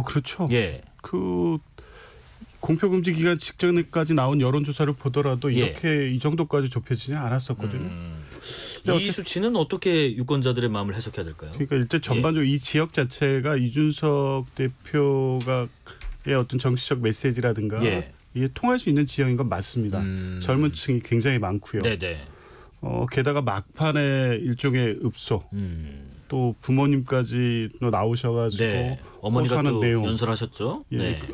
Speaker 9: 그렇죠. 그 공표금지 기간 직전까지 나온 여론조사를 보더라도 이렇게 이 정도까지 좁혀지지 않았었거든요.
Speaker 3: 이 수치는 어떻게 유권자들의 마음을 해석해야 될까요?
Speaker 9: 그러니까 일단 전반적으로 이 지역 자체가 이준석 대표가의 어떤 정치적 메시지라든가 이게 통할 수 있는 지역인 건 맞습니다. 젊은 층이 굉장히 많고요. 게다가 막판에 일종의 읍소 또 부모님까지 나오셔가지고
Speaker 3: 어머니가 또 내용. 연설하셨죠.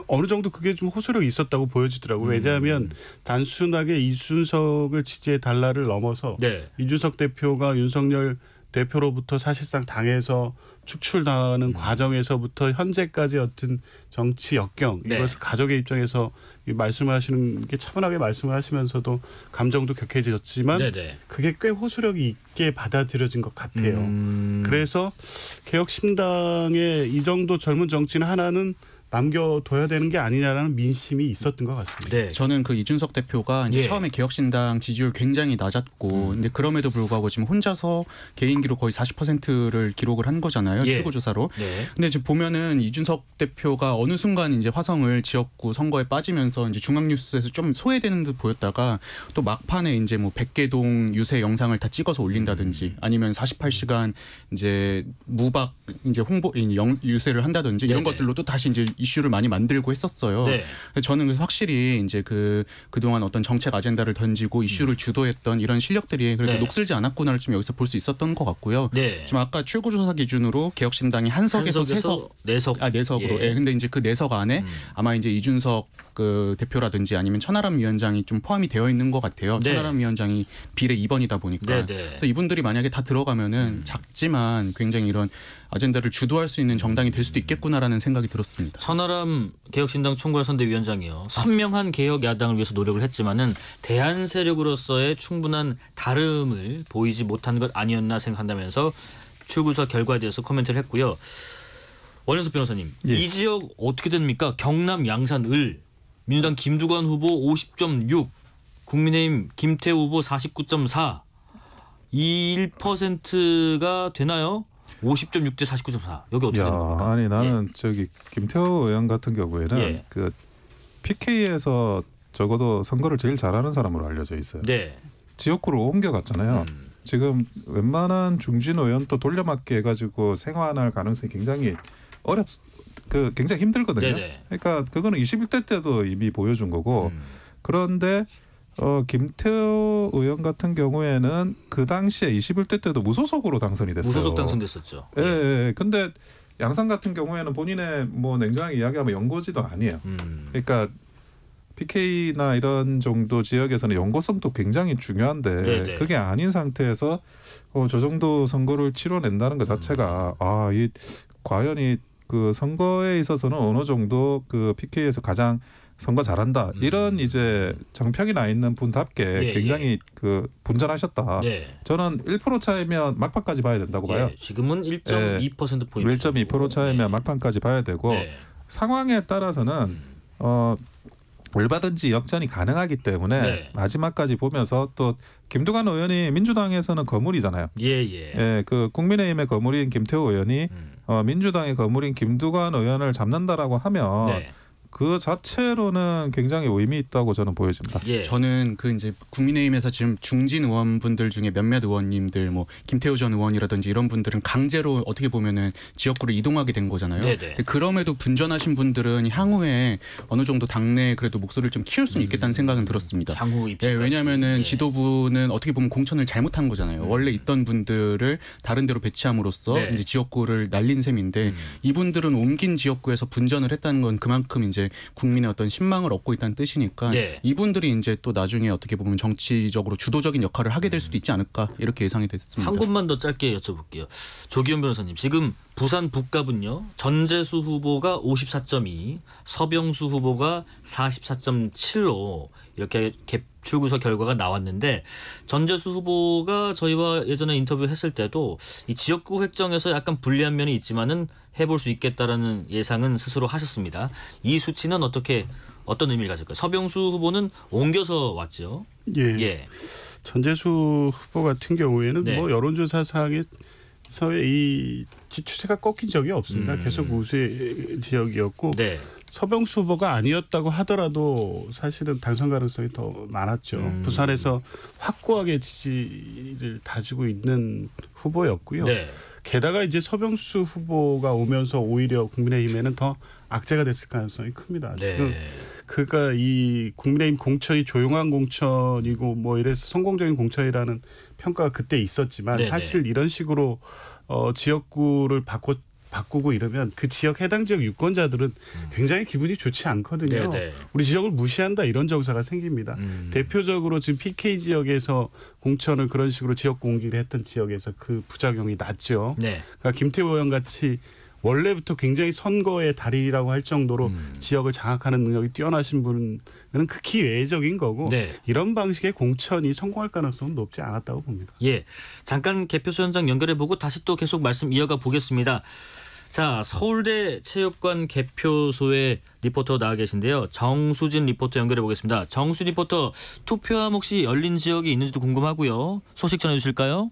Speaker 9: 어느 정도 그게 좀 호소력이 있었다고 보여지더라고요. 왜냐하면 단순하게 이준석을 지지해달라를 넘어서 이준석 대표가 윤석열 대표로부터 사실상 당에서 축출당하는 과정에서부터 현재까지 어떤 정치 역경 이것을 가족의 입장에서 말씀을 하시는 게 차분하게 말씀을 하시면서도 감정도 격해졌지만 그게 꽤 호소력이 있게 받아들여진 것 같아요. 그래서 개혁신당의 이 정도 젊은 정치인 하나는 남겨둬야 되는 게 아니냐라는 민심이 있었던 것 같습니다.
Speaker 10: 저는 그 이준석 대표가 이제 처음에 개혁신당 지지율 굉장히 낮았고, 근데 그럼에도 불구하고 지금 혼자서 개인기로 거의 40%를 기록을 한 거잖아요. 출구조사로. 근데 지금 보면은 이준석 대표가 어느 순간 이제 화성을 지역구 선거에 빠지면서 이제 중앙뉴스에서 좀 소외되는 듯 보였다가 또 막판에 이제 뭐 100개동 유세 영상을 다 찍어서 올린다든지 아니면 48시간 이제 무박 이제 홍보 유세를 한다든지 이런 것들로 또 다시 이제 이슈를 많이 만들고 했었어요. 저는 그래서 확실히 이제 그동안 어떤 정책 아젠다를 던지고 이슈를 주도했던 이런 실력들이 그래도 녹슬지 않았구나를 좀 여기서 볼 수 있었던 것 같고요. 지금 아까 출구조사 기준으로 개혁신당이 한석에서 내석으로. 근데 이제 그 내석 안에 아마 이제 이준석 그 대표라든지 아니면 천하람 위원장이 좀 포함이 되어 있는 것 같아요. 천하람 위원장이 비례 2번이다 보니까. 그래서 이분들이 만약에 다 들어가면은 작지만 굉장히 이런 아젠다를 주도할 수 있는 정당이 될 수도 있겠구나라는 생각이 들었습니다.
Speaker 3: 천하람 개혁신당 총괄선대위원장이요. 선명한 개혁 야당을 위해서 노력을 했지만은 대안 세력으로서의 충분한 다름을 보이지 못한 것 아니었나 생각한다면서 출구조사 결과에 대해서 코멘트를 했고요. 원현석 변호사님, 이 지역 어떻게 됩니까? 경남 양산 을 민주당 김두관 후보 50.6, 국민의힘 김태우 후보 49.4, 1%가 되나요? 50.6 대 49.4. 여기 어떻게 됩니까?
Speaker 7: 아니 나는 저기 김태호 의원 같은 경우에는 그 PK에서 적어도 선거를 제일 잘하는 사람으로 알려져 있어요. 지역구로 옮겨갔잖아요. 지금 웬만한 중진 의원도 돌려막기 해가지고 생활할 가능성이 굉장히 굉장히 힘들거든요. 그러니까 그거는 21대 때도 이미 보여준 거고 그런데 김태호 의원 같은 경우에는 그 당시에 21대 때도 무소속으로 당선이 됐어요.
Speaker 3: 무소속 당선됐었죠.
Speaker 7: 근데 양산 같은 경우에는 본인의 뭐 냉정하게 이야기하면 연고지도 아니에요. 그러니까 PK나 이런 정도 지역에서는 연고성도 굉장히 중요한데 그게 아닌 상태에서 저 정도 선거를 치러낸다는 것 자체가 과연 그 선거에 있어서는 어느 정도 그 PK에서 가장 선거 잘한다 이런 이제 정평이 나 있는 분답게 굉장히 그 분전하셨다. 저는 1% 차이면 막판까지 봐야 된다고 봐요.
Speaker 3: 지금은 1.2% 포인트.
Speaker 7: 1.2% 차이면 막판까지 봐야 되고 상황에 따라서는 얼마든지 역전이 가능하기 때문에 마지막까지 보면서 또 김두관 의원이 민주당에서는 거물이잖아요. 그 국민의힘의 거물인 김태호 의원이 민주당의 거물인 김두관 의원을 잡는다라고 하면
Speaker 3: 네.
Speaker 7: 그 자체로는 굉장히 의미 있다고 저는 보여집니다.
Speaker 10: 예. 저는 그 이제 국민의힘에서 지금 중진 의원분들 중에 몇몇 의원님들 뭐 김태호 전 의원이라든지 이런 분들은 강제로 어떻게 보면은 지역구를 이동하게 된 거잖아요. 근데 그럼에도 분전하신 분들은 향후에 어느 정도 당내 그래도 목소리를 좀 키울 수는 있겠다는 생각은 들었습니다.
Speaker 3: 향후 입지까지.
Speaker 10: 왜냐하면은 지도부는 어떻게 보면 공천을 잘못한 거잖아요. 원래 있던 분들을 다른 데로 배치함으로써 이제 지역구를 날린 셈인데 이분들은 옮긴 지역구에서 분전을 했다는 건 그만큼 이제 국민의 어떤 신망을 얻고 있다는 뜻이니까 이분들이 이제 또 나중에 어떻게 보면 정치적으로 주도적인 역할을 하게 될 수도 있지 않을까 이렇게 예상이 됐습니다.
Speaker 3: 한 곳만 더 짧게 여쭤볼게요. 조기현 변호사님, 지금 부산 북갑은요. 전재수 후보가 54.2, 서병수 후보가 44.7로 이렇게 출구서 결과가 나왔는데 전재수 후보가 저희와 예전에 인터뷰했을 때도 이 지역구 획정에서 약간 불리한 면이 있지만은 해볼 수 있겠다라는 예상은 스스로 하셨습니다. 이 수치는 어떤 의미를 가질까요? 서병수 후보는 옮겨서 왔죠.
Speaker 9: 예. 전재수 후보 같은 경우에는 뭐 여론조사상에서의 이 추세가 꺾인 적이 없습니다. 계속 우세 지역이었고 서병수 후보가 아니었다고 하더라도 사실은 당선 가능성이 더 많았죠. 부산에서 확고하게 지지를 다지고 있는 후보였고요. 게다가 이제 서병수 후보가 오면서 오히려 국민의힘에는 더 악재가 됐을 가능성이 큽니다. 지금 그가 이 국민의힘 공천이 조용한 공천이고 뭐 이래서 성공적인 공천이라는 평가가 그때 있었지만 사실 이런 식으로 지역구를 바꾸고 이러면 그 지역 해당 지역 유권자들은 굉장히 기분이 좋지 않거든요. 우리 지역을 무시한다 이런 정서가 생깁니다. 대표적으로 지금 PK 지역에서 공천을 그런 식으로 지역 공기를 했던 지역에서 그 부작용이 났죠. 그러니까 김태호 의원 같이 원래부터 굉장히 선거의 달인이라고 할 정도로 지역을 장악하는 능력이 뛰어나신 분은 극히 외적인 거고 이런 방식의 공천이 성공할 가능성은 높지 않았다고 봅니다.
Speaker 3: 예, 잠깐 개표소 현장 연결해보고 다시 또 계속 말씀 이어가 보겠습니다. 자, 서울대 체육관 개표소에 리포터 나와 계신데요. 정수진 리포터 연결해 보겠습니다. 정수 리포터, 투표함 혹시 열린 지역이 있는지도 궁금하고요. 소식 전해주실까요?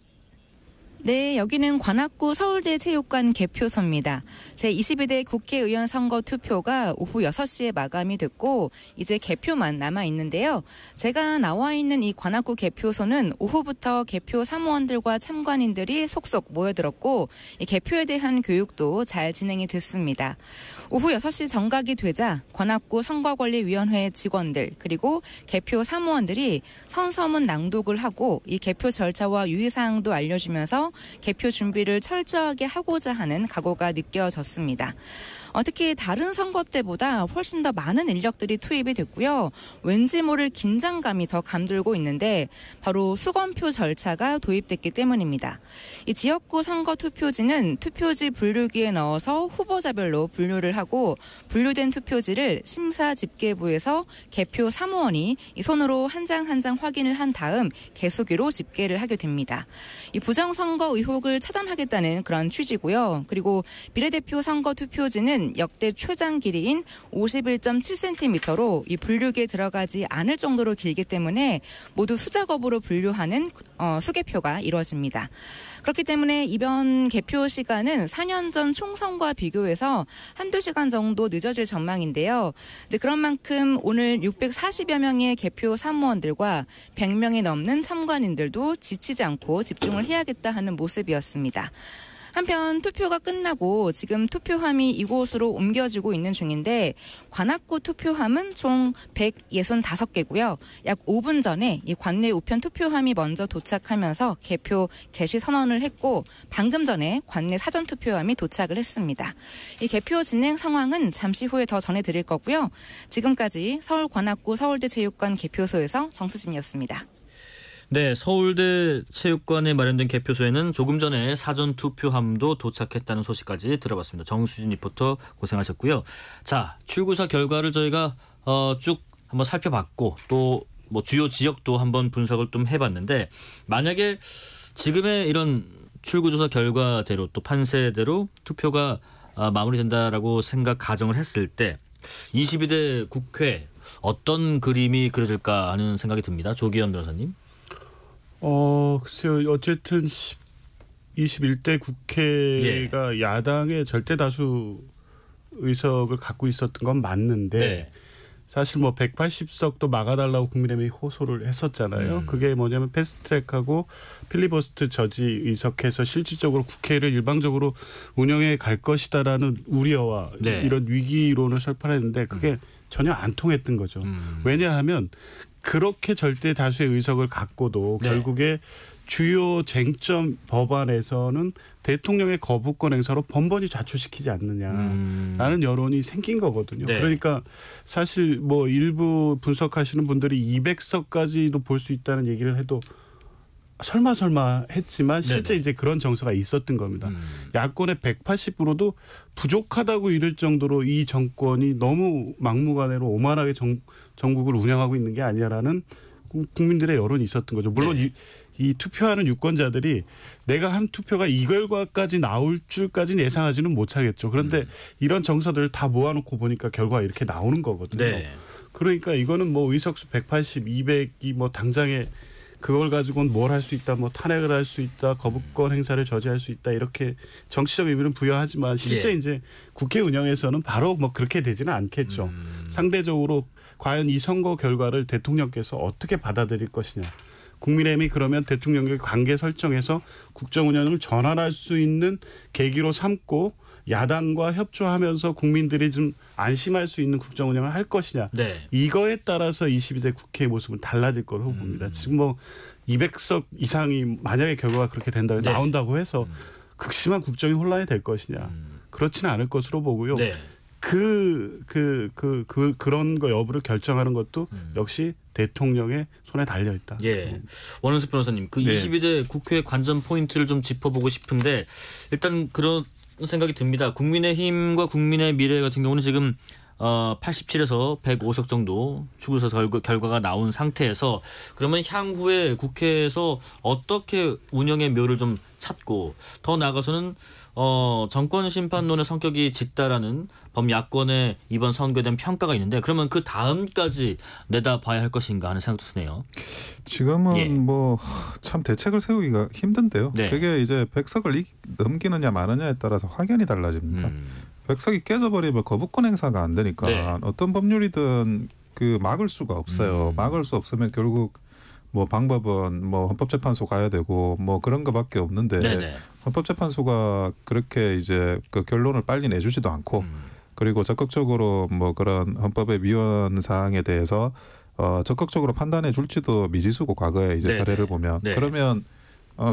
Speaker 5: 네, 여기는 관악구 서울대 체육관 개표소입니다. 제22대 국회의원 선거 투표가 오후 6시에 마감이 됐고 이제 개표만 남아 있는데요. 제가 나와 있는 이 관악구 개표소는 오후부터 개표 사무원들과 참관인들이 속속 모여들었고 이 개표에 대한 교육도 잘 진행이 됐습니다. 오후 6시 정각이 되자 관악구 선거관리위원회 직원들 그리고 개표 사무원들이 선서문 낭독을 하고 이 개표 절차와 유의사항도 알려주면서 개표 준비를 철저하게 하고자 하는 각오가 느껴졌습니다. 특히 다른 선거 때보다 훨씬 더 많은 인력들이 투입이 됐고요. 왠지 모를 긴장감이 더 감돌고 있는데 바로 수검표 절차가 도입됐기 때문입니다. 이 지역구 선거 투표지는 투표지 분류기에 넣어서 후보자별로 분류를 하고 분류된 투표지를 심사집계부에서 개표 사무원이 이 손으로 한 장 한 장 확인을 한 다음 개수기로 집계를 하게 됩니다. 이 부정선거 의혹을 차단하겠다는 그런 취지고요. 그리고 비례대표 선거 투표지는 역대 최장 길이인 51.7cm로 이 분류기에 들어가지 않을 정도로 길기 때문에 모두 수작업으로 분류하는 수개표가 이루어집니다. 그렇기 때문에 이번 개표 시간은 4년 전 총선과 비교해서 한두 시간 정도 늦어질 전망인데요. 그런 만큼 오늘 640여 명의 개표 사무원들과 100명이 넘는 참관인들도 지치지 않고 집중을 해야겠다 하는 모습이었습니다. 한편 투표가 끝나고 지금 투표함이 이곳으로 옮겨지고 있는 중인데 관악구 투표함은 총 165개고요. 약 5분 전에 이 관내 우편 투표함이 먼저 도착하면서 개표 개시 선언을 했고 방금 전에 관내 사전 투표함이 도착을 했습니다. 이 개표 진행 상황은 잠시 후에 더 전해드릴 거고요. 지금까지 서울 관악구 서울대 체육관 개표소에서 정수진이었습니다.
Speaker 3: 네, 서울대 체육관에 마련된 개표소에는 조금 전에 사전 투표함도 도착했다는 소식까지 들어봤습니다. 정수진 리포터 고생하셨고요. 자, 출구사 결과를 저희가 쭉 한번 살펴봤고 또 뭐 주요 지역도 한번 분석을 좀 해봤는데 만약에 지금의 이런 출구조사 결과대로 또 판세대로 투표가 마무리된다라고 가정을 했을 때 22대 국회 어떤 그림이 그려질까 하는 생각이 듭니다. 조기현 변호사님.
Speaker 9: 글쎄요. 어쨌든 21대 국회가 야당의 절대 다수 의석을 갖고 있었던 건 맞는데 사실 뭐 180석도 막아달라고 국민의힘이 호소를 했었잖아요. 그게 뭐냐면 패스트트랙하고 필리버스터 저지 의석해서 실질적으로 국회를 일방적으로 운영해 갈 것이다라는 우려와 이런 위기론을 설파했는데 그게 전혀 안 통했던 거죠. 왜냐하면 그렇게 절대 다수의 의석을 갖고도 결국에 주요 쟁점 법안에서는 대통령의 거부권 행사로 번번이 좌초시키지 않느냐라는 여론이 생긴 거거든요. 그러니까 사실 뭐 일부 분석하시는 분들이 200석까지도 볼 수 있다는 얘기를 해도 설마 했지만 실제 이제 그런 정서가 있었던 겁니다. 야권의 180으로도 부족하다고 이럴 정도로 이 정권이 너무 막무가내로 오만하게 전국을 운영하고 있는 게 아니냐라는 국민들의 여론이 있었던 거죠. 물론 이 투표하는 유권자들이 내가 한 투표가 이 결과까지 나올 줄까지는 예상하지는 못하겠죠. 그런데 이런 정서들을 다 모아놓고 보니까 결과가 이렇게 나오는 거거든요. 그러니까 이거는 뭐 의석수 180, 200이 뭐 당장에 그걸 가지고는 뭘 할 수 있다, 뭐 탄핵을 할 수 있다, 거부권 행사를 저지할 수 있다 이렇게 정치적 의미는 부여하지만 실제 이제 국회 운영에서는 바로 뭐 그렇게 되지는 않겠죠. 상대적으로 과연 이 선거 결과를 대통령께서 어떻게 받아들일 것이냐. 국민의힘이 그러면 대통령의 관계 설정에서 국정 운영을 전환할 수 있는 계기로 삼고 야당과 협조하면서 국민들이 좀 안심할 수 있는 국정 운영을 할 것이냐. 이거에 따라서 22대 국회의 모습은 달라질 거라고 봅니다. 지금 뭐 200석 이상이 만약에 결과가 그렇게 된다고 나온다고 해서 극심한 국정이 혼란이 될 것이냐. 그렇지는 않을 것으로 보고요. 그런 거 여부를 결정하는 것도 역시 대통령의 손에 달려 있다.
Speaker 3: 원은석 변호사님, 그 22대 국회 관전 포인트를 좀 짚어보고 싶은데 일단 그런 생각이 듭니다. 국민의힘과 국민의 미래 같은 경우는 지금 87에서 105석 정도 추구해서 결과가 나온 상태에서 그러면 향후에 국회에서 어떻게 운영의 묘를 좀 찾고 더 나아가서는 정권 심판론의 성격이 짙다라는 범야권의 이번 선거에 대한 평가가 있는데 그러면 그 다음까지 내다봐야 할 것인가 하는 생각도 드네요.
Speaker 7: 지금은 뭐 참 대책을 세우기가 힘든데요. 그게 이제 100석을 넘기느냐 마느냐에 따라서 확연히 달라집니다. 100석이 깨져버리면 거부권 행사가 안 되니까 어떤 법률이든 그 막을 수가 없어요. 막을 수 없으면 결국 뭐 방법은 뭐 헌법재판소 가야 되고 뭐 그런 거밖에 없는데 헌법재판소가 그렇게 이제 그 결론을 빨리 내주지도 않고 그리고 적극적으로 뭐 그런 헌법의 위헌 사항에 대해서 적극적으로 판단해 줄지도 미지수고 과거에 이제 사례를 보면 그러면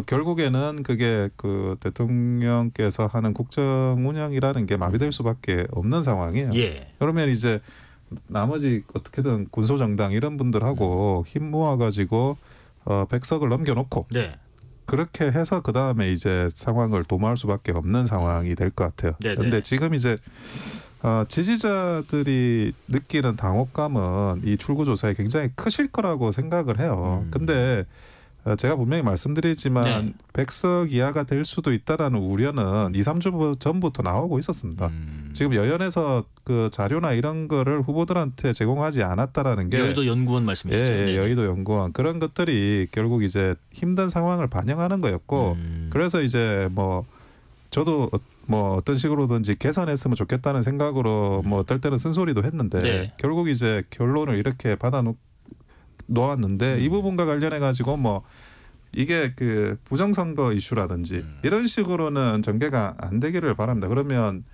Speaker 7: 결국에는 그게 그 대통령께서 하는 국정 운영이라는 게 마비될 수밖에 없는 상황이에요. 그러면 이제 나머지 어떻게든 군소정당 이런 분들하고 힘 모아가지고 100석을 넘겨놓고 그렇게 해서 그 다음에 이제 상황을 도모할 수밖에 없는 상황이 될 것 같아요. 그런데 지금 이제 지지자들이 느끼는 당혹감은 이 출구조사에 굉장히 크실 거라고 생각을 해요. 근데 제가 분명히 말씀드리지만 100석 이하가 될 수도 있다라는 우려는 2, 3주 전부터 나오고 있었습니다. 지금 여연에서 그 자료나 이런 거를 후보들한테 제공하지 않았다라는 게
Speaker 3: 여의도 연구원 말씀이시죠?
Speaker 7: 여의도 연구원 그런 것들이 결국 이제 힘든 상황을 반영하는 거였고 그래서 이제 뭐 저도 뭐 어떤 식으로든지 개선했으면 좋겠다는 생각으로 뭐 어떨 때는 쓴소리도 했는데 결국 이제 결론을 이렇게 놓았는데 이 부분과 관련해 가지고 뭐 이게 그 부정선거 이슈라든지 이런 식으로는 전개가 안 되기를 바랍니다. 그러면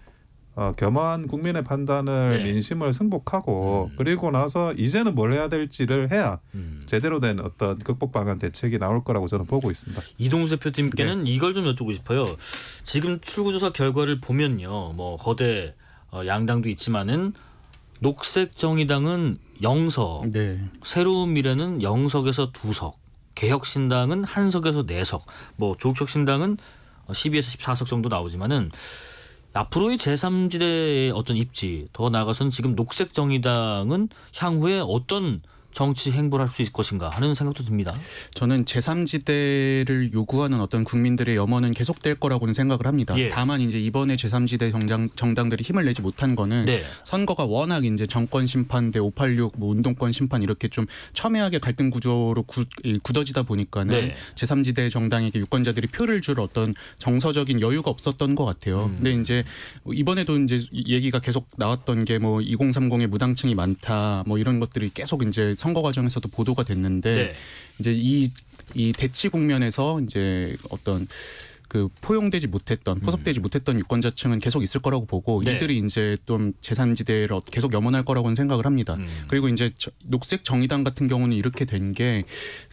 Speaker 7: 겸허한 국민의 판단을 민심을 승복하고 그리고 나서 이제는 뭘 해야 될지를 해야 제대로 된 어떤 극복 방안 대책이 나올 거라고 저는 보고 있습니다.
Speaker 3: 이동수 대표님께는 이걸 좀 여쭙고 싶어요. 지금 출구조사 결과를 보면요, 뭐 거대 양당도 있지만은 녹색정의당은 0석, 새로운 미래는 0석에서 2석, 개혁신당은 1석에서 4석, 뭐 조국혁신당은 12에서 14석 정도 나오지만은 앞으로의 제3지대의 어떤 입지, 더 나아가서는 지금 녹색정의당은 향후에 어떤 정치 행보를 할 수 있을 것인가 하는 생각도 듭니다.
Speaker 10: 저는 제3지대를 요구하는 어떤 국민들의 염원은 계속될 거라고는 생각을 합니다.
Speaker 3: 예.
Speaker 10: 다만 이제 이번에 제3지대 정당들이 힘을 내지 못한 거는
Speaker 3: 네.
Speaker 10: 선거가 워낙 이제 정권 심판 대 586 뭐 운동권 심판 이렇게 좀 첨예하게 갈등 구조로 굳어지다 보니까는
Speaker 3: 네.
Speaker 10: 제3지대 정당에게 유권자들이 표를 줄 어떤 정서적인 여유가 없었던 것 같아요. 근데 이제 이번에도 이제 얘기가 계속 나왔던 게 뭐 2030의 무당층이 많다 뭐 이런 것들이 계속 이제 선거 과정에서도 보도가 됐는데
Speaker 3: 네.
Speaker 10: 이제 이 대치 국면에서 이제 어떤 그 포용되지 못했던 포섭되지 못했던 유권자층은 계속 있을 거라고 보고
Speaker 3: 네.
Speaker 10: 이들이 이제 좀 제3지대를 계속 염원할 거라고는 생각을 합니다. 그리고 이제 녹색 정의당 같은 경우는 이렇게 된 게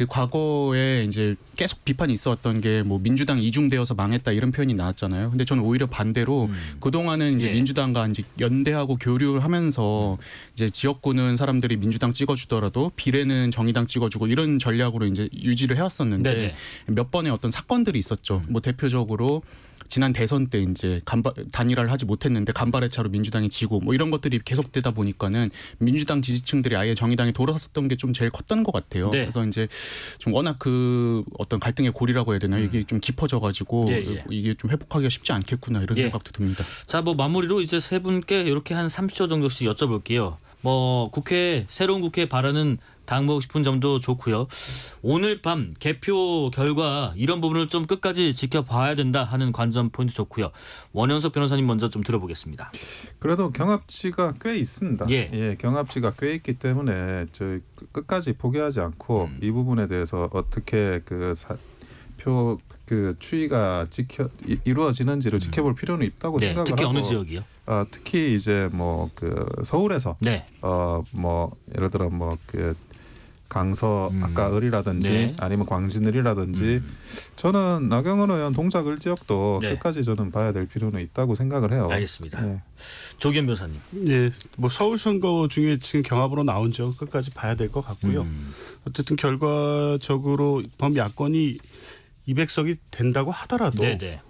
Speaker 10: 과거에 이제 계속 비판이 있었던 게 뭐 민주당 이중되어서 망했다 이런 표현이 나왔잖아요. 근데 저는 오히려 반대로 그동안은 이제
Speaker 3: 예.
Speaker 10: 민주당과 이제 연대하고 교류를 하면서 이제 지역구는 사람들이 민주당 찍어주더라도 비례는 정의당 찍어주고 이런 전략으로 이제 유지를 해왔었는데
Speaker 3: 네네.
Speaker 10: 몇 번의 어떤 사건들이 있었죠. 뭐 대표적으로 지난 대선 때 이제 단일화를 하지 못했는데 간발의 차로 민주당이 지고 뭐 이런 것들이 계속되다 보니까는 민주당 지지층들이 아예 정의당에 돌아섰던 게 좀 제일 컸던 것 같아요.
Speaker 3: 네.
Speaker 10: 그래서 이제 좀 워낙 그 어떤 갈등의 고리라고 해야 되나요? 이게 좀 깊어져가지고
Speaker 3: 예.
Speaker 10: 이게 좀 회복하기가 쉽지 않겠구나 이런
Speaker 3: 예.
Speaker 10: 생각도 듭니다.
Speaker 3: 자, 뭐 마무리로 이제 세 분께 이렇게 한 30초 정도씩 여쭤볼게요. 뭐 새로운 국회에 바라는 당부하고 싶은 점도 좋고요. 오늘 밤 개표 결과 이런 부분을 좀 끝까지 지켜봐야 된다 하는 관전 포인트 좋고요. 원현석 변호사님 먼저 좀 들어보겠습니다.
Speaker 7: 그래도 경합치가 꽤 있습니다.
Speaker 3: 예,
Speaker 7: 경합치가 꽤 있기 때문에 저희 끝까지 포기하지 않고 이 부분에 대해서 어떻게 그 추이가 이루어지는지를 지켜볼 필요는 있다고
Speaker 3: 네,
Speaker 7: 생각을
Speaker 3: 특히
Speaker 7: 하고.
Speaker 3: 어느 지역이요?
Speaker 7: 특히 이제 뭐 그 서울에서
Speaker 3: 네.
Speaker 7: 뭐 예를 들어 뭐 그 강서 아까 을이라든지
Speaker 3: 네.
Speaker 7: 아니면 광진을이라든지 저는 나경원 의원 동작을 지역도
Speaker 3: 네.
Speaker 7: 끝까지 저는 봐야 될 필요는 있다고 생각을 해요.
Speaker 3: 알겠습니다.
Speaker 7: 네.
Speaker 3: 조기현 변호사님.
Speaker 9: 예, 뭐 서울 선거 중에 지금 경합으로 나온 지역 끝까지 봐야 될 것 같고요. 어쨌든 결과적으로 범야권이 200석이 된다고 하더라도
Speaker 3: 네네.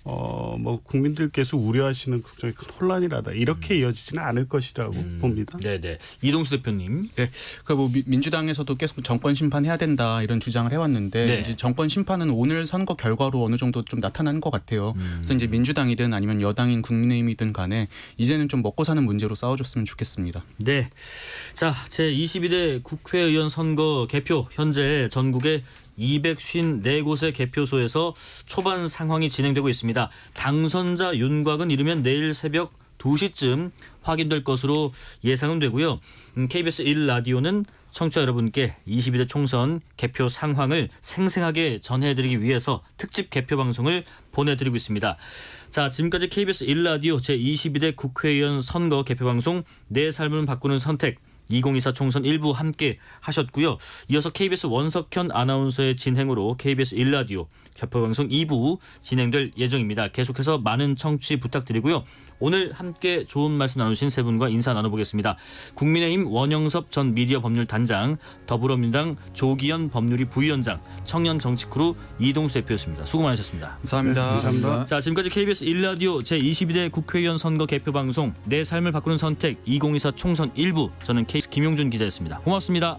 Speaker 9: 뭐 국민들께서 우려하시는 국정의 큰 혼란이라다 이렇게 이어지지는 않을 것이라고 봅니다.
Speaker 3: 네네. 이동수 대표님.
Speaker 10: 네, 그 뭐 민주당에서도 계속 정권 심판해야 된다 이런 주장을 해왔는데
Speaker 3: 네.
Speaker 10: 이제 정권 심판은 오늘 선거 결과로 어느 정도 좀 나타나는 것 같아요. 그래서 이제 민주당이든 아니면 여당인 국민의힘이든 간에 이제는 좀 먹고 사는 문제로 싸워줬으면 좋겠습니다.
Speaker 3: 네. 자, 제22대 국회의원 선거 개표 현재 전국에 254곳의 개표소에서 초반 상황이 진행되고 있습니다. 당선자 윤곽은 이르면 내일 새벽 2시쯤 확인될 것으로 예상은 되고요. KBS 1라디오는 청취자 여러분께 22대 총선 개표 상황을 생생하게 전해드리기 위해서 특집 개표 방송을 보내드리고 있습니다. 자, 지금까지 KBS 1라디오 제22대 국회의원 선거 개표 방송 내 삶을 바꾸는 선택 2024 총선 1부 함께 하셨고요. 이어서 KBS 원석현 아나운서의 진행으로 KBS 1라디오 개표방송 2부 진행될 예정입니다. 계속해서 많은 청취 부탁드리고요. 오늘 함께 좋은 말씀 나누신 세 분과 인사 나눠보겠습니다. 국민의힘 원영섭 전 미디어 법률단장, 더불어민주당 조기현 법률위 부위원장, 청년정치크루 이동수 대표였습니다. 수고 많으셨습니다.
Speaker 10: 감사합니다.
Speaker 7: 네, 감사합니다.
Speaker 3: 자, 지금까지 KBS 1라디오 제22대 국회의원 선거 개표방송 내 삶을 바꾸는 선택 2024 총선 1부 저는 KBS 김용준 기자였습니다. 고맙습니다.